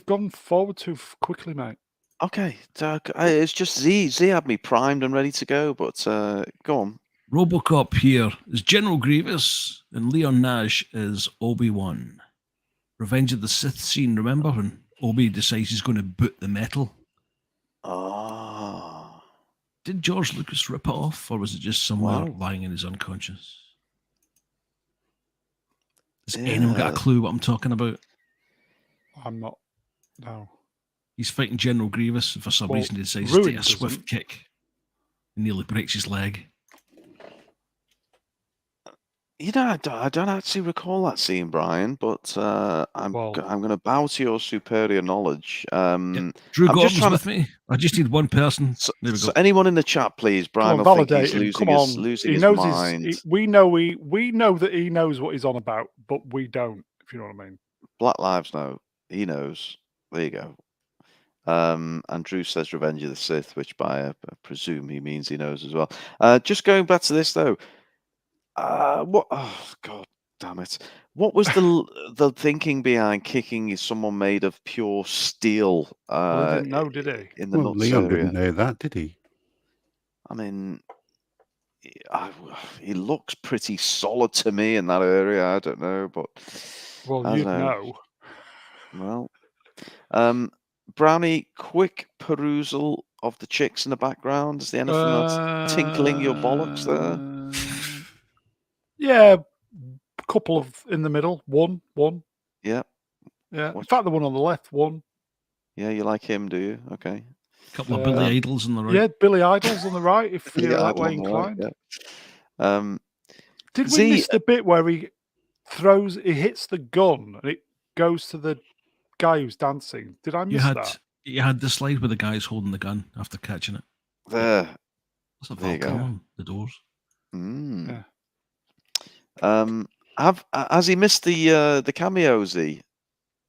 gone forward too quickly, mate. Okay, it's just Z had me primed and ready to go, but go on. Robocop here is General Grievous, and Leon Nash is Obi-Wan. Revenge of the Sith scene, remember when Obi decides he's going to boot the metal? Oh. Did George Lucas rip it off, or was it just somewhere lying in his unconscious? Does anyone got a clue what I'm talking about? I'm not. No. He's fighting General Grievous, and for some reason he decides to take a swift kick and nearly breaks his leg. You know, I don't actually recall that scene, Brian, but I'm going to bow to your superior knowledge. Drew Gordon's with me. I just need one person. There we go. So anyone in the chat, please. Brian, I think he's losing his mind. We know that he knows what he's on about, but we don't, if you know what I mean. Black Lives know. He knows. There you go. And Drew says Revenge of the Sith, which I presume he means he knows as well. Just going back to this, though. What? Oh, God damn it! What was the thinking behind kicking someone made of pure steel? He didn't know, did he? In the nuts Leon area? didn't know that, did he? I mean, he looks pretty solid to me in that area. I don't know, but you'd know. Well, Brownie, quick perusal of the chicks in the background. Is there anything that's tinkling your bollocks there? Yeah, a couple of in the middle. One. Yeah. Yeah. In fact, the one on the left, one. Yeah, you like him, do you? Okay. A couple of Billy Idols on the right. Yeah, Billy Idols on the right, if you're that way inclined. Right, Did we miss the bit where he hits the gun and it goes to the guy who's dancing? Did I miss that? You had the slide where the guy's holding the gun after catching it. There. That's a Valkyrie, the doors. Yeah. Has he missed the cameos?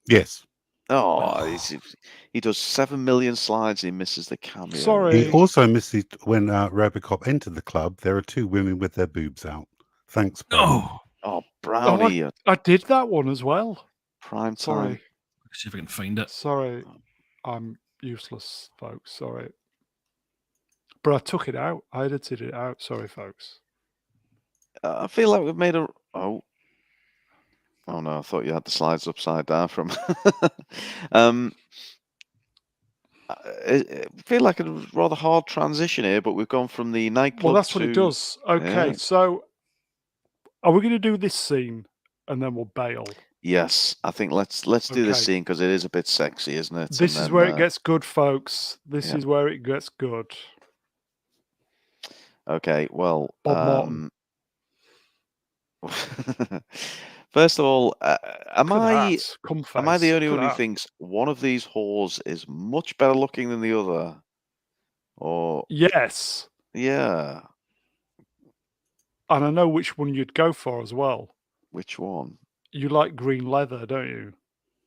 Yes. Oh, he does 7 million slides. He misses the cameo. Sorry. He also missed it when Robocop entered the club. There are two women with their boobs out. Thanks, Brownie. Oh, Brownie. I did that one as well. Prime time. Sorry. See if I can find it. Sorry, I'm useless, folks. Sorry, but I took it out. I edited it out. Sorry, folks. I feel like we've made a. Oh no! I thought you had the slides upside down from. I feel like a rather hard transition here, but we've gone from the nightclub. Well, that's what it does. Okay, so are we going to do this scene and then we'll bail? Yes, I think let's do this scene because it is a bit sexy, isn't it? This is where it gets good, folks. This is where it gets good. Okay, well, Bob Morton. First of all, am I the only one who that. thinks one of these whores is much better looking than the other? Or yes, yeah, and I know which one you'd go for as well. Which one? You like green leather, don't you?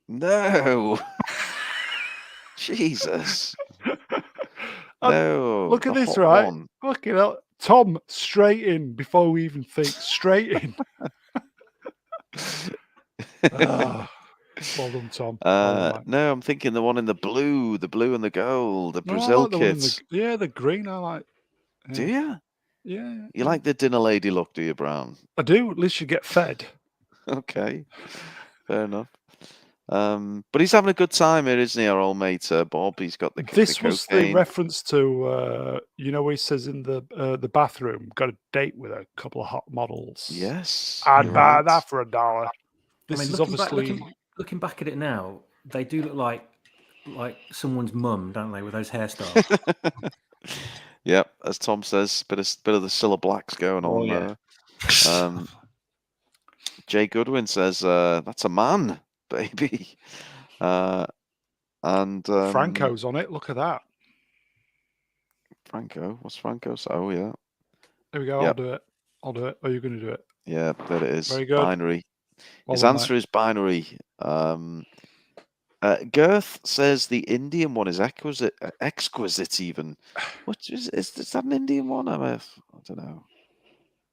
No. Jesus. No. Look at this, right? One. Look at that. Tom, straight in before we even think. Straight in. Well done, Tom. No, I'm thinking the one in the blue and the gold, the Brazil kit. The green I like. Yeah. Do you? Yeah. You like the dinner lady look, do you, Brown? I do. At least you get fed. Okay, fair enough. But he's having a good time here, isn't he, our old mate Bob? He's got the This was the reference to, where he says in the bathroom, got a date with a couple of hot models. Yes. I'd buy that for $1. This is looking obviously... looking back at it now, they do look like someone's mum, don't they, with those hairstyles? Yep, as Tom says, bit of the Cilla Blacks going on there. Jay Goodwin says, that's a man, baby. And Franco's on it. Look at that. Franco? What's Franco? Oh, yeah. There we go. Yep. I'll do it. Are you going to do it? Yeah, there it is. Very good. Binary. Well His done, answer mate. is binary. Girth says the Indian one is exquisite even. What is that an Indian one? I don't know.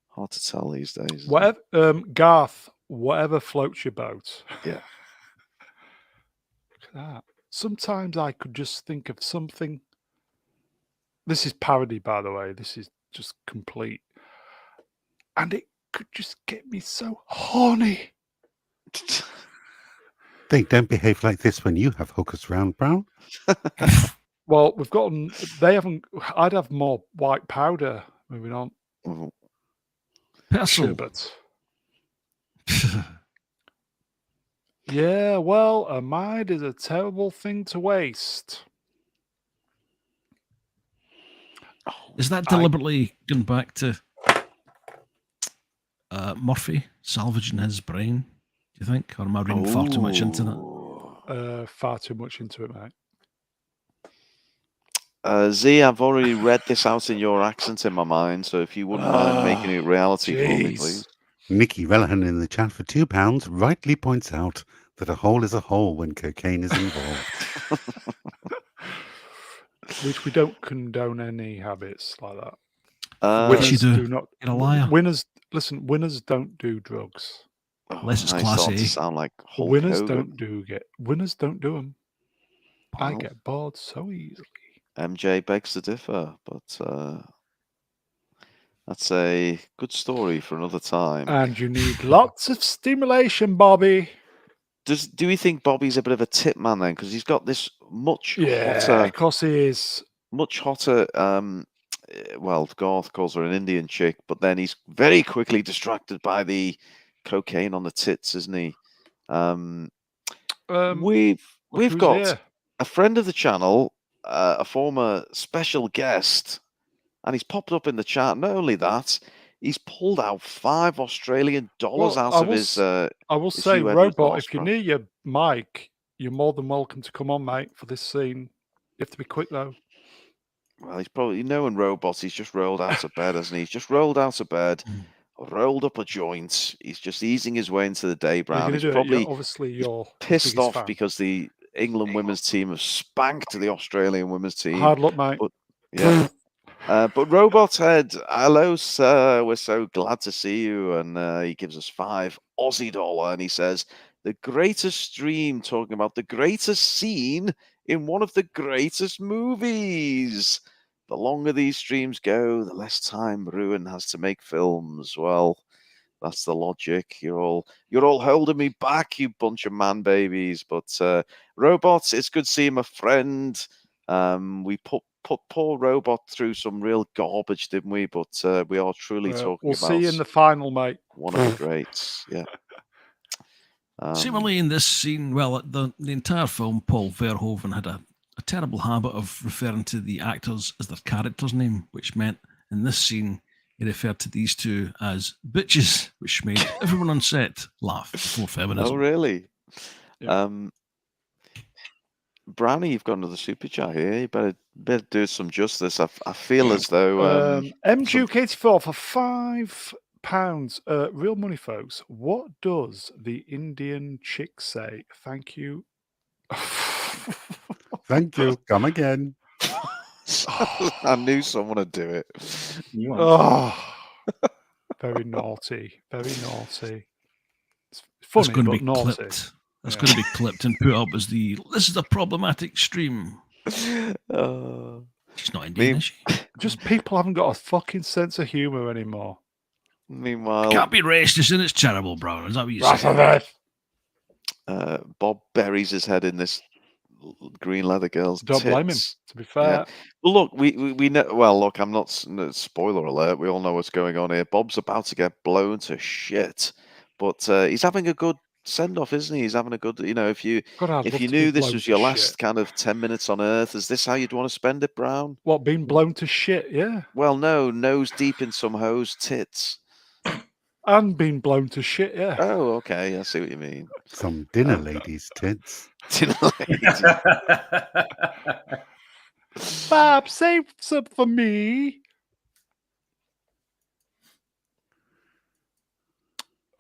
Hard to tell these days. Whatever, Garth, whatever floats your boat. Yeah. Look at that. Sometimes I could just think of something. This is parody, by the way. This is just complete. And it could just get me so horny. They don't behave like this when you have hookers round, Brown. Well, we've gotten. They haven't. I'd have more white powder. Moving on. Sherbet. Yeah, well, a mind is a terrible thing to waste. Is that deliberately going back to Murphy salvaging his brain? Do you think, or am I reading far too much into that? Far too much into it, mate. Z, I've already read this out in your accent in my mind, so if you wouldn't mind making it reality for me, please. Nicky Rellahan in the chat for £2 rightly points out that a hole is a hole when cocaine is involved. Which we don't condone any habits like that. Which you do not. You're a liar. Winners, listen. Winners don't do drugs. Unless it's classy. To sound like Hulk winners Hogan. Winners don't do them. Wow. I get bored so easily. MJ begs to differ, but that's a good story for another time. And you need lots of stimulation, Bobby. Do we think Bobby's a bit of a tip man then? Because he's got this much hotter. Of course he is. Much hotter. Well, Garth calls her an Indian chick, but then he's very quickly distracted by the cocaine on the tits, isn't he? We've got here? A friend of the channel, a former special guest, and he's popped up in the chat. Not only that, he's pulled out $5 Australian out of his. I will say, Robot, if you're near your mic, you're more than welcome to come on, mate, for this scene. You have to be quick though. Well, he's probably knowing Robots. He's just rolled out of bed, hasn't he? He's just rolled out of bed, rolled up a joint. He's just easing his way into the day, Brown. He's probably you're pissed off fan. Because the England women's team have spanked the Australian women's team. Hard luck, mate. But, yeah. But Robot Head, hello, sir. We're so glad to see you. And he gives us $5 Aussie, and he says, the greatest stream talking about the greatest scene in one of the greatest movies. The longer these streams go, the less time Ruin has to make films. Well, that's the logic. You're all holding me back, you bunch of man babies. But Robots, it's good seeing my friend. We put poor Robot through some real garbage, didn't we? But we are truly talking we'll about. See you in the final, mate. One of the greats. Yeah. Similarly, in this scene, well, the entire film, Paul Verhoeven had a terrible habit of referring to the actors as their character's name, which meant in this scene he referred to these two as bitches, which made everyone on set laugh before feminism. Oh, really? Yeah. Brownie, you've got another super chat here. You better do some justice. I feel as though MJuke84 for £5. Real money, folks. What does the Indian chick say? Thank you. Thank you. Come again. I knew someone would do it. Very naughty. Very naughty. It's funny, That's going to but be naughty. Clipped. That's going to be clipped and put up as this is a problematic stream. She's not Indian, is she? Just people haven't got a fucking sense of humour anymore. Meanwhile, it can't be racist and it's charitable, Brown. Is that what you say? Bob buries his head in this green leather girl's Don't tits. blame him, to be fair. Yeah. Well, look, we know. Well, look, I'm not. Spoiler alert. We all know what's going on here. Bob's about to get blown to shit, but he's having a good send off, isn't he? He's having a good. If you knew this was your last kind of 10 minutes on Earth, is this how you'd want to spend it, Brown? What, being blown to shit? Yeah. Well, no, nose deep in some hoe's tits. And being blown to shit, yeah. Oh, okay. I see what you mean. Some dinner ladies' tits. Dinner ladies. Bob, save some for me.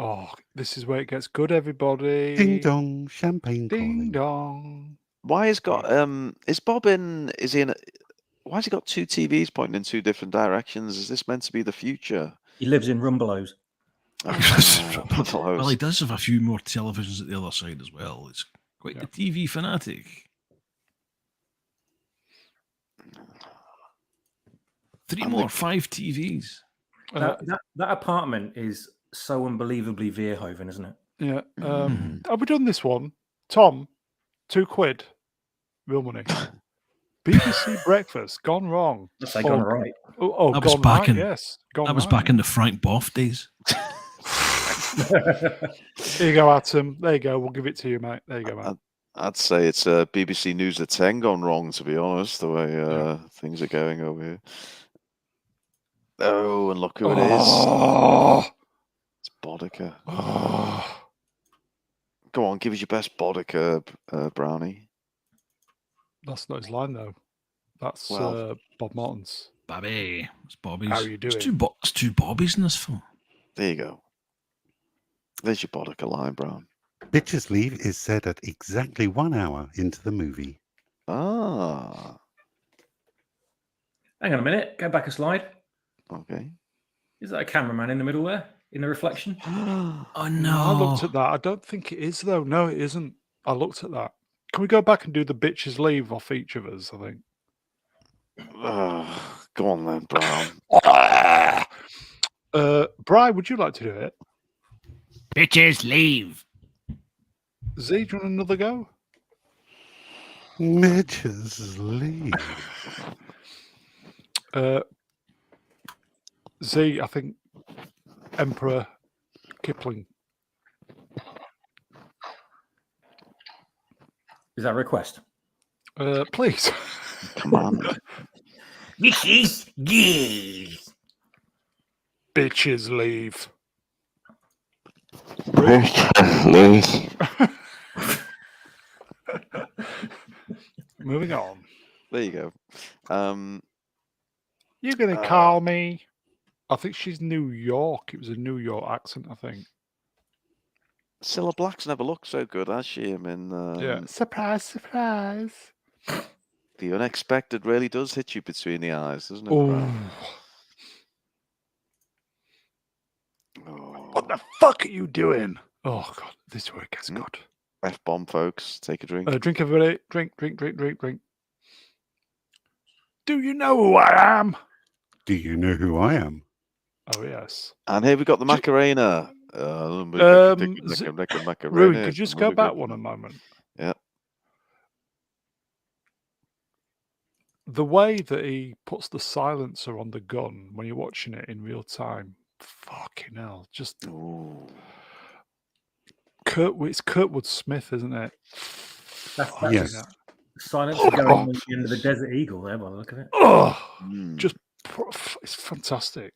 Oh, this is where it gets good, everybody. Ding dong, champagne Ding calling. dong. Why has got is Bob in? Is he in? Why has he got 2 TVs pointing in 2 different directions? Is this meant to be the future? He lives in Rumbelows. Well, he does have a few more televisions at the other side as well. It's quite the TV fanatic. 3 more, 5 TVs. That apartment is so unbelievably Verhoeven, isn't it? Yeah. Have we done this one? Tom, £2. Real money. BBC Breakfast, gone wrong. Let's say gone right. Oh, That was gone back right, in, yes. That was back in the Frank Boff days. There you go, Atom. There you go. We'll give it to you, mate. There you go, mate. I'd say it's BBC News at 10 gone wrong, to be honest, the way things are going over here. Oh, and look who it is. It's Bodica. Go on, give us your best Bodica, Brownie. That's not his line, though. That's Bob Martin's. Bobby. It's Bobby's. How are you doing? It's 2 Bobbies in this film. There you go. There's your Bodica line, Brown. Bitches Leave is said at exactly 1 hour into the movie. Ah. Hang on a minute. Go back a slide. Okay. Is that a cameraman in the middle there? In the reflection? Oh, no. I looked at that. I don't think it is, though. No, it isn't. I looked at that. Can we go back and do the Bitches Leave off each of us, I think? Go on then, Brown. Brian, would you like to do it? Bitches leave. Z, do you want another go? Bitches Leave. Z, I think Emperor Kipling. Is that a request? Please. Come on. Bitches leave. Bitches Leave. Moving on. There you go. You're going to call me? I think she's New York. It was a New York accent, I think. Cilla Black's never looked so good, has she? I mean, yeah. Surprise, surprise. The unexpected really does hit you between the eyes, doesn't it? Oh. What the fuck are you doing? Oh, God. This is where it gets good. F-bomb, folks. Take a drink. Drink, everybody. Drink, drink, drink, drink, drink. Do you know who I am? Do you know who I am? Oh, yes. And here we got the Macarena. Rude, could you just go back one a moment? Yeah. The way that he puts the silencer on the gun when you're watching it in real time, fucking hell. Just... it's Kurtwood Smith, isn't it? That's yes. Silence going on at the end of the Desert Eagle there by the look of it. Just, it's fantastic.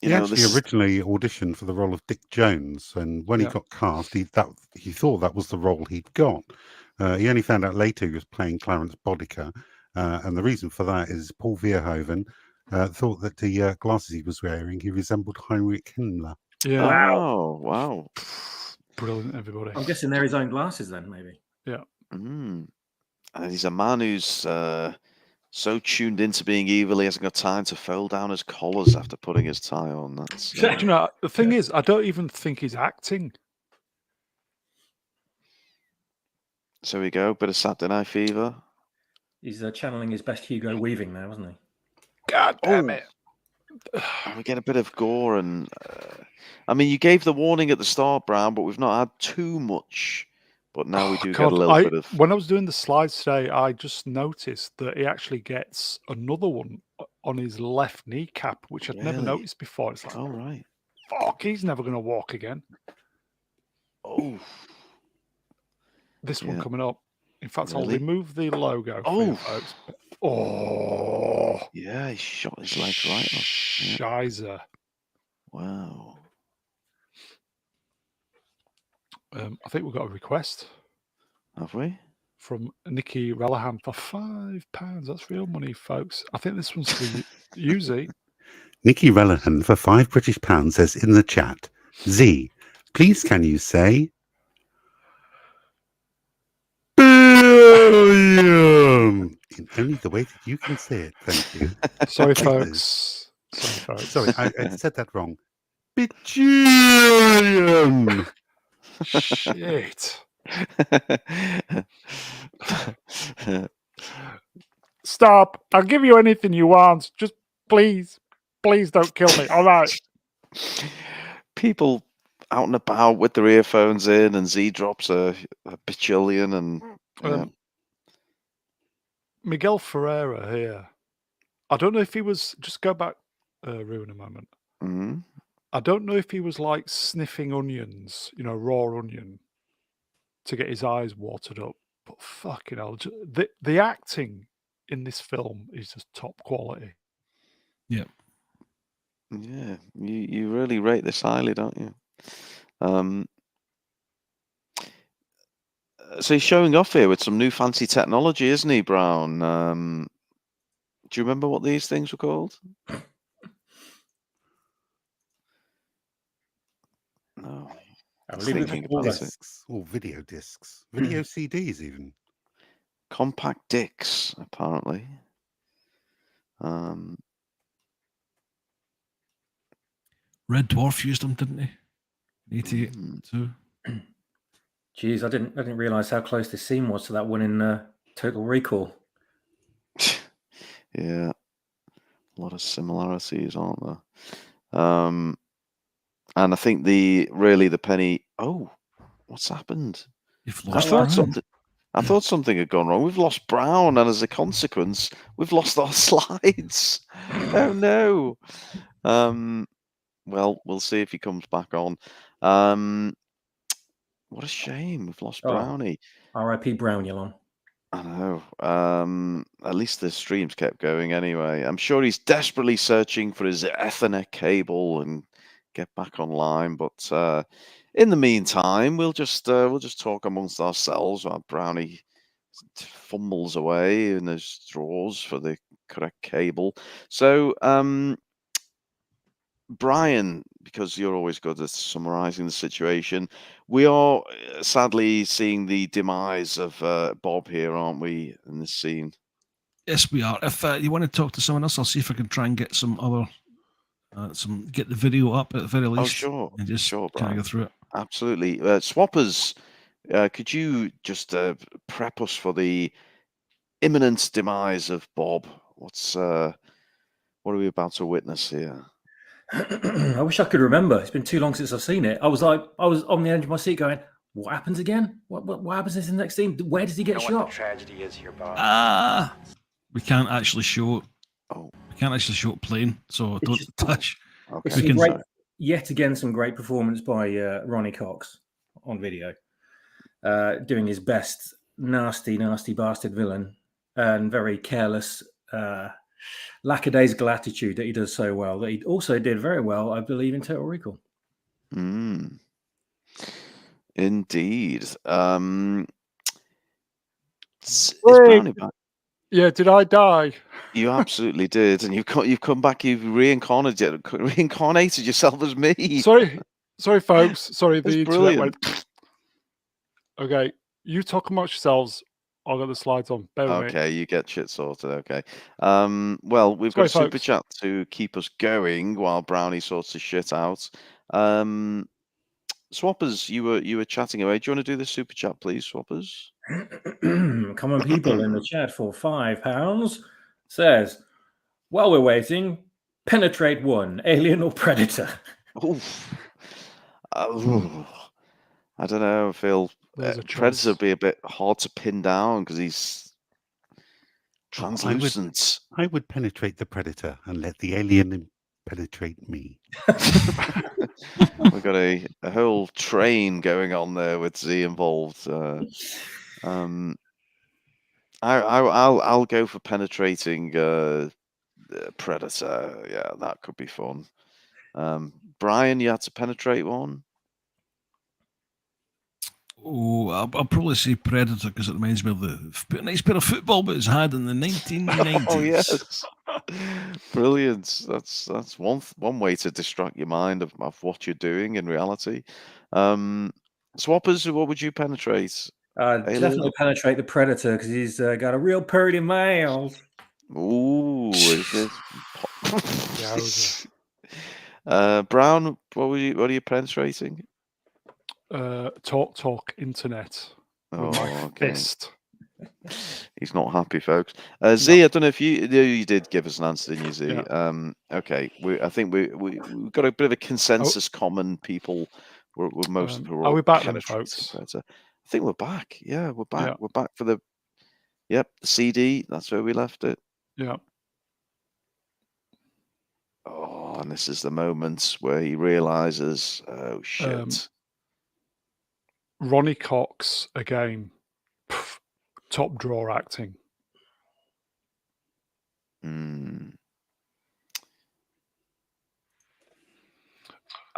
He actually originally auditioned for the role of Dick Jones, and when he got cast, he thought that was the role he'd got. He only found out later he was playing Clarence Bodica, and the reason for that is Paul Verhoeven thought that the glasses he was wearing, he resembled Heinrich Himmler. Yeah. Wow. Brilliant, everybody. I'm guessing they're his own glasses then, maybe. Yeah. And he's a man who's so tuned into being evil, he hasn't got time to fold down his collars after putting his tie on. That's you know, the thing is, I don't even think he's acting. So we go, bit of Saturday Night Fever. He's channeling his best Hugo Weaving now, wasn't he? God damn it. We get a bit of gore, and I mean, you gave the warning at the start, Brown, but we've not had too much. But now we do get a little bit of... When I was doing the slides today, I just noticed that he actually gets another one on his left kneecap, which I'd never noticed before. It's like, oh, right. Fuck, he's never going to walk again. Oh. This one coming up. In fact, I'll remove the logo. Folks. Oh. Yeah, he shot his leg right off. Shizer. Wow. I think we've got a request. Have we? From Nikki Relihan for £5. That's real money, folks. I think this one's for you, Z. Nikki Relihan for £5 British says in the chat, Z, Please, can you say billion in only the way that you can say it? Thank you. Sorry, folks. Sorry, folks. Sorry, I said that wrong. Bajillion. Shit. Stop. I'll give you anything you want. Just please don't kill me. All right. People out and about with their earphones in, and Z drops a bajillion, and Miguel Ferreira here. I don't know if he was. Just go back, Ruin, a moment. Mm-hmm. I don't know if he was like sniffing onions, raw onion, to get his eyes watered up. But fucking hell, the acting in this film is just top quality. Yeah. Yeah, you really rate this highly, don't you? So he's showing off here with some new fancy technology, isn't he, Brown? Do you remember what these things were called? No. I was thinking about discs or video discs, video CDs even. Compact discs, apparently. Red Dwarf used them, didn't he? 88 too. Jeez, I didn't realize how close this scene was to that one in Total Recall. Yeah, a lot of similarities, aren't there? And I think the penny. Oh, what's happened? You've lost I thought something had gone wrong. We've lost Brown, and as a consequence, we've lost our slides. Oh no. Well, we'll see if he comes back on. What a shame. We've lost Brownie. R.I.P. Brownulon. I know. At least the streams kept going anyway. I'm sure he's desperately searching for his Ethernet cable and get back online. But in the meantime, we'll just talk amongst ourselves while Brownie fumbles away in his drawers for the correct cable. So, Brian, because you're always good at summarizing the situation, we are sadly seeing the demise of Bob here, aren't we, in this scene? Yes, we are. If you want to talk to someone else, I'll see if I can try and get some other, get the video up at the very least. Oh, sure. And just kind of go through it. Absolutely. Swappers, could you just prep us for the imminent demise of Bob? What are we about to witness here? I wish I could remember. It's been too long since I've seen it. I was on the edge of my seat going, what happens again? What happens in the next scene? Where does he get shot? What the tragedy is here, Bob. We can't actually show it. Oh. We can't actually show it playing, so don't touch. Okay. Yet again, some great performance by Ronnie Cox on video, doing his best nasty bastard villain and very careless, lackadaisical attitude that he does so well, that he also did very well, I believe, in Total Recall. Indeed. Yeah, did I die? You absolutely did, and you've come back. You've reincarnated yourself as me. Sorry, folks. Sorry, the brilliant. Internet went. Okay, you talk amongst yourselves. I'll get the slides on. Okay, you get shit sorted. Okay. Well, we've got a super chat to keep us going while Brownie sorts his shit out. Swappers, you were chatting away. Do you want to do the super chat, please, Swappers? Common people in the chat for £5 says, while we're waiting, penetrate one, alien or predator. I don't know. I feel predator would be a bit hard to pin down because he's translucent. I would penetrate the predator and let the alien penetrate me. We've got a whole train going on there with Z involved. I'll go for penetrating predator. Yeah, that could be fun. Brian, you had to penetrate one. Oh, I'll probably say predator because it reminds me of a nice pair of football boots had in the 1990s. Oh yes. Brilliant. That's one way to distract your mind of what you're doing in reality. Swappers, what would you penetrate? Definitely penetrate the Predator because he's got a real pretty mouth. Ooh, is this? Brown, what are you penetrating? Talk internet with my fist. He's not happy, folks. Z, I don't know if you did give us an answer, didn't you, Z? Yeah. Okay. I think we've got a bit of a consensus. Common people. We're most. Are we back then, folks? I think we're back. Yeah, we're back. Yeah. We're back for the. Yep, the CD. That's where we left it. Yeah. Oh, and this is the moment where he realizes, oh shit. Ronnie Cox again. Top drawer acting.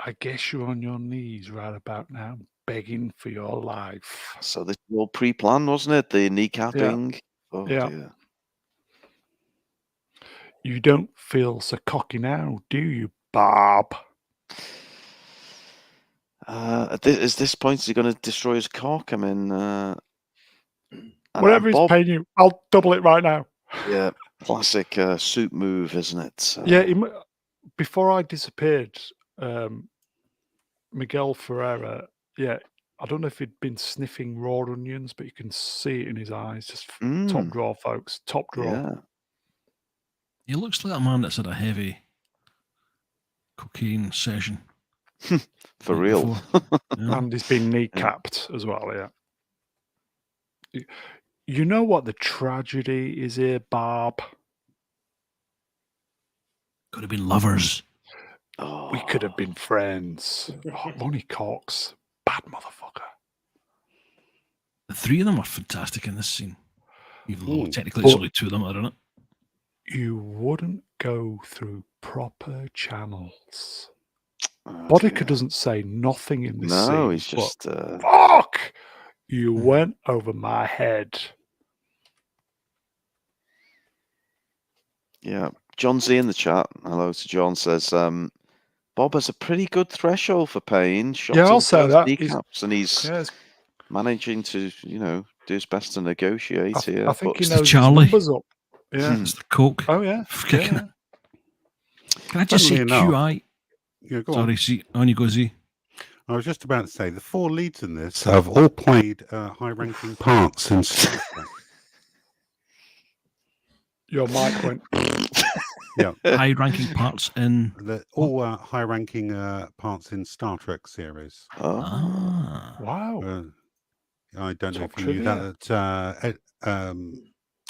I guess you're on your knees right about now, begging for your life. So this was all pre-planned, wasn't it? The kneecapping. Yeah. Oh dear. You don't feel so cocky now, do you, Bob? At this point, is he going to destroy his cock? I mean, whatever he's paying you, I'll double it right now. Yeah, classic suit move, isn't it? Yeah, before I disappeared, Miguel Ferreira, I don't know if he'd been sniffing raw onions, but you can see it in his eyes. Just top drawer, folks. Top drawer. Yeah. He looks like a man that's had a heavy cocaine session. For real. And he's been kneecapped as well, yeah. You know what the tragedy is here, Bob? Could have been lovers. We could have been friends. Ronnie Cox, bad motherfucker. The three of them are fantastic in this scene. Even though technically it's only two of them are in it. You wouldn't go through proper channels. Bodica doesn't say nothing in this scene. No, he's just... Fuck! You went over my head. Yeah. John Z in the chat, hello to John, says, Bob has a pretty good threshold for pain. I'll say that. Kneecaps, and he's managing to, do his best to negotiate here. I think he knows his Charlie. numbers up. Yeah. It's the coke. Oh, yeah. Can I just say QI? Yeah, go Sorry, see, on you go, Z. I was just about to say, the four leads in this have all played high-ranking parts in Star Trek. Your mic went... Yeah, high-ranking parts in... all high-ranking parts in Star Trek series. Wow. I don't know if you knew that.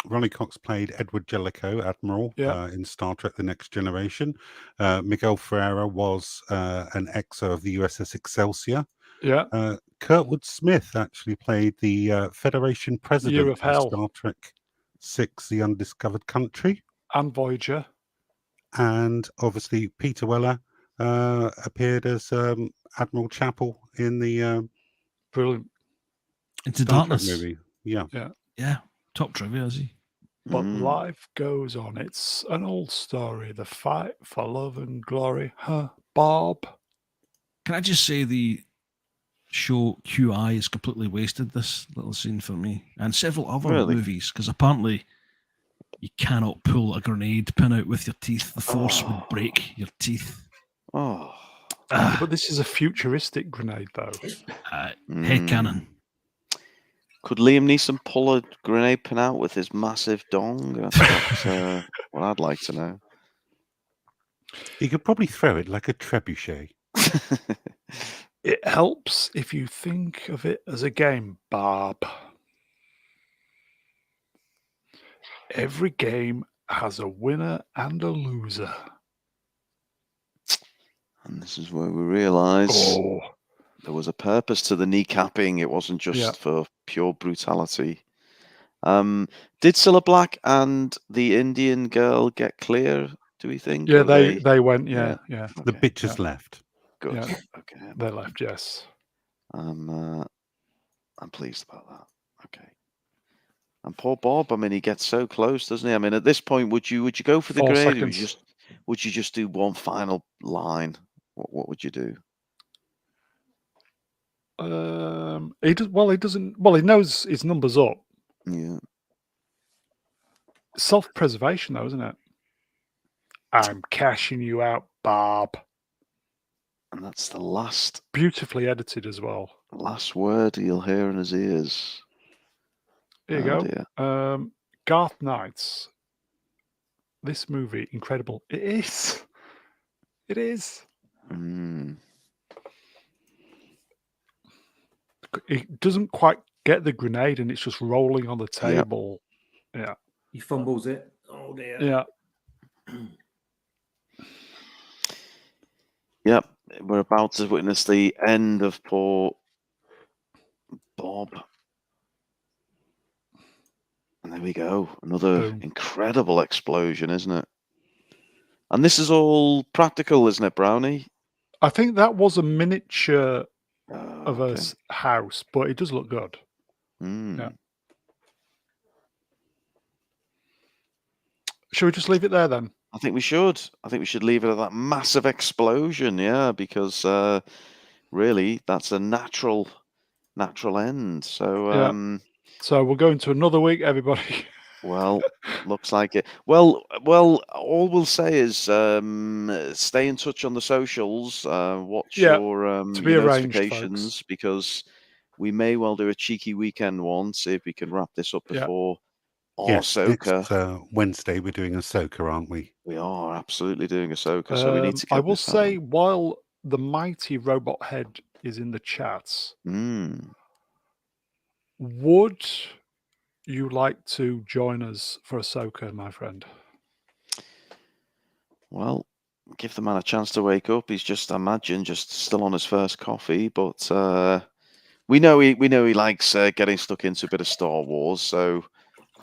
Ronnie Cox played Edward Jellicoe, Admiral, in Star Trek The Next Generation. Miguel Ferreira was an XO of the USS Excelsior. Yeah. Kurtwood Smith actually played the Federation President of Hell. Star Trek VI, The Undiscovered Country. And Voyager. And obviously Peter Weller appeared as Admiral Chapel in the brilliant Into Darkness movie. Yeah. Top trivia, is he? But life goes on. It's an old story. The fight for love and glory. Huh, Bob? Can I just say the show QI has completely wasted this little scene for me and several other movies, because apparently you cannot pull a grenade pin out with your teeth. The force would break your teeth. But this is a futuristic grenade, though. Head cannon. Could Liam Neeson pull a grenade pin out with his massive dong? That's what I'd like to know. He could probably throw it like a trebuchet. It helps if you think of it as a game, Bob. Every game has a winner and a loser. And this is where we realise there was a purpose to the kneecapping. It wasn't just for pure brutality. Did Cilla Black and the Indian girl get clear, do we think? Yeah, they went, yeah. The bitches left. Good. Yeah. Okay. They left, yes. I'm pleased about that. Okay. And poor Bob, I mean, he gets so close, doesn't he? I mean, at this point, would you go for the 4 grade, seconds. or would you just do one final line? What would you do? He does well. He doesn't. Well, he knows his number's up. Yeah. Self-preservation, though, isn't it? I'm cashing you out, Bob. And that's the last. Beautifully edited as well. Last word he'll hear in his ears. Here you go. Dear. Garth Knight's. This movie, incredible. It is. It is. It doesn't quite get the grenade, and it's just rolling on the table. Yep. Yeah. He fumbles it. Oh dear. Yeah. Yep. We're about to witness the end of poor Bob. And there we go. Another incredible explosion, isn't it? And this is all practical, isn't it, Brownie? I think that was a miniature of a house, but it does look good. Yeah. Should we just leave it there then? I think we should. I think we should leave it at that massive explosion, yeah, because really that's a natural end. So so we'll go into another week, everybody. Well, looks like it. Well, all we'll say is stay in touch on the socials, watch your notifications, because we may well do a cheeky weekend one, see if we can wrap this up before Ahsoka. Next Wednesday we're doing Ahsoka, aren't we? We are absolutely doing Ahsoka, so we need to get I will say, while the mighty robot head is in the chats, would you like to join us for Ahsoka, my friend? Well, give the man a chance to wake up. He's just still on his first coffee, but we know he likes getting stuck into a bit of Star Wars. So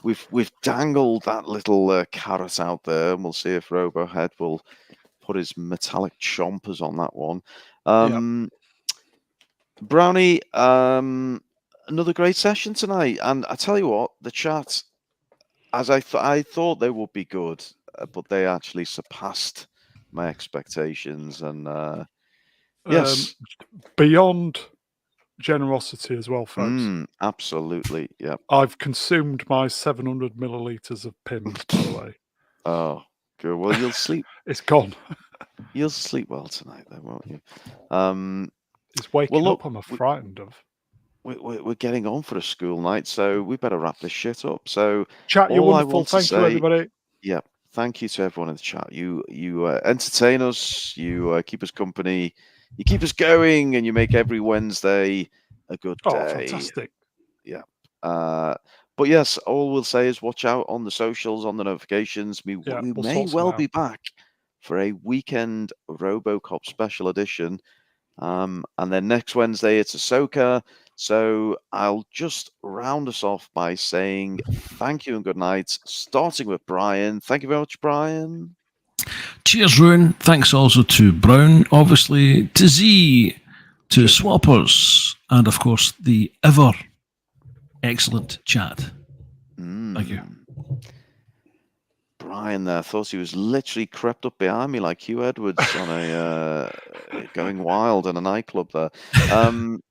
we've dangled that little carrot out there, and we'll see if Robohead will put his metallic chompers on that one. Brownie, another great session tonight, and I tell you what, the chat, as I thought they would be good, but they actually surpassed my expectations, and yes, beyond generosity as well, folks. Absolutely, yeah. I've consumed my 700 milliliters of Pimm's, by the way. Oh, good. Well, you'll sleep. It's gone. You'll sleep well tonight, then, won't you? It's waking up. I'm frightened of. We're getting on for a school night, so we better wrap this shit up. So, chat, you're wonderful. Thank you, everybody. Yeah, thank you to everyone in the chat. You entertain us. You keep us company. You keep us going, and you make every Wednesday a good day. Oh, fantastic! Yeah. But yes, all we'll say is watch out on the socials, on the notifications. We may well be back for a weekend Robocop special edition. And then next Wednesday it's Ahsoka. So I'll just round us off by saying thank you and good night, starting with Brian. Thank you very much, Brian. Cheers, Ruin. Thanks also to Brown, obviously, to Z, to Swappers, and of course the ever excellent chat. Thank you. Brian there thought he was literally crept up behind me like Hugh Edwards on a going wild in a nightclub there.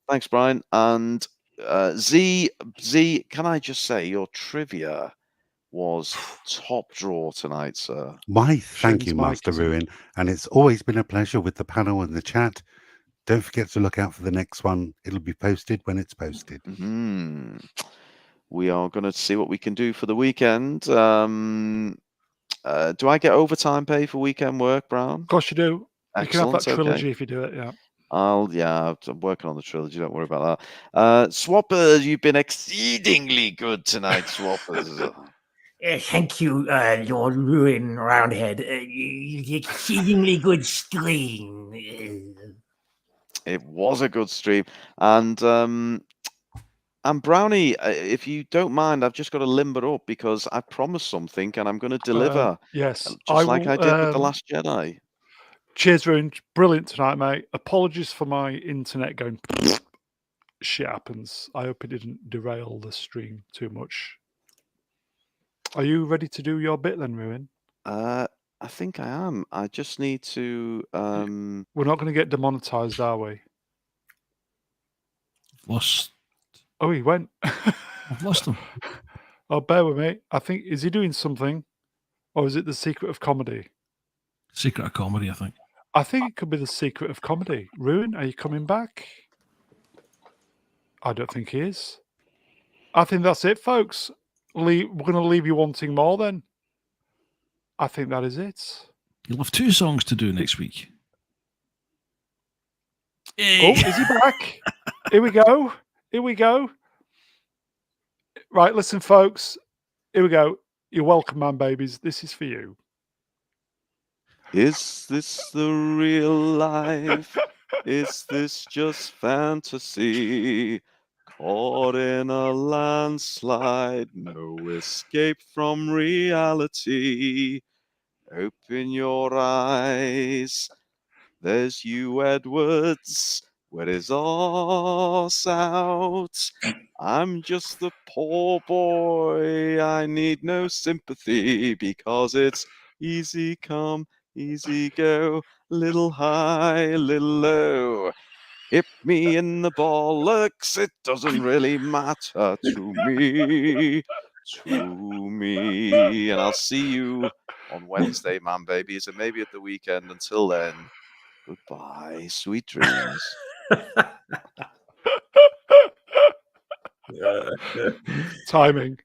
Thanks, Brian. And Z, can I just say your trivia was top draw tonight, sir. My thank you, Master Ruin. And it's always been a pleasure with the panel and the chat. Don't forget to look out for the next one. It'll be posted when it's posted. We are going to see what we can do for the weekend. Do I get overtime pay for weekend work, Brown? Of course you do. Excellent. You can have that trilogy if you do it, yeah. I'm working on the trilogy, don't worry about that. Swappers, you've been exceedingly good tonight, Swappers. Thank you, Lord Ruin Roundhead. Exceedingly good stream. It was a good stream. And Brownie, if you don't mind, I've just got to limber up because I promised something and I'm going to deliver. Yes. Just like I did with The Last Jedi. Cheers, Ruin. Brilliant tonight, mate. Apologies for my internet going shit happens. I hope it didn't derail the stream too much. Are you ready to do your bit then, Ruin? I think I am. I just need to. We're not going to get demonetized, are we? Lost. Oh, he went. I've lost him. Oh, bear with me. I think, is he doing something? Or is it the secret of comedy? Secret of comedy, I think. I think it could be the secret of comedy. Ruin, are you coming back? I don't think he is. I think that's it, folks. We're going to leave you wanting more then. I think that is it. You'll have 2 songs to do next week. Hey. Oh, is he back? Here we go. Here we go. Right, listen, folks. Here we go. You're welcome, man, babies. This is for you. Is this the real life? Is this just fantasy? Caught in a landslide, no escape from reality. Open your eyes. There's you, Edwards. Where is us out? I'm just the poor boy. I need no sympathy because it's easy come, easy go, little high, little low. Hit me in the bollocks, it doesn't really matter to me. And I'll see you on Wednesday, man babies, and maybe at the weekend. Until then, goodbye, sweet dreams. Timing.